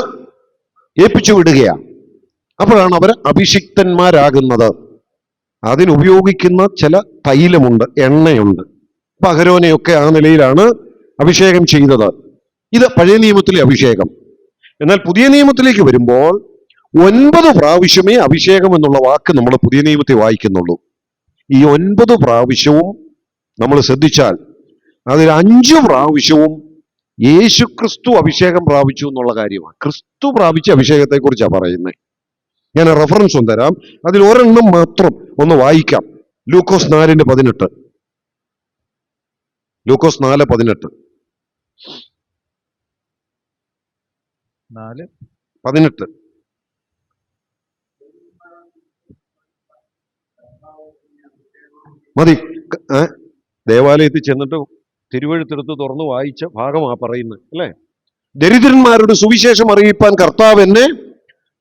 ഏൽപ്പിച്ചു വിടുകയാണ്. അപ്പോഴാണ് അവർ അഭിഷിക്തന്മാരാകുന്നത്. അതിനുപയോഗിക്കുന്ന ചില തൈലമുണ്ട്, എണ്ണയുണ്ട്. അഹരോനെയൊക്കെ ആ നിലയിലാണ് അഭിഷേകം ചെയ്തത്. ഇത് പഴയ നിയമത്തിലെ അഭിഷേകം. എന്നാൽ പുതിയ നിയമത്തിലേക്ക് വരുമ്പോൾ 9 പ്രാവശ്യമേ അഭിഷേകം എന്നുള്ള വാക്ക് നമ്മൾ പുതിയ നിയമത്തിൽ വായിക്കുന്നുള്ളൂ. ഈ 9 പ്രാവശ്യവും നമ്മൾ ശ്രദ്ധിച്ചാൽ അതിൽ 5 പ്രാവശ്യവും യേശു ക്രിസ്തു അഭിഷേകം പ്രാപിച്ചു എന്നുള്ള കാര്യമാണ്. ക്രിസ്തു പ്രാപിച്ച അഭിഷേകത്തെ കുറിച്ചാണ് പറയുന്നത്. ഞാൻ റെഫറൻസ് ഒന്ന് തരാം. അതിൽ ഒരെണ്ണം മാത്രം ഒന്ന് വായിക്കാം. ലൂക്കോസ് 4:18. ലൂക്കോസ് 4:18. 4:18 മതി. ദേവാലയത്തിൽ ചെന്നിട്ട് തിരുവെഴുത്തെടുത്ത് തുറന്ന് വായിച്ച ഭാഗമാ പറയുന്നത്, അല്ലേ? ദരിദ്രന്മാരുടെ സുവിശേഷം അറിയിപ്പാൻ കർത്താവ് എന്നെ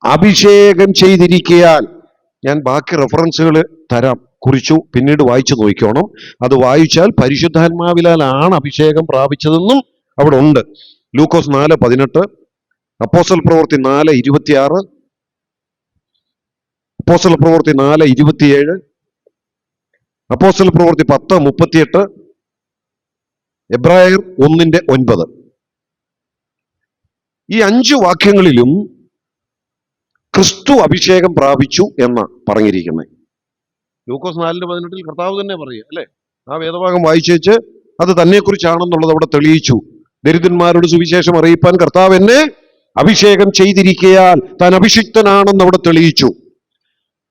അഭിഷേകം ചെയ്തിരിക്കയാൽ. ഞാൻ ബാക്കി റെഫറൻസുകൾ തരാം, കുറിച്ചു, പിന്നീട് വായിച്ചു നോക്കിക്കോണം. അത് വായിച്ചാൽ പരിശുദ്ധാത്മാവിലാലാണ് അഭിഷേകം പ്രാപിച്ചതെന്നും അവിടെ ഉണ്ട്. ലൂക്കോസ് 4:18, അപ്പോസ്തല പ്രവൃത്തി 4:26, അപ്പോസ്തല പ്രവൃത്തി 4:27, അപ്പോസ്തല പ്രവൃത്തി 10:38, എബ്രായർ 1:9. ഈ 5 വാക്യങ്ങളിലും ക്രിസ്തു അഭിഷേകം പ്രാപിച്ചു എന്ന് പറഞ്ഞിരിക്കുന്നത്. ലൂക്കോസ് 4:18 കർത്താവ് തന്നെ പറയുക, അല്ലെ? ആ വേദഭാഗം വായിച്ചേച്ച് അത് തന്നെക്കുറിച്ചാണെന്നുള്ളത് അവിടെ തെളിയിച്ചു. ദരിദ്രന്മാരുടെ സുവിശേഷം അറിയിപ്പാൻ കർത്താവ് എന്നെ അഭിഷേകം ചെയ്തിരിക്കയാൽ താൻ അഭിഷിക്തനാണെന്ന് അവിടെ തെളിയിച്ചു.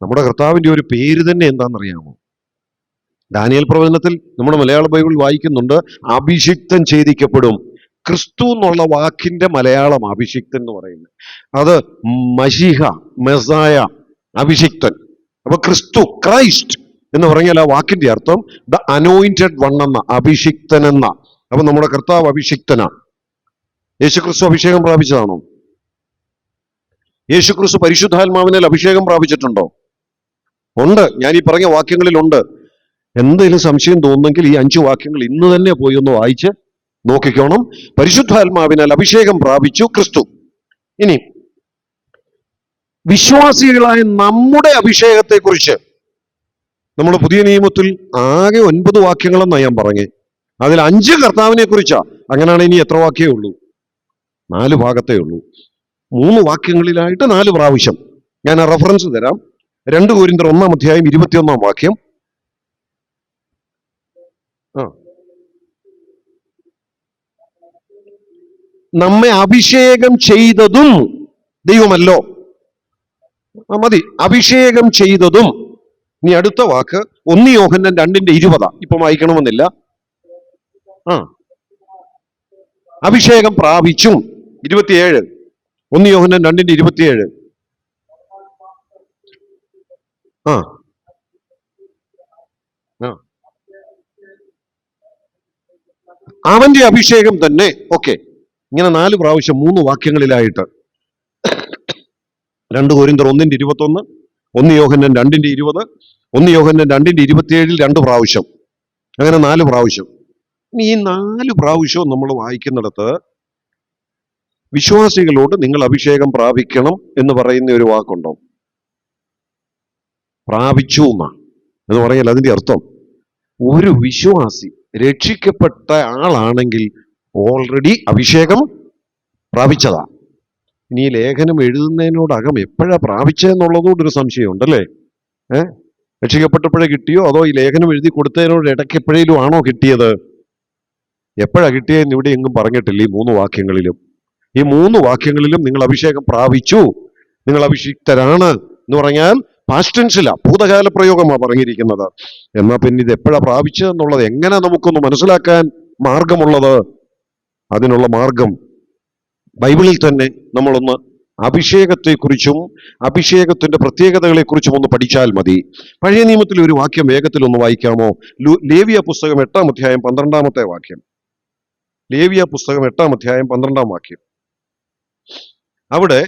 നമ്മുടെ കർത്താവിന്റെ ഒരു പേര് തന്നെ എന്താണെന്നറിയാമോ? ദാനിയേൽ പ്രവചനത്തിൽ നമ്മുടെ മലയാള ബൈബിൾ വായിക്കുന്നുണ്ട്, അഭിഷിക്തൻ ഛേദിക്കപ്പെടും. ക്രിസ്തു എന്നുള്ള വാക്കിന്റെ മലയാളം അഭിഷിക്തൻ എന്ന് പറയുന്നത്. അത് മശീഹ, മെസായ, അഭിഷിക്തൻ. അപ്പൊ ക്രിസ്തു, ക്രൈസ്റ്റ് എന്ന് പറഞ്ഞാൽ ആ വാക്കിന്റെ അർത്ഥം ദ അനോയിന്റഡ് വൺ എന്ന, അഭിഷിക്തൻ എന്ന. അപ്പൊ നമ്മുടെ കർത്താവ് അഭിഷിക്തനാ. യേശുക്രിസ്തു അഭിഷേകം പ്രാപിച്ചതാണോ? യേശുക്രിസ്തു പരിശുദ്ധാത്മാവിനാൽ അഭിഷേകം പ്രാപിച്ചിട്ടുണ്ടോ? ഉണ്ട്. ഞാൻ ഈ പറഞ്ഞ വാക്യങ്ങളിലുണ്ട്. എന്തെങ്കിലും സംശയം തോന്നുന്നെങ്കിൽ ഈ 5 വാക്യങ്ങൾ ഇന്ന് തന്നെ പോയി ഒന്ന് വായിച്ച് നോക്കിക്കോണം. പരിശുദ്ധാത്മാവിനാൽ അഭിഷേകം പ്രാപിച്ചു ക്രിസ്തു. ഇനി വിശ്വാസികളായ നമ്മുടെ അഭിഷേകത്തെക്കുറിച്ച് നമ്മൾ പുതിയ നിയമത്തിൽ ആകെ 9 വാക്യങ്ങളെന്നാണ് ഞാൻ പറഞ്ഞേ. അതിൽ 5 കർത്താവിനെ കുറിച്ചാ. അങ്ങനെയാണ് ഇനി എത്ര വാക്യമേ ഉള്ളൂ? 4 ഭാഗത്തേ ഉള്ളൂ. 3 വാക്യങ്ങളിലായിട്ട് 4 പ്രാവശ്യം. ഞാൻ ആ റെഫറൻസ് തരാം. 2 കൊരിന്ത്യർ 1:21 വാക്യം. നമ്മെ അഭിഷേകം ചെയ്തതും ദൈവമല്ലോ. മതി, അഭിഷേകം ചെയ്തതും. ഇനി അടുത്ത വാക്ക് 1 യോഹന്നാൻ 2:20. ഇപ്പം വായിക്കണമെന്നില്ല. അഭിഷേകം പ്രാപിച്ചും 27. 1 യോഹന്നാൻ 2:27. അവന്റെ അഭിഷേകം തന്നെ. ഓക്കെ, ഇങ്ങനെ 4 പ്രാവശ്യം 3 വാക്യങ്ങളിലായിട്ട്. 2 കൊരിന്ത്യർ 1:21, 1 യോഹന്നാൻ 2:20, 1 യോഹന്നാൻ 2:27 2 പ്രാവശ്യം. അങ്ങനെ 4 പ്രാവശ്യം. ഈ 4 പ്രാവശ്യവും നമ്മൾ വായിക്കുന്നിടത്ത് വിശ്വാസികളോട് നിങ്ങൾ അഭിഷേകം പ്രാപിക്കണം എന്ന് പറയുന്ന ഒരു വാക്കുണ്ടോ? പ്രാപിച്ചു എന്ന് പറഞ്ഞാൽ അതിന്റെ അർത്ഥം ഒരു വിശ്വാസി രക്ഷിക്കപ്പെട്ട ആളാണെങ്കിൽ ഓൾറെഡി അഭിഷേകം പ്രാപിച്ചതാ. ഇനി ഈ ലേഖനം എഴുതുന്നതിനോടകം എപ്പോഴാ പ്രാപിച്ചതെന്നുള്ളതുകൊണ്ട് ഒരു സംശയമുണ്ടല്ലേ? രക്ഷിക്കപ്പെട്ടപ്പോഴേ കിട്ടിയോ, അതോ ഈ ലേഖനം എഴുതി കൊടുത്തതിനോട് ഇടയ്ക്ക് എപ്പോഴേലും ആണോ കിട്ടിയത്? എപ്പോഴാ കിട്ടിയതെന്ന് ഇവിടെ എങ്ങും പറഞ്ഞിട്ടില്ല ഈ 3 വാക്യങ്ങളിലും. ഈ 3 വാക്യങ്ങളിലും നിങ്ങൾ അഭിഷേകം പ്രാപിച്ചു, നിങ്ങൾ അഭിഷിക്തരാണ് എന്ന് പറഞ്ഞാൽ പാസ്റ്റ് ടെൻസിലാ, ഭൂതകാല പ്രയോഗമാണ് പറഞ്ഞിരിക്കുന്നത്. എന്നാ പിന്നെ ഇത് എപ്പോഴാ പ്രാപിച്ചതെന്നുള്ളത് എങ്ങനെ നമുക്കൊന്ന് മനസ്സിലാക്കാൻ മാർഗമുള്ളത്? അതിനുള്ള മാർഗം ബൈബിളിൽ തന്നെ നമ്മളൊന്ന് അഭിഷേകത്തെക്കുറിച്ചും അഭിഷേകത്തിന്റെ പ്രത്യേകതകളെക്കുറിച്ചും ഒന്ന് പഠിച്ചാൽ മതി. പഴയ നിയമത്തിൽ ഒരു വാക്യം വേഗത്തിൽ ഒന്ന് വായിക്കാമോ? ലേവ്യ പുസ്തകം 8-ാം അധ്യായം 12-ാമത്തെ വാക്യം. ലേവ്യ പുസ്തകം 8-ാം അധ്യായം 12-ാം വാക്യം. അവിടെ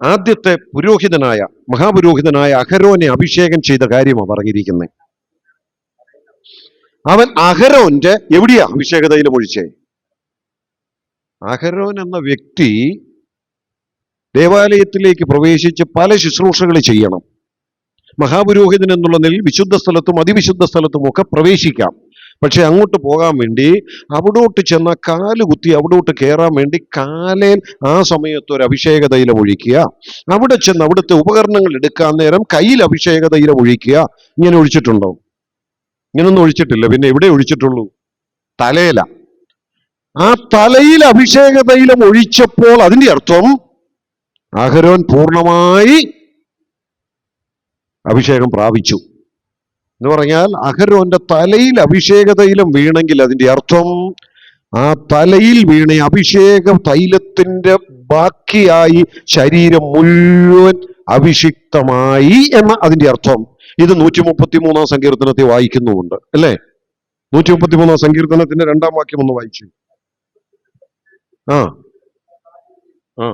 ആദ്യത്തെ പുരോഹിതനായ മഹാപുരോഹിതനായ അഹരോനെ അഭിഷേകം ചെയ്ത കാര്യമാണ് പറഞ്ഞിരിക്കുന്നത്. അവൻ അഹരോന്റെ എവിടെയാ അഭിഷേക തൈലം ഒഴിച്ചേ? അഹരോൻ എന്ന വ്യക്തി ദേവാലയത്തിലേക്ക് പ്രവേശിച്ച് പല ശുശ്രൂഷകൾ ചെയ്യണം. മഹാപുരോഹിതൻ എന്നുള്ള നിലയിൽ വിശുദ്ധ സ്ഥലത്തും അതിവിശുദ്ധ സ്ഥലത്തും ഒക്കെ പ്രവേശിക്കാം. പക്ഷെ അങ്ങോട്ട് പോകാൻ വേണ്ടി അവിടോട്ട് ചെന്ന കാലുകുത്തി അവിടോട്ട് കയറാൻ വേണ്ടി കാലേൽ ആ സമയത്ത് ഒരു അഭിഷേക തൈലം ഒഴിക്കുക. അവിടെ ചെന്ന് അവിടുത്തെ ഉപകരണങ്ങൾ എടുക്കാൻ നേരം കയ്യിൽ അഭിഷേക തൈലം ഒഴിക്കുക. ഇങ്ങനെ ഒഴിച്ചിട്ടുണ്ടോ? ഇങ്ങനൊന്നും ഒഴിച്ചിട്ടില്ല. പിന്നെ എവിടെ ഒഴിച്ചിട്ടുള്ളൂ? തലയില. ആ തലയിൽ അഭിഷേക തൈലം ഒഴിച്ചപ്പോൾ അതിന്റെ അർത്ഥം അഹരോൻ പൂർണ്ണമായി അഭിഷേകം പ്രാപിച്ചു എന്ന് പറഞ്ഞാൽ അഹരോന്റെ തലയിൽ അഭിഷേക തൈലം വീണെങ്കിൽ അതിന്റെ അർത്ഥം ആ തലയിൽ വീണ അഭിഷേക തൈലത്തിന്റെ ബാക്കിയായി ശരീരം മുഴുവൻ അഭിഷിക്തമായി എന്ന അതിന്റെ അർത്ഥം. ഇത് 133-ാം സങ്കീർത്തനത്തെ വായിക്കുന്നുമുണ്ട് അല്ലേ? 133-ാം സങ്കീർത്തനത്തിന്റെ 2-ാം വാക്യം ഒന്ന് വായിച്ചു. ആ ആ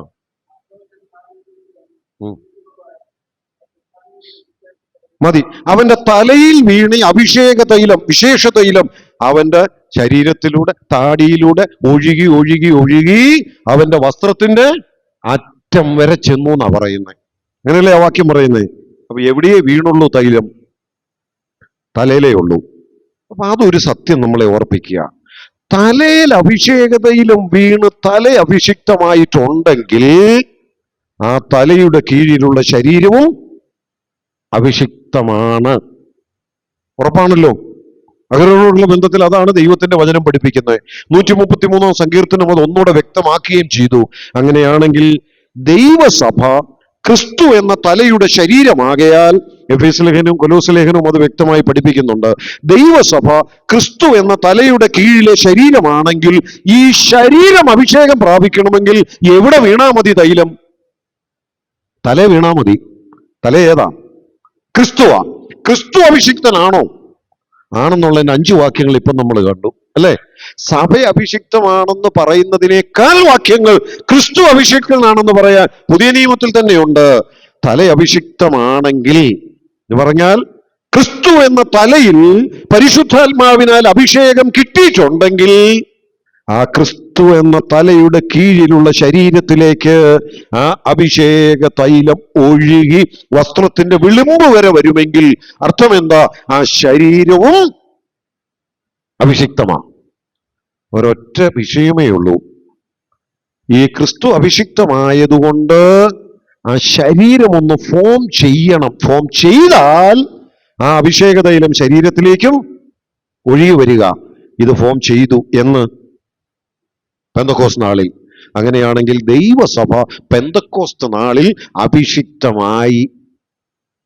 മതി. അവന്റെ തലയിൽ വീണ അഭിഷേക തൈലം, വിശേഷ തൈലം അവന്റെ ശരീരത്തിലൂടെ താടിയിലൂടെ ഒഴുകി ഒഴുകി ഒഴുകി അവന്റെ വസ്ത്രത്തിന്റെ അറ്റം വരെ ചെന്നു എന്നാ പറയുന്നത്. അങ്ങനെയല്ലേ ആ വാക്യം പറയുന്നത്? അപ്പൊ എവിടെയേ വീണുള്ളൂ തൈലം? തലയിലേ ഉള്ളൂ. അപ്പൊ അതൊരു സത്യം നമ്മളെ ഓർപ്പിക്കുക. തലയിൽ അഭിഷേക തൈലം വീണ് തല അഭിഷിക്തമായിട്ടുണ്ടെങ്കിൽ ആ തലയുടെ കീഴിലുള്ള ശരീരവും അഭിഷിക്തമാണ്. ഉറപ്പാണല്ലോ. അഹരോനോടുള്ള ബന്ധത്തിൽ അതാണ് ദൈവത്തിന്റെ വചനം പഠിപ്പിക്കുന്നത്. 133-ാം സങ്കീർത്തനം അത് ഒന്നുകൂടെ വ്യക്തമാക്കുകയും ചെയ്തു. അങ്ങനെയാണെങ്കിൽ ദൈവസഭ ക്രിസ്തു എന്ന തലയുടെ ശരീരമാകയാൽ, എഫേസ്യ ലേഖനവും കൊലോസ്യ ലേഖനവും അത് വ്യക്തമായി പഠിപ്പിക്കുന്നുണ്ട്. ദൈവസഭ ക്രിസ്തു എന്ന തലയുടെ കീഴിലെ ശരീരമാണെങ്കിൽ ഈ ശരീരം അഭിഷേകം പ്രാപിക്കണമെങ്കിൽ എവിടെ വീണാ മതി തൈലം? തല വീണാ മതി. തല ഏതാ? ക്രിസ്തുവാ. ക്രിസ്തു അഭിഷിക്തനാണോ? ആണെന്നുള്ളതിന്റെ 5 വാക്യങ്ങൾ ഇപ്പം നമ്മൾ കണ്ടു അല്ലെ? സഭ അഭിഷിക്തമാണെന്ന് പറയുന്നതിനേക്കാൾ വാക്യങ്ങൾ ക്രിസ്തു അഭിഷിക്തനാണെന്ന് പറയാൻ പുതിയ നിയമത്തിൽ തന്നെയുണ്ട്. തല അഭിഷിക്തമാണെങ്കിൽ എന്ന് പറഞ്ഞാൽ ക്രിസ്തു എന്ന തലയിൽ പരിശുദ്ധാത്മാവിനാൽ അഭിഷേകം കിട്ടിയിട്ടുണ്ടെങ്കിൽ ആ ക്രിസ്തു എന്ന തലയുടെ കീഴിലുള്ള ശരീരത്തിലേക്ക് ആ അഭിഷേക തൈലം ഒഴുകി വസ്ത്രത്തിന്റെ വിളിമ്പ് വരെ വരുമെങ്കിൽ അർത്ഥം എന്താ? ആ ശരീരവും അഭിഷിക്തമാണ്. ഒരൊറ്റ വിഷയമേ ഉള്ളൂ. ഈ ക്രിസ്തു അഭിഷിക്തമായതുകൊണ്ട് ആ ശരീരം ഒന്ന് ഫോം ചെയ്യണം. ഫോം ചെയ്താൽ ആ അഭിഷേക തൈലം ശരീരത്തിലേക്കും ഒഴുകി വരിക. ഇത് ഫോം ചെയ്തു എന്ന് പെന്തക്കോസ്ത് നാളിൽ. അങ്ങനെയാണെങ്കിൽ ദൈവസഭ പെന്തക്കോസ്ത് നാളിൽ അഭിഷിക്തമായി.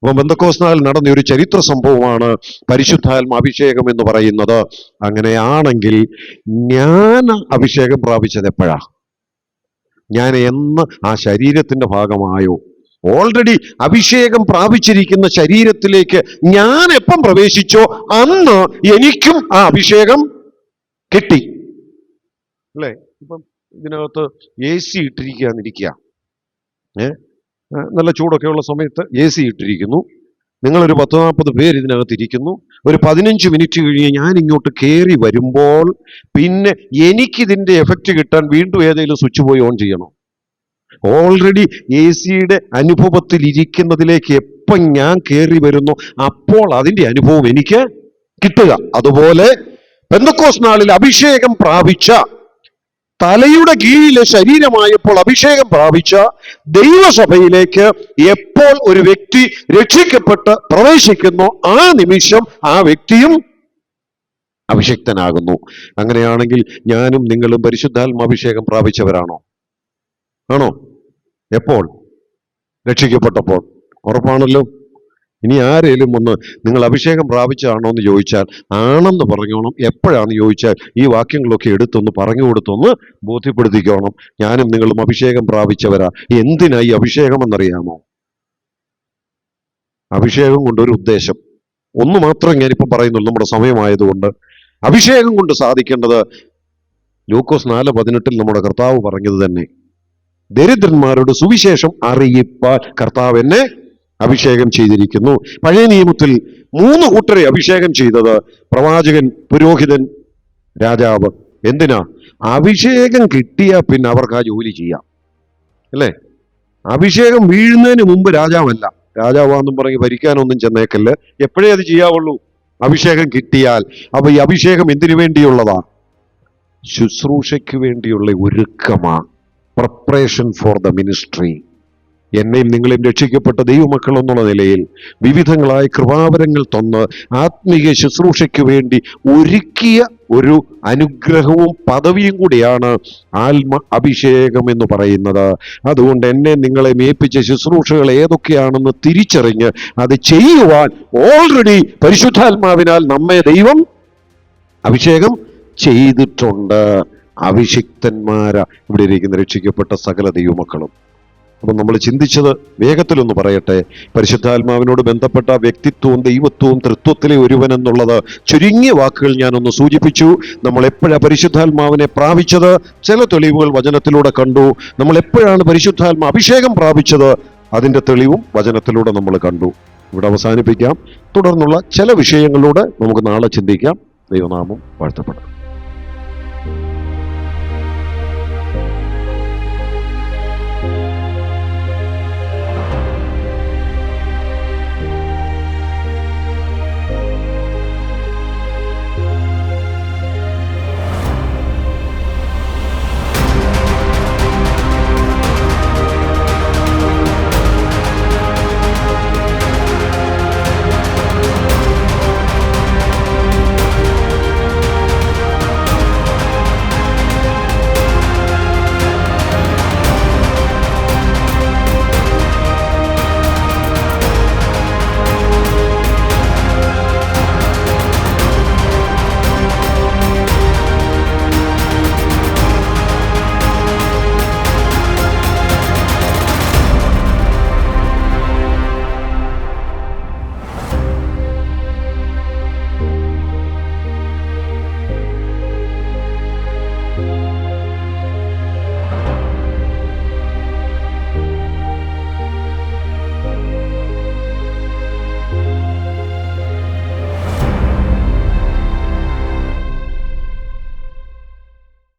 അപ്പൊ പെന്തക്കോസ്ത് നാളിൽ നടന്ന ഒരു ചരിത്ര സംഭവമാണ് പരിശുദ്ധാത്മ അഭിഷേകം എന്ന് പറയുന്നത്. അങ്ങനെയാണെങ്കിൽ ഞാൻ അഭിഷേകം പ്രാപിച്ചത് എപ്പോഴാ? ഞാൻ എന്ന് ആ ശരീരത്തിന്റെ ഭാഗമായോ? ഓൾറെഡി അഭിഷേകം പ്രാപിച്ചിരിക്കുന്ന ശരീരത്തിലേക്ക് ഞാൻ എപ്പം പ്രവേശിച്ചോ അന്ന് എനിക്കും ആ അഭിഷേകം കിട്ടി അല്ലേ? ഇപ്പം ഇതിനകത്ത് AC ഇട്ടിരിക്കുകയെന്നിരിക്കുക. നല്ല ചൂടൊക്കെ ഉള്ള സമയത്ത് AC ഇട്ടിരിക്കുന്നു. നിങ്ങളൊരു 10-40 പേര് ഇതിനകത്ത് ഇരിക്കുന്നു. ഒരു 15 മിനിറ്റ് കഴിഞ്ഞ് ഞാൻ ഇങ്ങോട്ട് കയറി വരുമ്പോൾ പിന്നെ എനിക്കിതിന്റെ എഫക്റ്റ് കിട്ടാൻ വീണ്ടും ഏതെങ്കിലും സ്വിച്ച് പോയി ഓൺ ചെയ്യണോ? ഓൾറെഡി AC-യുടെ അനുഭവത്തിൽ ഇരിക്കുന്നതിലേക്ക് എപ്പം ഞാൻ കയറി വരുന്നു അപ്പോൾ അതിന്റെ അനുഭവം എനിക്ക് കിട്ടുക. അതുപോലെ പെന്തക്കോസ്ത് നാളിൽ അഭിഷേകം പ്രാപിച്ച, തലയുടെ കീഴിലെ ശരീരമായപ്പോൾ അഭിഷേകം പ്രാപിച്ച ദൈവസഭയിലേക്ക് എപ്പോൾ ഒരു വ്യക്തി രക്ഷിക്കപ്പെട്ട് പ്രവേശിക്കുന്നു ആ നിമിഷം ആ വ്യക്തിയും അഭിഷിക്തനാകുന്നു. അങ്ങനെയാണെങ്കിൽ ഞാനും നിങ്ങളും പരിശുദ്ധാത്മാഭിഷേകം പ്രാപിച്ചവരാണോ? ആണോ? എപ്പോൾ? രക്ഷിക്കപ്പെട്ടപ്പോൾ. ഉറപ്പാണല്ലോ. ഇനി ആരേലും ഒന്ന് നിങ്ങൾ അഭിഷേകം പ്രാപിച്ചതാണോ എന്ന് ചോദിച്ചാൽ ആണെന്ന് പറഞ്ഞോണം. എപ്പോഴാന്ന് ചോദിച്ചാൽ ഈ വാക്യങ്ങളൊക്കെ എടുത്തൊന്ന് പറഞ്ഞു കൊടുത്തൊന്ന് ബോധ്യപ്പെടുത്തിക്കോണം. ഞാനും നിങ്ങളും അഭിഷേകം പ്രാപിച്ചവരാ. എന്തിനായി അഭിഷേകം എന്നറിയാമോ? അഭിഷേകം കൊണ്ടൊരു ഉദ്ദേശം ഒന്ന് മാത്രം ഞാനിപ്പോൾ പറയുന്നുള്ളൂ, നമ്മുടെ സമയമായതുകൊണ്ട്. അഭിഷേകം കൊണ്ട് സാധിക്കേണ്ടത് ലൂക്കോസ് 4:18 നമ്മുടെ കർത്താവ് പറഞ്ഞത് തന്നെ. ദരിദ്രന്മാരോട് സുവിശേഷം അറിയിപ്പാൻ കർത്താവ് എന്നെ അഭിഷേകം ചെയ്തിരിക്കുന്നു. പഴയ നിയമത്തിൽ 3 കൂട്ടരെ അഭിഷേകം ചെയ്തത്: പ്രവാചകൻ, പുരോഹിതൻ, രാജാവ്. എന്തിനാ? അഭിഷേകം കിട്ടിയ പിന്നെ അവർക്ക് ആ ജോലി ചെയ്യാം, അല്ലേ? അഭിഷേകം വീഴുന്നതിന് മുമ്പ് രാജാവല്ല. രാജാവാന്നും പറഞ്ഞ് ഭരിക്കാനൊന്നും ചെന്നേക്കല്ല്. എപ്പോഴേ അത് ചെയ്യാവുള്ളൂ? അഭിഷേകം കിട്ടിയാൽ. അപ്പൊ ഈ അഭിഷേകം എന്തിനു വേണ്ടിയുള്ളതാ? ശുശ്രൂഷയ്ക്ക് വേണ്ടിയുള്ള ഒരുക്കമാ. Preparation for the ministry. എന്നെയും നിങ്ങളെയും രക്ഷിക്കപ്പെട്ട ദൈവമക്കൾ എന്നുള്ള നിലയിൽ വിവിധങ്ങളായ കൃപാവരങ്ങൾ തന്ന് ആത്മീയ ശുശ്രൂഷയ്ക്ക് വേണ്ടി ഒരുക്കിയ ഒരു അനുഗ്രഹവും പദവിയും കൂടിയാണ് അഭിഷേകം എന്ന് പറയുന്നത്. അതുകൊണ്ട് എന്നെ നിങ്ങളെ ഏൽപ്പിച്ച ശുശ്രൂഷകൾ ഏതൊക്കെയാണെന്ന് തിരിച്ചറിഞ്ഞ് അത് ചെയ്യുവാൻ ഓൾറെഡി പരിശുദ്ധാത്മാവിനാൽ നമ്മെ ദൈവം അഭിഷേകം ചെയ്തിട്ടുണ്ട്. അഭിഷിക്തന്മാരാ ഇവിടെ ഇരിക്കുന്ന രക്ഷിക്കപ്പെട്ട സകല ദൈവമക്കളും. അപ്പം നമ്മൾ ചിന്തിച്ചത് വേഗത്തിലൊന്ന് പറയട്ടെ. പരിശുദ്ധാത്മാവിനോട് ബന്ധപ്പെട്ട വ്യക്തിത്വവും ദൈവത്വവും തൃത്വത്തിലെ ഒരുവൻ എന്നുള്ളത് ചുരുങ്ങിയ വാക്കുകൾ ഞാനൊന്ന് സൂചിപ്പിച്ചു. നമ്മൾ എപ്പോഴാണ് പരിശുദ്ധാത്മാവിനെ പ്രാപിച്ചത്? ചില തെളിവുകൾ വചനത്തിലൂടെ കണ്ടു. നമ്മൾ എപ്പോഴാണ് പരിശുദ്ധാത്മ അഭിഷേകം പ്രാപിച്ചത്? അതിൻ്റെ തെളിവും വചനത്തിലൂടെ നമ്മൾ കണ്ടു. ഇവിടെ അവസാനിപ്പിക്കാം. തുടർന്നുള്ള ചില വിഷയങ്ങളിലൂടെ നമുക്ക് നാളെ ചിന്തിക്കാം. ദൈവനാമം വാഴ്ത്തപ്പെടട്ടെ.